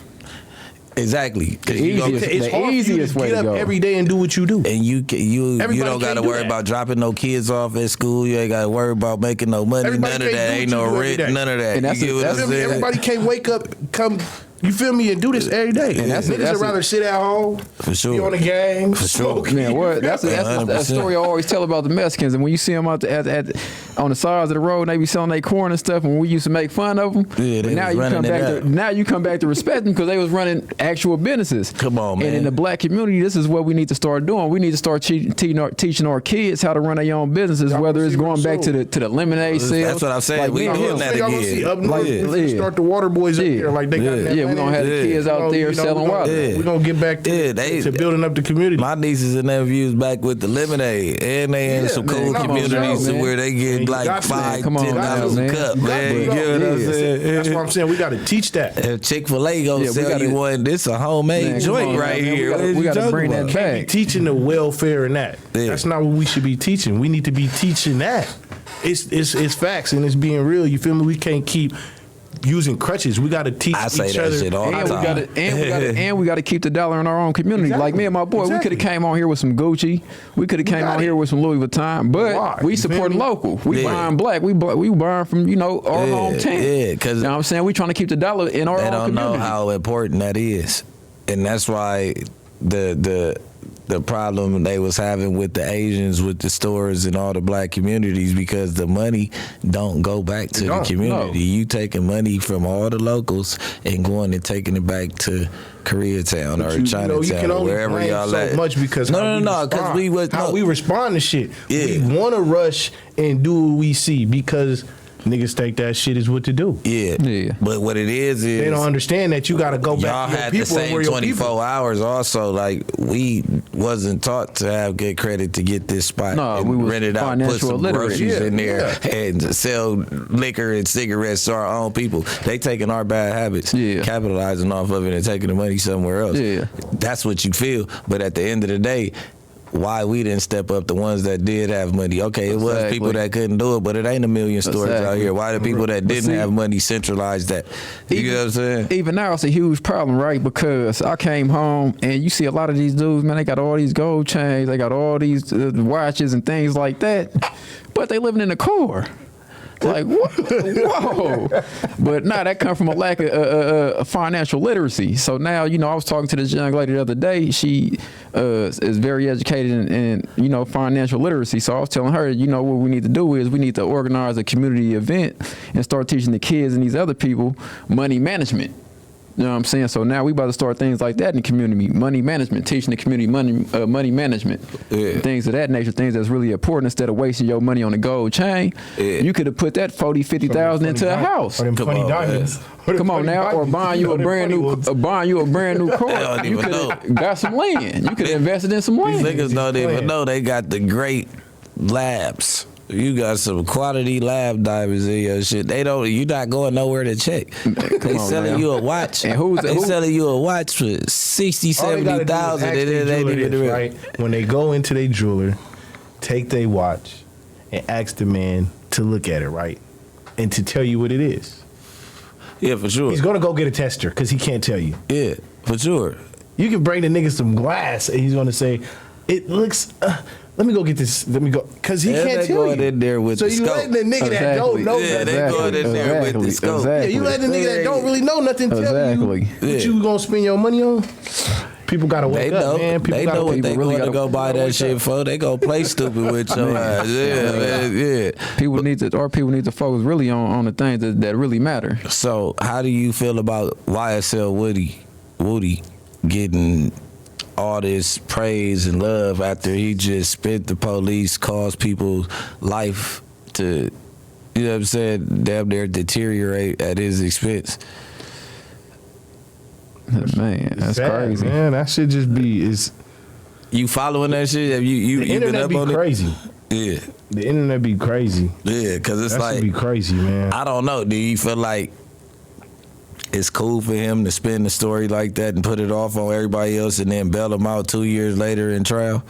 Exactly. It's hard easiest for you way to get to up go. every day and do what you do. And you don't got to worry about dropping no kids off at school. You ain't got to worry about making no money. None of that. Ain't no rent. None of that. And you get what I'm saying? Everybody can't wake up, come. You feel me, and do this every day. And niggas would rather sit at home, for sure, be on the game, for sure. Man, what? That's a story I always tell about the Mexicans. And when you see them out on the sides of the road, and they be selling their corn and stuff, and we used to make fun of them. Yeah, now you come back to respect them because they was running actual businesses. Come on, man. And in the black community, this is what we need to start doing. We need to start teaching our kids how to run their own businesses, whether it's going back to the lemonade sales. That's what I'm saying. We doing that again. Up north, start the water boys up there like they got that. We're going to have the kids out there selling water. We're going to get back to building up the community. My nieces and nephews back with the lemonade. And they in some cool communities where they get like $5, $10 a cup, man. You get what I'm saying? That's what I'm saying. We got to teach that. If Chick-fil-A gonna sell you one, this a homemade joint right here. We got to bring that back. Teaching the welfare and that. That's not what we should be teaching. We need to be teaching that. It's facts and it's being real. You feel me? We can't keep using crutches. We got to teach each other. Shit all the time. And we got to keep the dollar in our own community. Exactly. Like me and my boy, we could have came on here with some Gucci. We could have came on here with some Louis Vuitton. But we support local. We buying black. We buying from our hometown. Yeah, because you know what I'm saying, we trying to keep the dollar in our own community. They don't know how important that is, and that's why the problem they was having with the Asians, with the stores and all the black communities, because the money don't go back to the community. You taking money from all the locals and going and taking it back to Koreatown or Chinatown, or wherever y'all at. So much because because we respond to shit. We want to rush and do what we see because Niggas think that shit is what to do. Yeah. But what it is They don't understand that you got to go y'all back to your had the people and same where your 24 people. hours also. Like, we wasn't taught to have good credit to get this spot. No, and we was rent it out, put financial some illiterate. groceries in there, Yeah. and sell liquor and cigarettes to our own people. They taking our bad habits, capitalizing off of it and taking the money somewhere else. Yeah. That's what you feel. But at the end of the day, why we didn't step up, the ones that did have money. Okay, it was people that couldn't do it, but it ain't a million stores out here. Why the people that didn't have money centralized that? You know what I'm saying? Even now, it's a huge problem, right? Because I came home and you see a lot of these dudes, man, they got all these gold chains, they got all these watches and things like that, but they living in a car. Like, whoa. But nah, that come from a lack of financial literacy. So now, you know, I was talking to this young lady the other day. She is very educated in, you know, financial literacy. So I was telling her, you know, what we need to do is we need to organize a community event and start teaching the kids and these other people money management. You know what I'm saying? So now we about to start things like that in the community, money management, teaching the community money management, things of that nature, things that's really important. Instead of wasting your money on a gold chain, you could have put that 40, 50,000 into a house. Or them funny diamonds. Come on now, or buying you a brand new car. You could have got some land. You could have invested in some land. These niggas don't even know they got the great labs. You got some quality lab diamonds in your shit. They don't. You not going nowhere to check. They selling you a watch. And who's selling you a watch for 60, 70,000, and then they ain't even right. When they go into their jeweler, take their watch, and ask the man to look at it, right, and to tell you what it is. Yeah, for sure. He's gonna go get a tester because he can't tell you. Yeah, for sure. You can bring the nigga some glass, and he's gonna say, "It looks." Let me go get this. Let me go, cause he can't tell you. Going in there with so the you scope. letting the nigga that don't know nothing. They going in there with the scope. Yeah, you letting the nigga that don't really know nothing tell you what you gonna spend your money on. People gotta wake up, man. People they know what they really gotta go buy that shit for. They gonna play stupid with your ass. Yeah, man. Yeah. People need to focus really on the things that really matter. So how do you feel about YSL Woody getting all this praise and love after he just spent the police, caused people's life to, you know what I'm saying, damn near deteriorate at his expense? Man, that's crazy. Man, that should just be is. You following that shit? Have you been up on crazy. It? Yeah. The internet be crazy. Yeah, because it's that like, should be crazy, man. I don't know. Do you feel like it's cool for him to spin the story like that and put it off on everybody else and then bail him out 2 years later in trial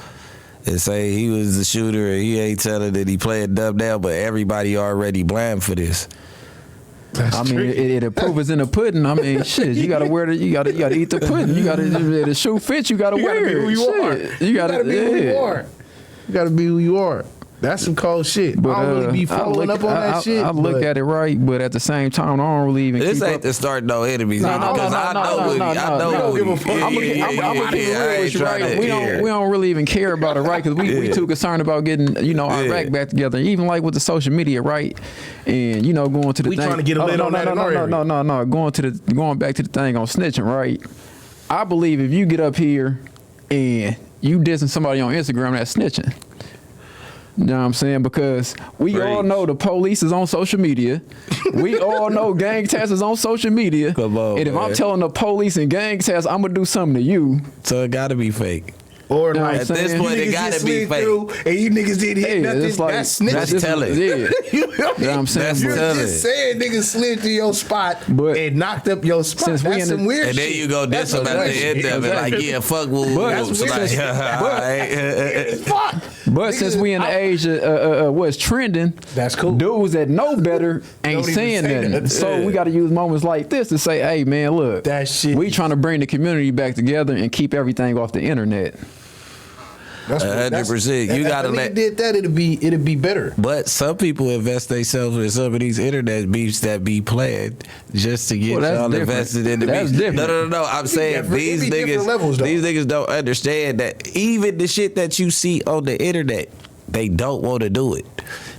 and say he was the shooter and he ain't telling that he played dumb down, but everybody already blamed for this? I mean, it proof is in the pudding. I mean, shit, you gotta wear you gotta eat the pudding. You gotta, the shoe fits, you gotta wear it. Who you are. You gotta be who you are. You gotta be who you are. That's some cold shit. But I don't really be following up on that shit. I look at it right, but at the same time, I don't really even. This keep ain't up. to start no enemies. No, Because I know Woody. I'm gonna keep it real with you, right? We don't really even care about it, right? Because we too concerned about getting, you know, Iraq back together. Even like with the social media, right? And you know, going to the we thing. trying to get a lid on that. No. Going back to the thing on snitching, right? I believe if you get up here and you dissing somebody on Instagram, that's snitching. You know what I'm saying? Because we all know the police is on social media. We all know gang tax is on social media. Come on, and if man. I'm telling the police and gang tax, I'm going to do something to you. So it gotta be fake. Or You know like what At I'm this saying? point, it gotta be fake. And you niggas didn't hit nothing. it's like, that's snitching. That's telling. Yeah. You know what I'm saying? That's You're telling. just saying niggas slid to your spot But and knocked up your spot. since we That's in some the- weird And shit. then you go diss That's him at some the weird end shit. of it, like, yeah, fuck Woo. That's weird shit. Fuck. But since we in the age of what's trending, That's cool. dudes that know better ain't Don't even saying say nothing. nothing. So we got to use moments like this to say, hey, man, look, That shit we is- trying to bring the community back together and keep everything off the internet. That's 100%. You gotta if a nigga let- did that, it'd be better. But some people invest themselves in some of these internet beefs that be planned just to get Well, that's y'all different. invested in the That's beef. different. No. I'm saying different. these It be different levels, though. niggas don't understand that even the shit that you see on the internet, they don't want to do it.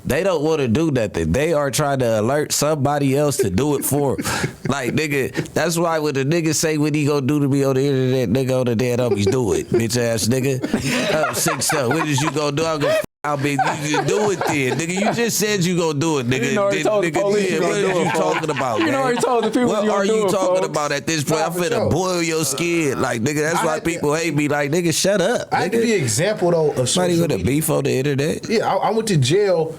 They don't want to do nothing. They are trying to alert somebody else to do it for them. Like, nigga, that's why when the nigga say what he gonna do to me on the internet, nigga, on the dead homies, do it. Bitch ass nigga. I'm 6 What is you gonna do? I'm gonna I mean, you just do it then, nigga. You just said you gonna do it, nigga. You know, he told the police you what gonna are do you it, talking about, You man? know, he told the people What you are gonna do you it, talking folks. about at this point? Nah, I'm for finna sure. boil your skin, like nigga. That's why people hate me. Like nigga, shut up. I had to be an example though of Somebody social with a media. beef on the internet. Yeah, I went to jail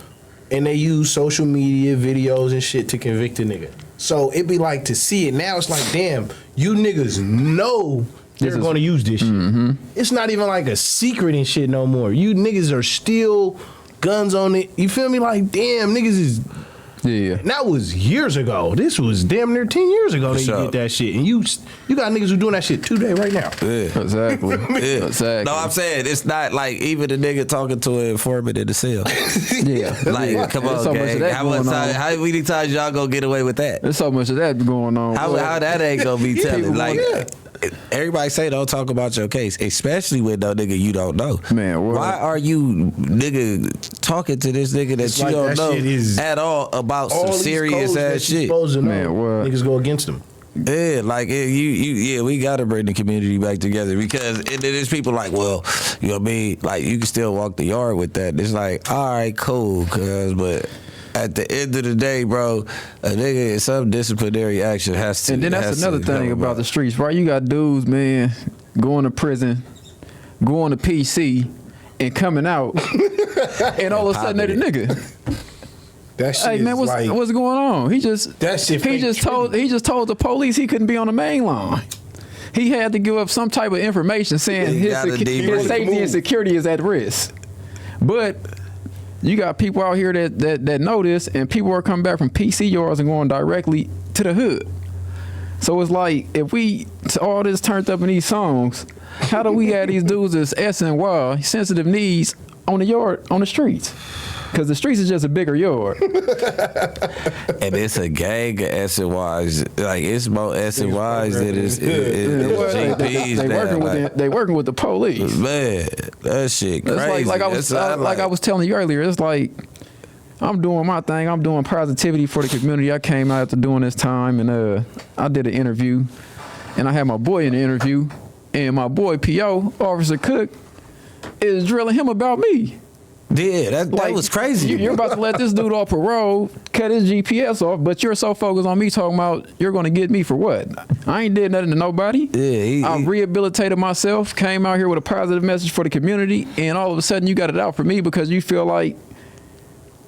and they use social media videos and shit to convict a nigga. So it be like to see it now. It's like, damn, you niggas know they're going to use this shit. It's not even like a secret and shit no more. You niggas are still guns on it. You feel me? Like, damn, niggas is. Yeah. And that was years ago. This was damn near 10 years ago that you did that shit. And you got niggas who doing that shit today right now. Yeah. Exactly. Yeah. Exactly. No, I'm saying it's not like even a nigga talking to an informant in the cell. Yeah. Like, come There's on, so much of gang. that How much going on. time? How many times y'all gonna get away with that? There's so much of that going on. How that ain't gonna be telling? people Like, want- everybody say don't talk about your case, especially with no nigga you don't know. Man, what? why are you nigga talking to this nigga that It's you like don't that know shit is- at all about some All these serious codes that ass you shit? supposed to know, Man, what? niggas go against them. Yeah, like we gotta bring the community back together because there's people like, well, you know what I mean? Like you can still walk the yard with that. It's like, all right, cool, cuz, but at the end of the day, bro, a nigga, some disciplinary action has to. And then that's another thing about the streets, right? You got dudes, man, going to prison, going to PC, and coming out, and all of a sudden they're the nigga. That shit Hey man, is like, what's going on? He just That shit he fake just told the police he couldn't be on the main line. He had to give up some type of information saying He his, gotta his safety and security is at risk. But you got people out here that know this, and people are coming back from PC yards and going directly to the hood. So it's like, if we all this turned up in these songs, how do we have these dudes that's S and Y, sensitive needs, on the streets? Because the streets is just a bigger yard. And it's a gang of SNYs. Like it's more SNYs than it's GPs. They working with the police. Man, that shit crazy. It's like I was telling you earlier. It's like I'm doing my thing. I'm doing positivity for the community. I came out after doing this time, and I did an interview, and I had my boy in the interview, and my boy P.O. Officer Cook is drilling him about me. Yeah, that was crazy. You're about to let this dude off parole, cut his GPS off, but you're so focused on me talking about you're going to get me for what? I ain't did nothing to nobody. Yeah, I rehabilitated myself, came out here with a positive message for the community, and all of a sudden you got it out for me because you feel like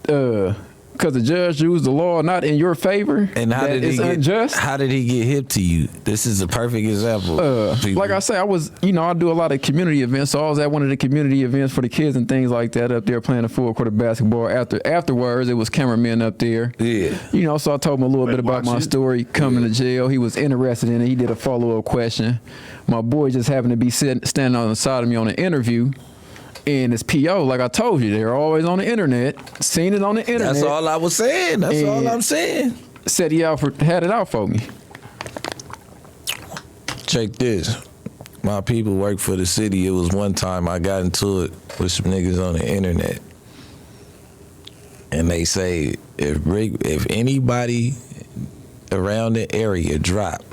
because the judge used the law not in your favor, and how did he get unjust. How did he get hip to you? This is a perfect example. Like I say, I do a lot of community events. So I was at one of the community events for the kids and things like that up there playing a full court of basketball. Afterwards, it was cameramen up there. Yeah. So I told him a little bit about my story coming to jail. He was interested in it. He did a follow-up question. My boy just happened to be standing on the side of me on an interview. And it's P.O., like I told you, they're always on the internet, seen it on the internet. That's all I was saying. That's all I'm saying. Said he had it out for me. Check this. My people work for the city. It was one time I got into it with some niggas on the internet. And they say, if anybody around the area drop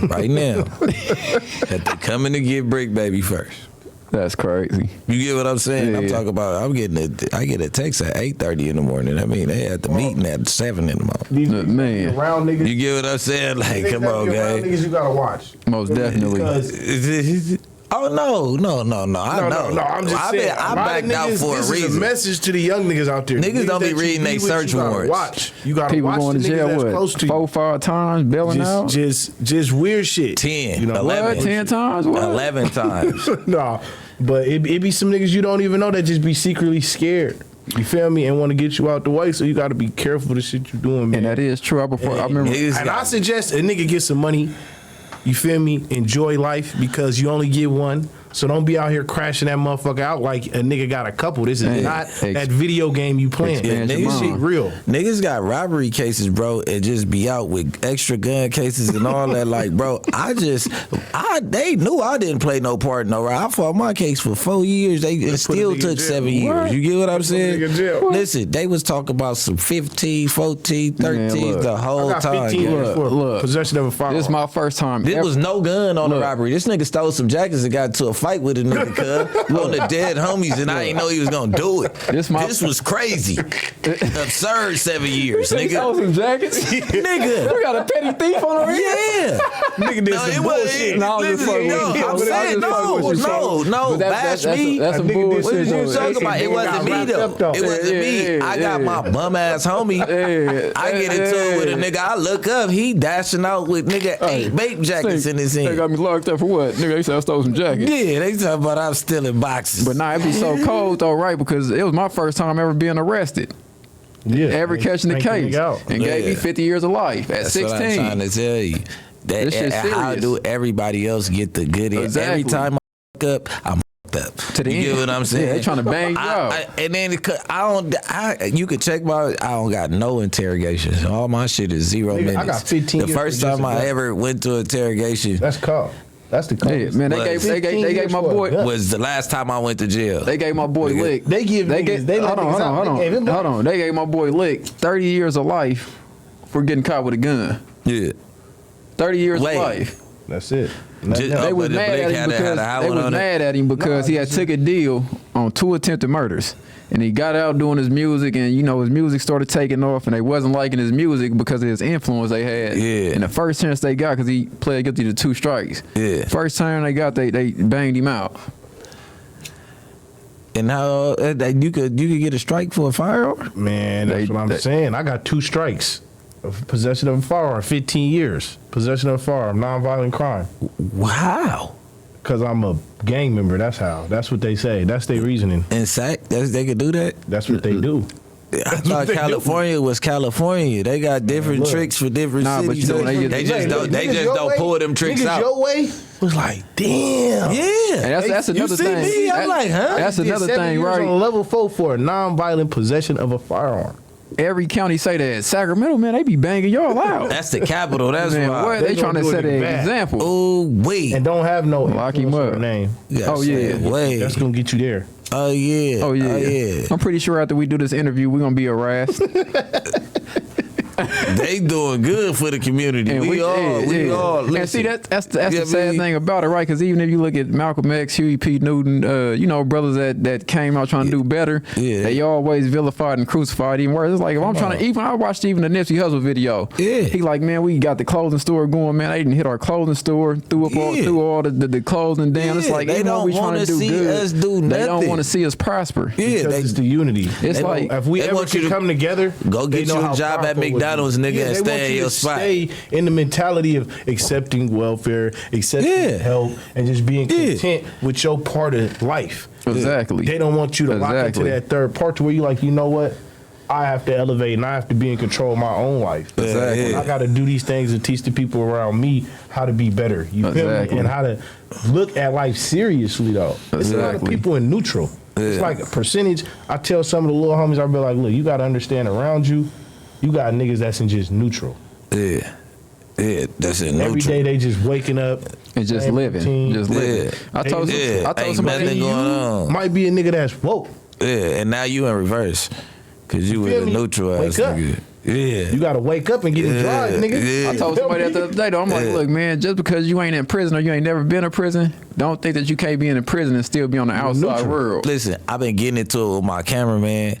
right now, that they coming to get Brick Baby first. That's crazy. You get what I'm saying? Yeah. I'm talking about. I get a text at 8:30 in the morning. I mean, they had the meeting at 7 in the morning. These Man. around niggas. You get what I'm saying? Like, niggas come that on, be around gang. niggas you gotta watch. Most definitely. Because Oh no! I know. No, I'm just saying. I backed out for a This is a reason. message to the young niggas out there. Niggas don't be that you reading they with, search you gotta warrants. Watch. You gotta People watch going the to niggas jail, that's close to you. 4-5 times, bailing out? Just weird shit. 10, You know, 11. What? 10 times? What? 11 times. Nah, but it be some niggas you don't even know that just be secretly scared. You feel me? And want to get you out the way, so you got to be careful the shit you doing, man. And that is true. I remember. And I suggest a nigga get some money. You feel me? Enjoy life because you only get one. So don't be out here crashing that motherfucker out like a nigga got a couple. This is not that video game you playing. Niggas shit real. Niggas got robbery cases, bro, and just be out with extra gun cases and all that. Like, bro, they knew I didn't play no part in no robbery. I fought my case for 4 years. It still took 7 years. You get what I'm saying? Listen, they was talking about some 15, 14, 13 the whole I got 15 time. years for possession of a firearm. This is my first time. There was no gun on the robbery. This nigga stole some jackets and got into a fight with a nigga, cuz, on the dead homies, and I ain't know he was gonna do it. This was crazy. Absurd 7 years, nigga. Some jackets. Nigga. We got a petty thief on our Yeah. Nigga did some bullshit. No, I'm saying no. Bash me. That's some nigga did bullshit. What did you though. talking about? It wasn't me though. It wasn't me. I got my bum ass homie. I get into it with a nigga. I look up. He dashing out with nigga 8 vape jackets in his hand. They got me locked up for what? Nigga, they said I stole some jackets. Yeah, they talking about I'm stealing boxes. But nah, it be so cold though, right? Because it was my first time ever being arrested. Yeah. Ever catching the case. And gave me 50 years of life at That's 16. what I'm trying to tell you. This shit's How serious. do everybody else get the good end? Exactly. Every time I fuck up, I'm up. To the You get end. what I'm saying? Yeah, they trying to bang you out. And then you can check my. I don't got no interrogations. All my shit is 0 Nigga, minutes. I got 15 The years first for just time a I gun. ever went to interrogation That's called. That's the call. Yeah, man, they gave my boy. was the last time I went to jail. They gave my boy lick. They give niggas. They let niggas out. They gave him Hold on. They gave my boy lick 30 years of life for getting caught with a gun. Yeah. 30 years Wait. of life. That's it. They was mad at him because he had took a deal on 2 attempted murders. And he got out doing his music, and you know his music started taking off, and they wasn't liking his music because of his influence they had. Yeah. And the first chance they got, because he pled guilty to 2 strikes. Yeah. First time they got, they banged him out. And how you could get a strike for a firearm? Man, that's what I'm saying. I got 2 strikes. Possession of a firearm, 15 years. Possession of a firearm, nonviolent crime. Wow. Because I'm a gang member. That's how. That's what they say. That's their reasoning. In SAC, they could do that? That's what they do. I thought California was California. They got different tricks for different But cities. you know, they just don't pull them tricks niggas out. Your way was like, damn. Yeah. And that's another you see thing. me? I'm like, huh? That's another thing, On right? level 4 for a nonviolent possession of a firearm. Every county say that. Sacramento, man, they be banging y'all out. That's the capital. That's Man, why. what? They trying to gonna do set it an bad. example. Oh wait. And don't have no Lock him influence up. or name. Oh, yeah. Wait. That's going to get you there. Oh yeah. Oh yeah. I'm pretty sure after we do this interview, we're gonna be harassed. They doing good for the community. And we all. And Listen. see, that's Yeah, the sad man. thing about it, right? Because even if you look at Malcolm X, Huey P. Newton, you know, brothers that came out trying to do better, Yeah. they always vilified and crucified even worse. It's like if I'm trying to, even I watched even the Nipsey Hussle video. Yeah. He like, man, we got the clothing store going, man. They didn't hit our clothing store, threw all the clothing down. It's Yeah, like they even when don't we trying wanna to do see good, us do they don't nothing. want to see us prosper. Yeah, Because it's the unity. It's They like- if we they ever want you can to come together, go they get know you a how job at powerful it McDonald's, is. nigga, Yeah, and they stay want in you your to spot. Stay in the mentality of accepting welfare, accepting Yeah. help, and just being Yeah. content with your part of life. Exactly. They don't want you to lock into Exactly. that third part to where you like, you know what? I have to elevate and I have to be in control of my own life. Exactly. I got to do these things and teach the people around me how to be better. You feel Exactly. me? And how to look at life seriously, though. It's a lot of Exactly. people in neutral. It's like a percentage. I tell some of the little homies, I be like, look, you got to understand around you, you got niggas that's in just neutral. Yeah. Yeah, that's it. Every day they just waking up And just same living. routine. Just living. Yeah. I told Yeah. Ain't somebody nothing going on. Might be a nigga that's woke. Yeah, and now you in reverse. Cause you was feel a me? neutral ass Wake up. nigga. Yeah. You got to wake up and get in drive, nigga. Yeah. I told somebody the other day, though, I'm like, look, man, just because you ain't in prison or you ain't never been in prison, don't think that you can't be in a prison and still be on the outside neutral. world. Listen, I've been getting into it with my cameraman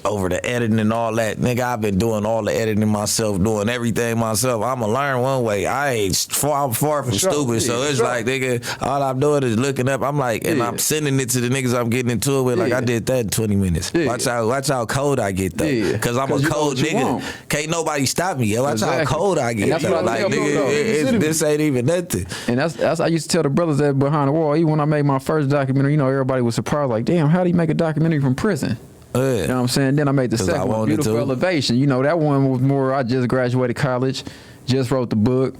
over the editing and all that. Nigga, I've been doing all the editing myself, doing everything myself. I'ma learn one way. I'm far from sure. stupid, so Yeah, it's sure. like, nigga, all I'm doing is looking up. I'm like, and Yeah. I'm sending it to the niggas I'm getting into it with. Like, Yeah. I did that in 20 minutes. Yeah. Watch how cold I get, though. Yeah. Cause I'm a 'Cause you know cold what you nigga. want. Can't nobody stop me. Yo. Watch how Exactly. cold I And get. that's Yo. what I Like, tell people, though. nigga, this ain't even nothing. And that's I used to tell the brothers that behind the wall, even when I made my first documentary, you know, everybody was surprised, like, damn, how do you make a documentary from prison? You know what I'm saying? Then I made the 'Cause I second one, wanted Beautiful to. Elevation. You know, that one was more, I just graduated college, just wrote the book,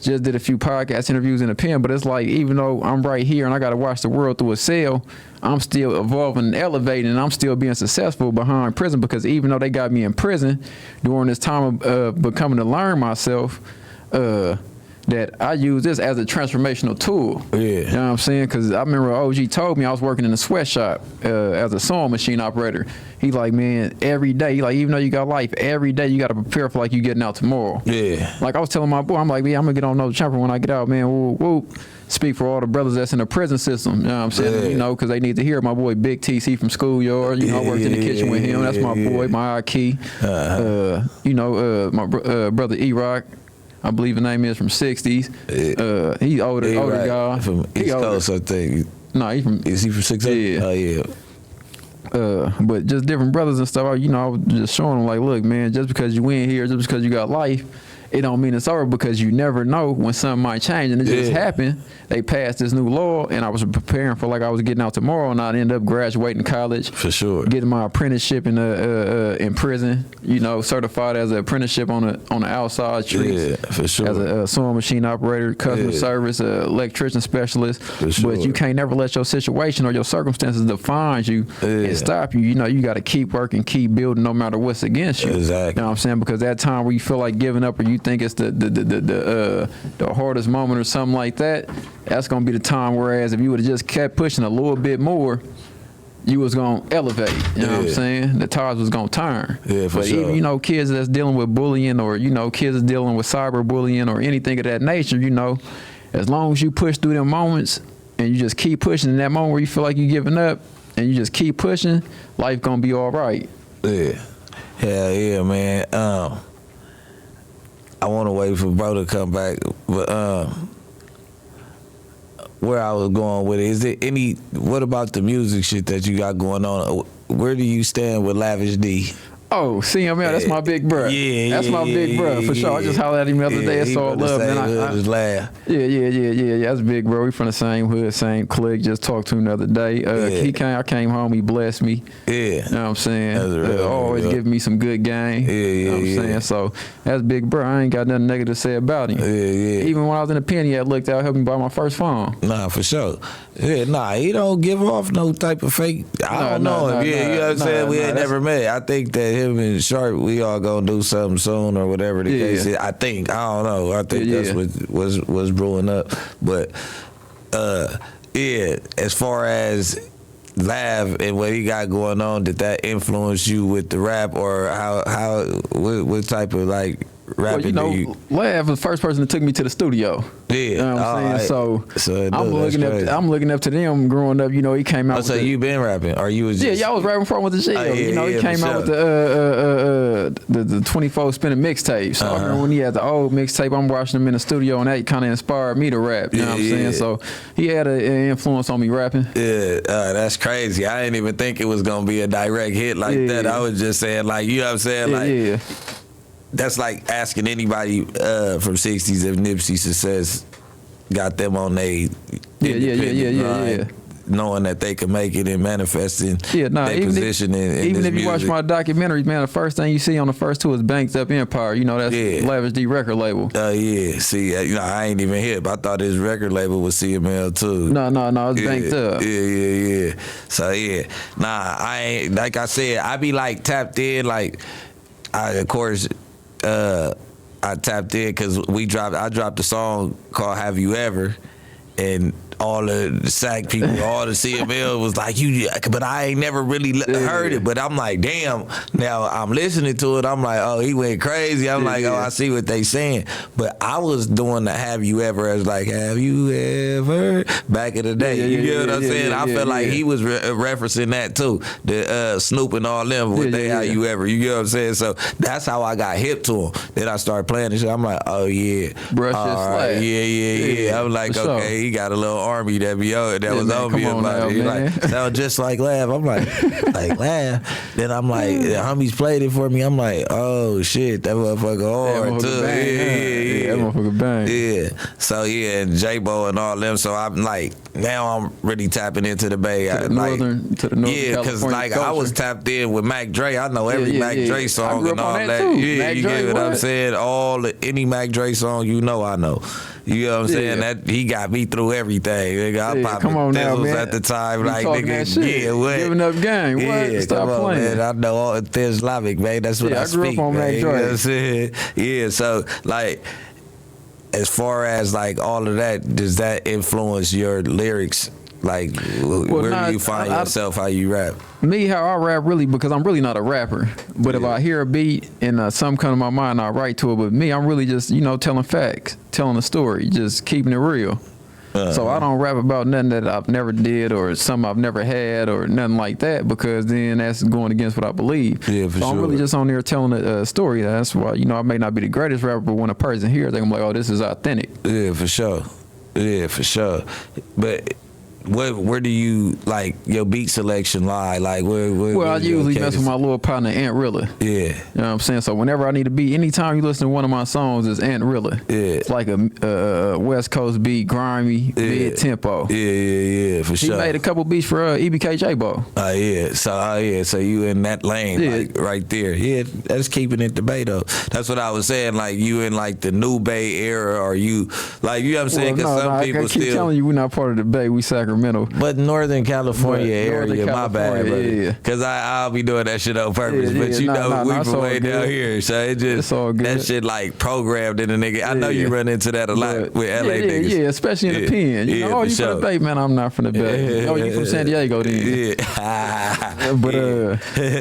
just did a few podcast interviews in a pen, but it's like, even though I'm right here and I got to watch the world through a cell, I'm still evolving and elevating, and I'm still being successful behind prison, because even though they got me in prison during this time of becoming to learn myself, that I use this as a transformational tool. Yeah. You know what I'm saying? Because I remember OG told me I was working in a sweatshop as a sewing machine operator. He like, man, every day, like, even though you got life, every day you got to prepare for like you getting out tomorrow. Yeah. Like I was telling my boy, I'm like, yeah, I'm going to get on no jumper when I get out, man. Whoop, whoop. speak for all the brothers that's in the prison system. You know what I'm saying? Yeah. You know, because they need to hear my boy Big TC from Schoolyard. You know, I worked in the kitchen with him. That's my boy, my key. You know, my brother E-Rock. I believe the name is from 60s. He's older guy. From East Coast, I think. No, he's from. Is he from 60? Yeah. Oh, yeah. But just different brothers and stuff. You know, I was just showing them like, look, man, just because you in here, just because you got life, it don't mean it's over, because you never know when something might change. And it just happened. They passed this new law, and I was preparing for like I was getting out tomorrow, and I'd end up graduating college. For sure. Getting my apprenticeship in prison, you know, certified as an apprenticeship on the outside streets. Yeah, for sure. As a sewing machine operator, customer service, electrician specialist. For sure. But you can't never let your situation or your circumstances define you and stop you. You know, you got to keep working, keep building, no matter what's against you. Exactly. You know what I'm saying? Because that time where you feel like giving up, or you think it's the hardest moment or something like that, that's gonna be the time. Whereas if you would have just kept pushing a little bit more, you was gonna elevate. You know what I'm saying? The tides was gonna turn. Yeah, for but sure. even, you know, kids that's dealing with bullying, or, you know, kids that's dealing with cyberbullying or anything of that nature, you know, as long as you push through them moments and you just keep pushing, in that moment where you feel like you're giving up and you just keep pushing, life gonna be all right. Yeah. Hell yeah, man. I want to wait for bro to come back, but where I was going with it, is there any, what about the music shit that you got going on? Where do you stand with Lavish D? Oh, CML, that's my big bro. That's my big bro, for sure. I just hollered at him the other day and saw love. Yeah, that's big bro. We from the same hood, same clique. Just talked to him the other day. I came home, he blessed me. Yeah. You know what I'm saying? Always giving me some good game. You know what I'm saying? So that's big bro. I ain't got nothing negative to say about him. Even when I was in the pen, he had looked out, helped me buy my first phone. Nah, for sure. He don't give off no type of fake. I don't know him. You know what I'm saying? We ain't never met. I think that him and Sharp, we all gonna do something soon or whatever the case is. I think. I don't know. I think that's what was brewing up. But as far as Lav and what he got going on, did that influence you with the rap, or what type of like rapping? Well, you know, Lav was the first person that took me to the studio. You know what I'm saying? So I'm looking up to them growing up. You know, he came out. So you been rapping, or you was just... I was rapping before I went to jail. You know, he came out with the 24 spinning mixtape. So I remember when he had the old mixtape, I'm watching him in the studio, and that kind of inspired me to rap. You know what I'm saying? So he had an influence on me rapping. That's crazy. I didn't even think it was gonna be a direct hit like that. I was just saying, like, you know what I'm saying, that's like asking anybody from 60s if Nipsey success got them on their knowing that they could make it and manifesting their position in even this if you music. watch my documentaries, man, the first thing you see on the first two is Banked Up Empire. You know, that's Lavish D record label. See, you know, I ain't even hip. I thought his record label was CML too. No, it's Banked Up. So I ain't, like I said, I be like tapped in, like I tapped in because I dropped a song called Have You Ever, and all the SAC people, all the CML was like, but I ain't never really heard it. But I'm like, damn, now I'm listening to it. I'm like, oh, he went crazy. I'm like, oh, I see what they saying. But I was doing the Have You Ever as like, have you ever, back in the day. You get what I'm saying? I felt like he was referencing that too. The Snoop and all them with they Have You Ever. You get what I'm saying? So that's how I got hip to him. Then I started playing this shit. I'm like, oh yeah. Brush right. I was like, okay, he got a little army that was on me about it. He like, sound just like Lav. I'm like Lav. Then I'm like, the homies played it for me. I'm like, oh shit, that motherfucker hard too. That motherfucker bang. Yeah. So and J-Bo and all them. So I'm like, now I'm really tapping into the Bay. To the northern because like culture. I was tapped in with Mac Dre. I know every Mac Dre song and all that. Too. You get what I'm saying? Any Mac Dre song, you know I know. You know what I'm saying? That he got me through everything. Nigga, I popping thizzles at the time. You like, nigga, what? Giving up game. What? Stop playing. Man. I know all the Islamic, man. That's what I speak. I grew up on Mac Dre. You know what I'm saying? So like, as far as like all of that, does that influence your lyrics? Like, where do you find yourself, how you rap? Me, how I rap, really, because I'm really not a rapper. But if I hear a beat and something come to my mind, I write to it. But me, I'm really just, telling facts, telling a story, just keeping it real. So I don't rap about nothing that I've never did or something I've never had or nothing like that, because then that's going against what I believe. Yeah, for so I'm really just on there telling a story. That's why, you know, I may not be the greatest rapper, but when a person hears, they're gonna be like, oh, this is authentic. Yeah, for sure. Yeah, for sure. But where do you, like, your beat selection lie? Like, where I usually mess with my little partner, Aunt Rilla. Yeah. You know what I'm saying? So whenever I need a beat, anytime you listen to one of my songs, it's Aunt Rilla. Yeah. It's like a West Coast beat, grimy, mid-tempo. Yeah, for sure. She made a couple beats for EBK-J-Bo. So you in that lane, like, right there. Yeah, that's keeping it the Bay, though. That's what I was saying, like, you in, like, the new Bay era, or you, like, you know what I'm saying? Because some people I keep telling you, we're not part of the Bay, we Sacramento. But Northern California area, my bad, brother. Because I'll be doing that shit on purpose. But you know, we from way down here. So it just, that shit like programmed in a nigga. I know you run into that a lot with LA niggas. Yeah, especially in the pen. You know, oh, you from the Bay, man, I'm not from the Bay. Oh, you from San Diego then. Yeah. But,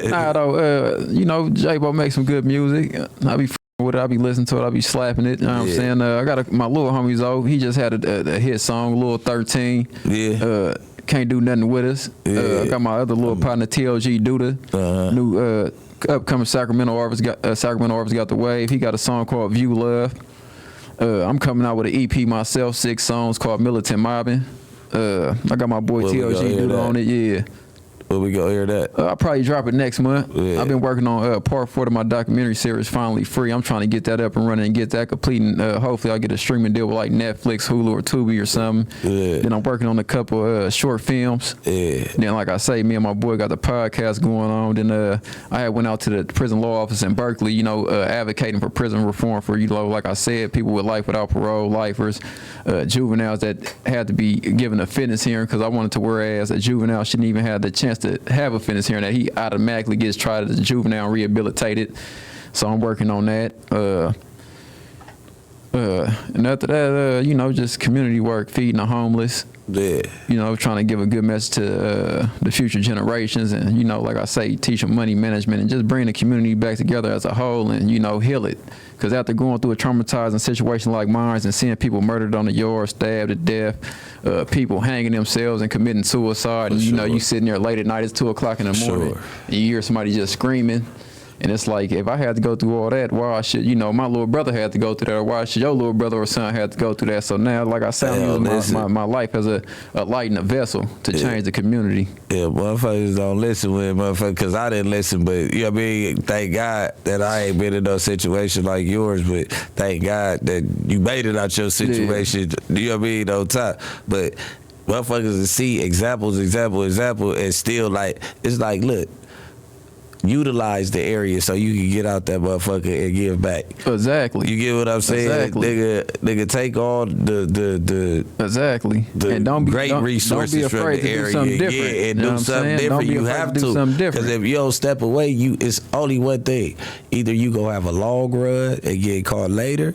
nah, though, you know, J-Bo makes some good music. I be with it, I be listening to it, I be slapping it. You know what I'm saying? I got my little homie Zoe. He just had a hit song, Lil 13. Yeah. Can't do nothing with us. I got my other little partner TLG Duda. New upcoming Sacramento artist got the wave. He got a song called View Love. I'm coming out with an EP myself, 6 songs called Militant Mobbing. I got my boy TLG Duda on it. Yeah. Where we go hear that? I'll probably drop it next month. Yeah. I've been working on part 4 of my documentary series, Finally Free. I'm trying to get that up and running and get that complete. And hopefully I'll get a streaming deal with like Netflix, Hulu, or Tubi or something. Yeah. Then I'm working on a couple short films. Yeah. Then, like I say, me and my boy got the podcast going on. Then I had went out to the prison law office in Berkeley, you know, advocating for prison reform for, you know, like I said, people with life without parole, lifers, juveniles that had to be given a fitness hearing, because I wanted to, whereas a juvenile shouldn't even have the chance to have a fitness hearing, that he automatically gets tried as a juvenile and rehabilitated. So I'm working on that. And after that, you know, just community work, feeding the homeless. Yeah. You know, trying to give a good message to the future generations, and, you know, like I say, teach them money management and just bring the community back together as a whole and, you know, heal it. Because after going through a traumatizing situation like mine and seeing people murdered on the yard, stabbed to death, people hanging themselves and committing suicide, and, you know, you sitting there late at night, it's 2 o'clock in the morning, and you hear somebody just screaming. And it's like, if I had to go through all that, why should, you know, my little brother had to go through that, or why should your little brother or son have to go through that? So now, like I said, I'm using my life as a light and a vessel to change the community. Yeah, motherfuckers don't listen with motherfuckers, because I didn't listen, but, you know what I mean? Thank God that I ain't been in no situation like yours, but thank God that you made it out your situation, you know what I mean, on top. But motherfuckers to see example, and still, like, it's like, look, utilize the area so you can get out that motherfucker and give back. Exactly. You get what I'm saying? Exactly. Nigga take all the exactly. And don't be great resources from the area. And do something different. You have to. Because if you don't step away, it's only one thing. Either you go have a long run and get caught later,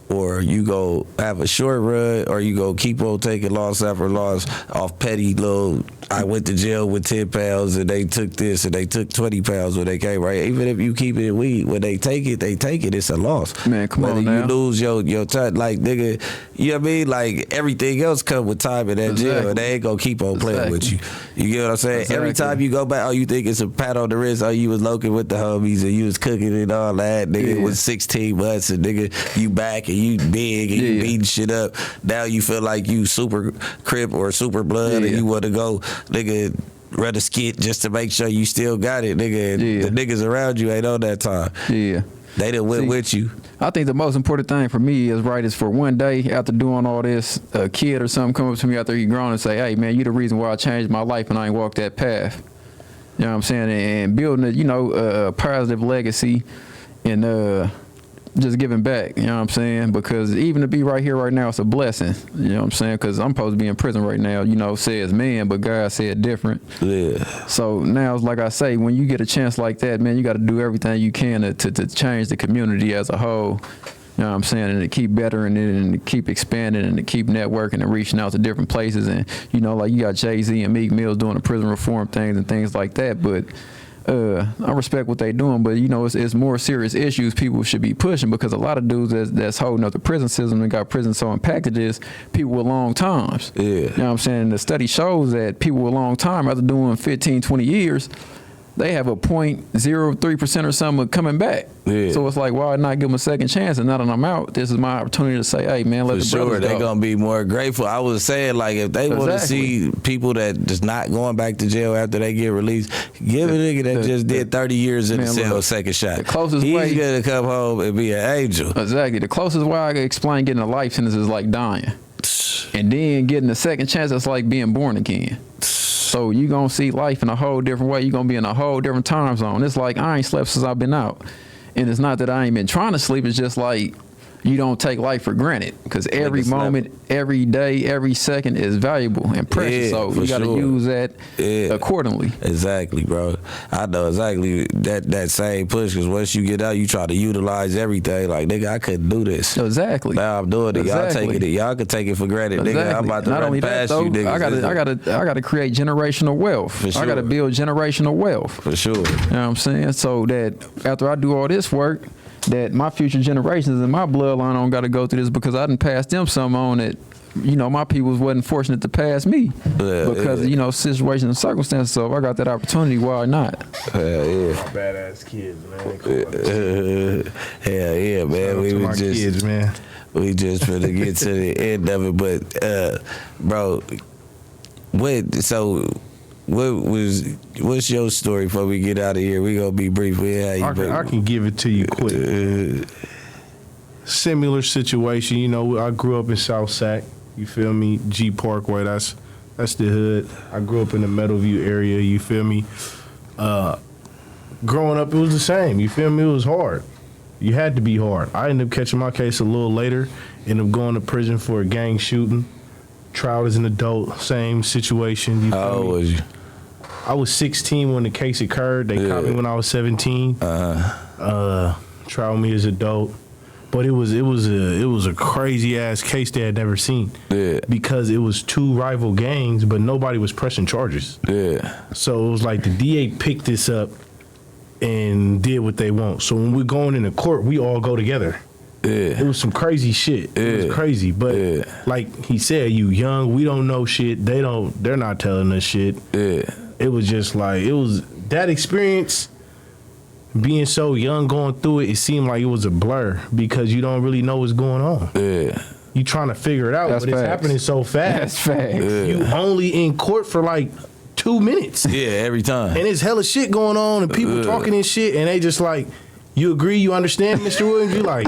or you go have a short run, or you go keep on taking loss after loss off petty little, I went to jail with 10 pounds and they took this and they took 20 pounds when they came, right? Even if you keep it in weed, when they take it, it's a loss. Man, come on now. You lose your time, like, nigga, you know what I mean? Like, everything else come with time in that jail, and they ain't gonna keep on playing with you. You get what I'm saying? Every time you go back, you think it's a pat on the wrist, you was loking with the homies and you was cooking and all that, nigga. It was 16 months and, nigga, you back and you big and you beating shit up. Now you feel like you super Crip or super blood and you want to go, nigga, run a skit just to make sure you still got it, nigga. And the niggas around you ain't on that time. Yeah. They done went with you. I think the most important thing for me is for one day after doing all this, a kid or something come up to me after he grown and say, hey, man, you the reason why I changed my life and I ain't walked that path. You know what I'm saying? And building a positive legacy and just giving back, you know what I'm saying? Because even to be right here right now, it's a blessing, you know what I'm saying? Because I'm supposed to be in prison right now, you know, says man, but God said different. Yeah. So now, like I say, when you get a chance like that, man, you got to do everything you can to change the community as a whole. You know what I'm saying? And to keep bettering it and to keep expanding and to keep networking and reaching out to different places. And, you know, like you got Jay-Z and Meek Mills doing the prison reform things and things like that. But I respect what they doing, but you know, it's more serious issues people should be pushing, because a lot of dudes that's holding up the prison system and got prison so impacted is people with long times. Yeah. You know what I'm saying? The study shows that people with long time, after doing 15, 20 years, they have a 0.03% or something coming back. Yeah. So it's like, why not give them a second chance? And now that I'm out, this is my opportunity to say, hey, man, let For the sure, brothers they're go. gonna be more grateful. I was saying, like, if they want to see people that just not going back to jail after they get released, give a nigga that just did 30 years in the cell a second shot. The closest He's way, gonna come home and be an angel. Exactly. The closest way I can explain getting a life sentence is like dying. And then getting a second chance, that's like being born again. So you gonna see life in a whole different way. You gonna be in a whole different time zone. It's like I ain't slept since I've been out. And it's not that I ain't been trying to sleep. It's just like you don't take life for granted, because every moment, every day, every second is valuable and precious. So you got to use that accordingly. Exactly, bro. I know exactly that same push, because once you get out, you try to utilize everything. Like, nigga, I couldn't do this. Exactly. Now I'm doing it. Exactly. Y'all taking it. Y'all can take it for granted, nigga. I'm about to run past you, niggas. I gotta create generational wealth. For sure. I gotta build generational wealth. For sure. You know what I'm saying? So that after I do all this work, that my future generations and my bloodline don't got to go through this, because I done passed them some on that, you know, my peoples wasn't fortunate to pass me because of, you know, situations and circumstances. So if I got that opportunity, why not? Badass kids, man. Hell yeah, man. We were just kids, man. We just finna get to the end of it, but bro, what's your story before we get out of here? We gonna be brief. I can give it to you quick. Similar situation, you know. I grew up in South Sac. You feel me? G Parkway. That's the hood. I grew up in the Meadowview area. You feel me? Growing up, it was the same. You feel me? It was hard. You had to be hard. I ended up catching my case a little later. Ended up going to prison for a gang shooting. Trial as an adult, same situation. How old was you? I was 16 when the case occurred. They caught me when I was 17. Trial me as adult, but it was a crazy ass case they had never seen. Yeah. Because it was two rival gangs, but nobody was pressing charges. Yeah. So it was like the DA picked this up and did what they want. So when we're going into court, we all go together. Yeah. It was some crazy shit. It was crazy, but like he said, you young, we don't know shit. They're not telling us shit. Yeah. It was just like, it was that experience, being so young going through it, it seemed like it was a blur, because you don't really know what's going on. Yeah. You trying to figure it out, but it's happening so fast. That's facts. Yeah. You only in court for like 2 minutes. Yeah, every time. And it's hella shit going on and people talking and shit, and they just like, you agree, you understand, Mr. Williams? You like,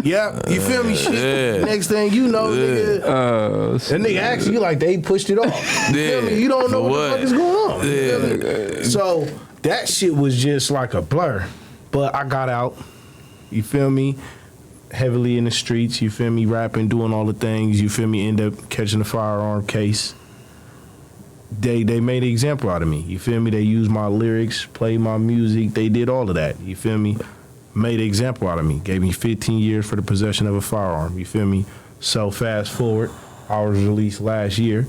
yeah, you feel me? Shit. Next thing you know, nigga, that nigga asks you like they pushed it off. You feel me? You don't know what the fuck is going on. You feel me? So that shit was just like a blur. But I got out, you feel me? Heavily in the streets, you feel me? Rapping, doing all the things, you feel me? End up catching a firearm case. They made an example out of me, you feel me? They used my lyrics, played my music, they did all of that, you feel me? Made an example out of me, gave me 15 years for the possession of a firearm, you feel me? So fast forward, I was released last year.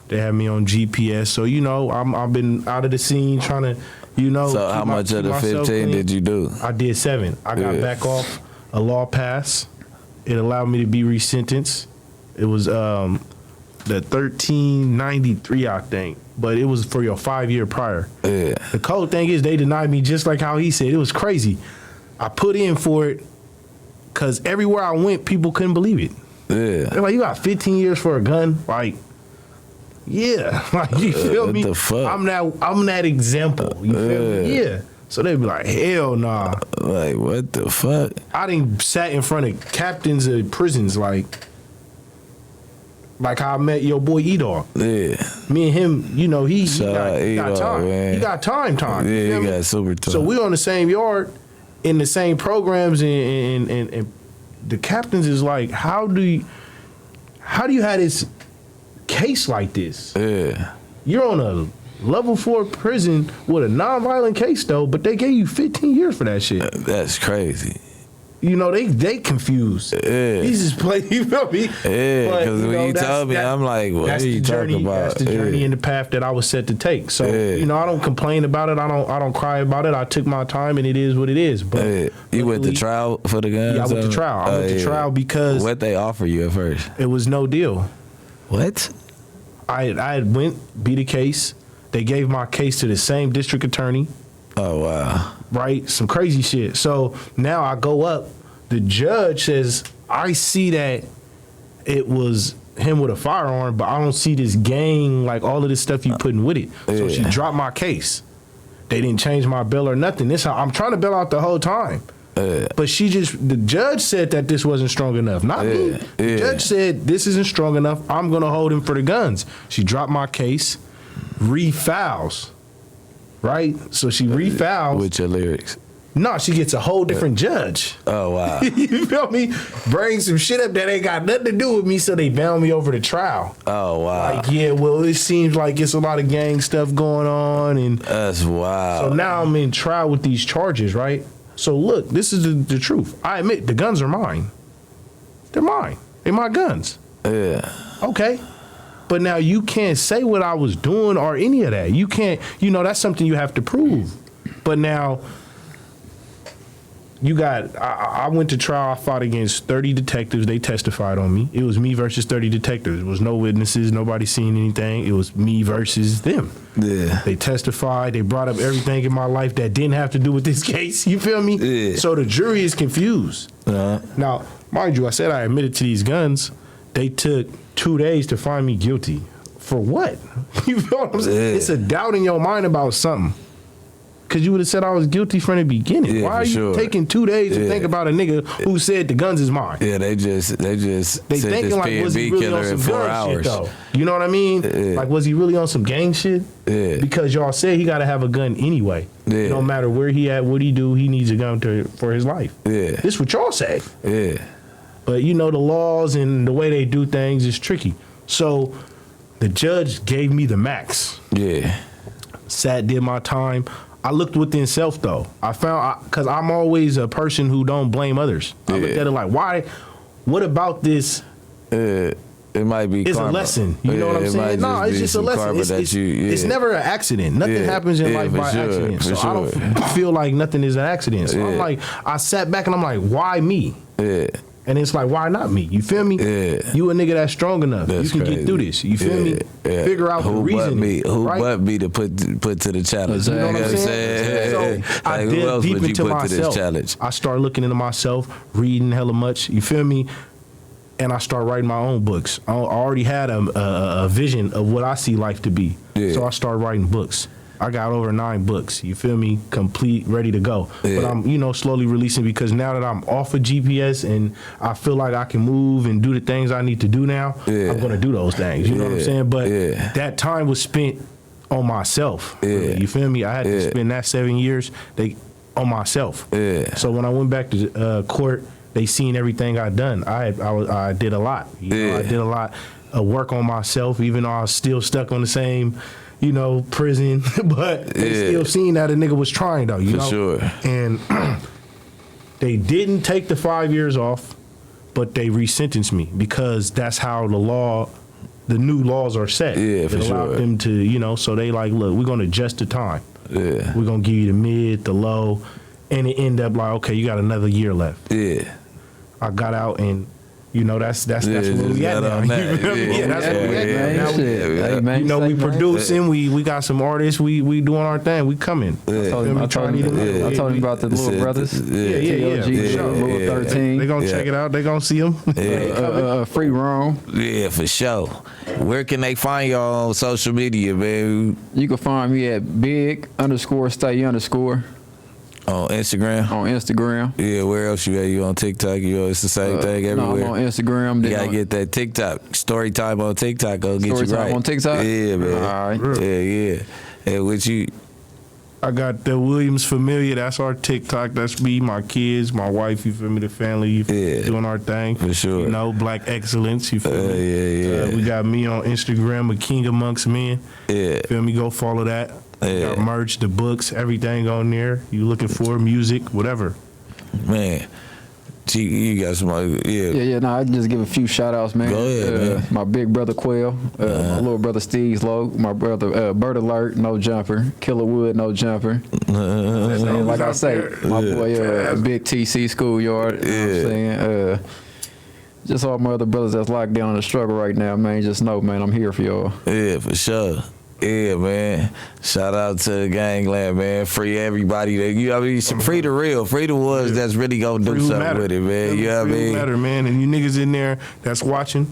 They had me on GPS, so you know, I've been out of the scene trying to, you know. So how much of the 15 did you do? I did 7. I got back off a law pass. It allowed me to be resentenced. It was the 1393, I think, but it was for your 5 year prior. Yeah. The cold thing is they denied me just like how he said. It was crazy. I put in for it because everywhere I went, people couldn't believe it. Yeah. They're like, you got 15 years for a gun? Like, yeah. Like, you feel me? What the fuck? I'm that example. You feel me? Yeah. So they'd be like, hell nah. Like, what the fuck? I done sat in front of captains of prisons like how I met your boy E-Dog. Yeah. Me and him, you know, he got E-Dog, time. man. He got time. Yeah, he got super time. So we on the same yard in the same programs, and the captains is like, how do you have this case like this? Yeah. You're on a level 4 prison with a non-violent case though, but they gave you 15 years for that shit. That's crazy. you know, they confused. Yeah. He just played, you feel me? Yeah, because when you told me, I'm like, what are you talking about? That's the journey and the path that I was set to take. So, you know, I don't complain about it. I don't cry about it. I took my time, and it is what it is. But you went to trial for the guns? Yeah, I went to trial. I went to trial because what they offer you at first? It was no deal. What? I went, beat a case. They gave my case to the same district attorney. Oh, wow. Right? Some crazy shit. So now I go up. The judge says, I see that it was him with a firearm, but I don't see this gang, like all of this stuff you putting with it. So she dropped my case. They didn't change my bail or nothing. This how I'm trying to bail out the whole time. But the judge said that this wasn't strong enough. Not me. The judge said this isn't strong enough. I'm going to hold him for the guns. She dropped my case, refiles. Right? So she refiles. With your lyrics. No, she gets a whole different judge. Oh, wow. You feel me? Bring some shit up that ain't got nothing to do with me, so they bound me over to trial. Oh, wow. Like, yeah, well, it seems like it's a lot of gang stuff going on. And that's wild. So now I'm in trial with these charges, right? So look, this is the truth. I admit, the guns are mine. They're mine. They're my guns. Yeah. Okay. But now you can't say what I was doing or any of that. You can't, you know, that's something you have to prove. But now... I went to trial. I fought against 30 detectives. They testified on me. It was me versus 30 detectives. There was no witnesses. Nobody seen anything. It was me versus them. Yeah. They testified. They brought up everything in my life that didn't have to do with this case. You feel me? Yeah. So the jury is confused. Now, mind you, I said I admitted to these guns. They took 2 days to find me guilty. For what? You feel what I'm saying? Yeah. It's a doubt in your mind about something. Because you would have said I was guilty from the beginning. Why are you taking 2 days to think about a nigga who said the guns is mine? Yeah, they thinking like, was he really on some gun shit though? You know what I mean? Yeah. Like, was he really on some gang shit? Yeah. Because y'all said he got to have a gun anyway. Yeah. No matter where he at, what he do, he needs a gun for his life. Yeah. This is what y'all say. Yeah. But you know the laws and the way they do things is tricky. So the judge gave me the max. Yeah. Sat, did my time. I looked within self though. I found, because I'm always a person who don't blame others. I looked at it like, why? What about this? It might be it's karma. A lesson. You know what I'm saying? No, it's just a lesson. It's never an accident. Nothing happens in life by accident. So I don't feel like nothing is an accident. So I'm like, I sat back and I'm like, why me? Yeah. And it's like, why not me? You feel me? Yeah. You a nigga that's strong enough. You can get through this. You feel me? Yeah. Figure out the reason. Who but me to put to the challenge? You know what I'm saying? So I did deep into myself. I start looking into myself, reading hella much. You feel me? And I start writing my own books. I already had a vision of what I see life to be. Yeah. So I started writing books. I got over 9 books, you feel me, complete, ready to go. Yeah. But I'm, you know, slowly releasing because now that I'm off of GPS and I feel like I can move and do the things I need to do now, I'm going to do those things, you know what I'm saying? But that time was spent on myself, really, you feel me? I had to spend that 7 years on myself. Yeah. So when I went back to court, they seen everything I'd done. I did a lot, you know, I did a lot of work on myself, even though I was still stuck on the same, you know, prison, but they still seen that a nigga was trying though, you know? Sure. And they didn't take the 5 years off, but they resentenced me because that's how the new laws are set. Yeah, for sure. It allowed them to, you know, so they like, look, we're going to adjust the time. Yeah. We're going to give you the mid, the low, and it ended up like, okay, you got another year left. Yeah. I got out and, you know, that's where we at now. That's where we at now. You know, we producing, we got some artists, we doing our thing, we coming. I told him about the little brothers. Little 13. They gonna check it out, they gonna see them. Free roam. Yeah, for sure. Where can they find y'all on social media, man? You can find me at big_stay_. On Instagram? On Instagram. Yeah, where else you at? You on TikTok? It's the same thing everywhere. No, I'm on Instagram. You gotta get that TikTok. Story time on TikTok. Go get you right. Story time on TikTok? Yeah, man. All right. Yeah. And with you? I got the Williams Familiar. That's our TikTok. That's me, my kids, my wife, you feel me, the family, you feel me, doing our thing. For sure. You know, Black Excellence, you feel me? Yeah. We got me on Instagram, a King Amongst Men. Yeah. Feel me? Go follow that. Got merch, the books, everything on there. You looking for music, whatever. Man, You got somebody, Yeah. No, I just give a few shout outs, man. Go ahead, man. My big brother Quail, my little brother Steve's Low, my brother Bird Alert, no jumper, Killer Wood, no jumper. And like I say, my boy Big TC Schoolyard. You know what I'm saying? Just all my other brothers that's locked down in the struggle right now, man. Just know, man, I'm here for y'all. Yeah, for sure. Yeah, man. Shout out to the gangland, man. Free everybody. Free the real. Free the ones that's really gonna do something with it, man. You know what I mean? Matter, man. And you niggas in there that's watching,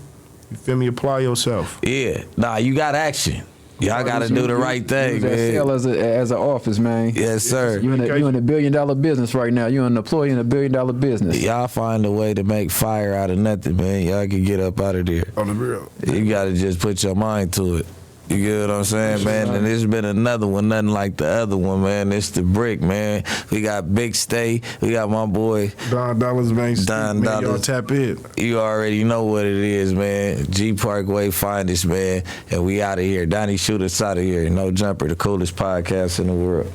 you feel me? Apply yourself. Yeah. Nah, you got action. Y'all got to do the right thing, man. Sell as an office, man. Yes, sir. You in a $1 billion business right now. You're an employee in a $1 billion business. Y'all find a way to make fire out of nothing, man. Y'all can get up out of there. On the real. You got to just put your mind to it. You get what I'm saying, man? And there's been another one, nothing like the other one, man. It's the brick, man. We got Big Stay. We got my boy Don Dollars, man. Don Dollars. Y'all tap in. You already know what it is, man. G Parkway, find us, man. And we out of here. Donnie, shoot us out of here. No Jumper, the coolest podcast in the world.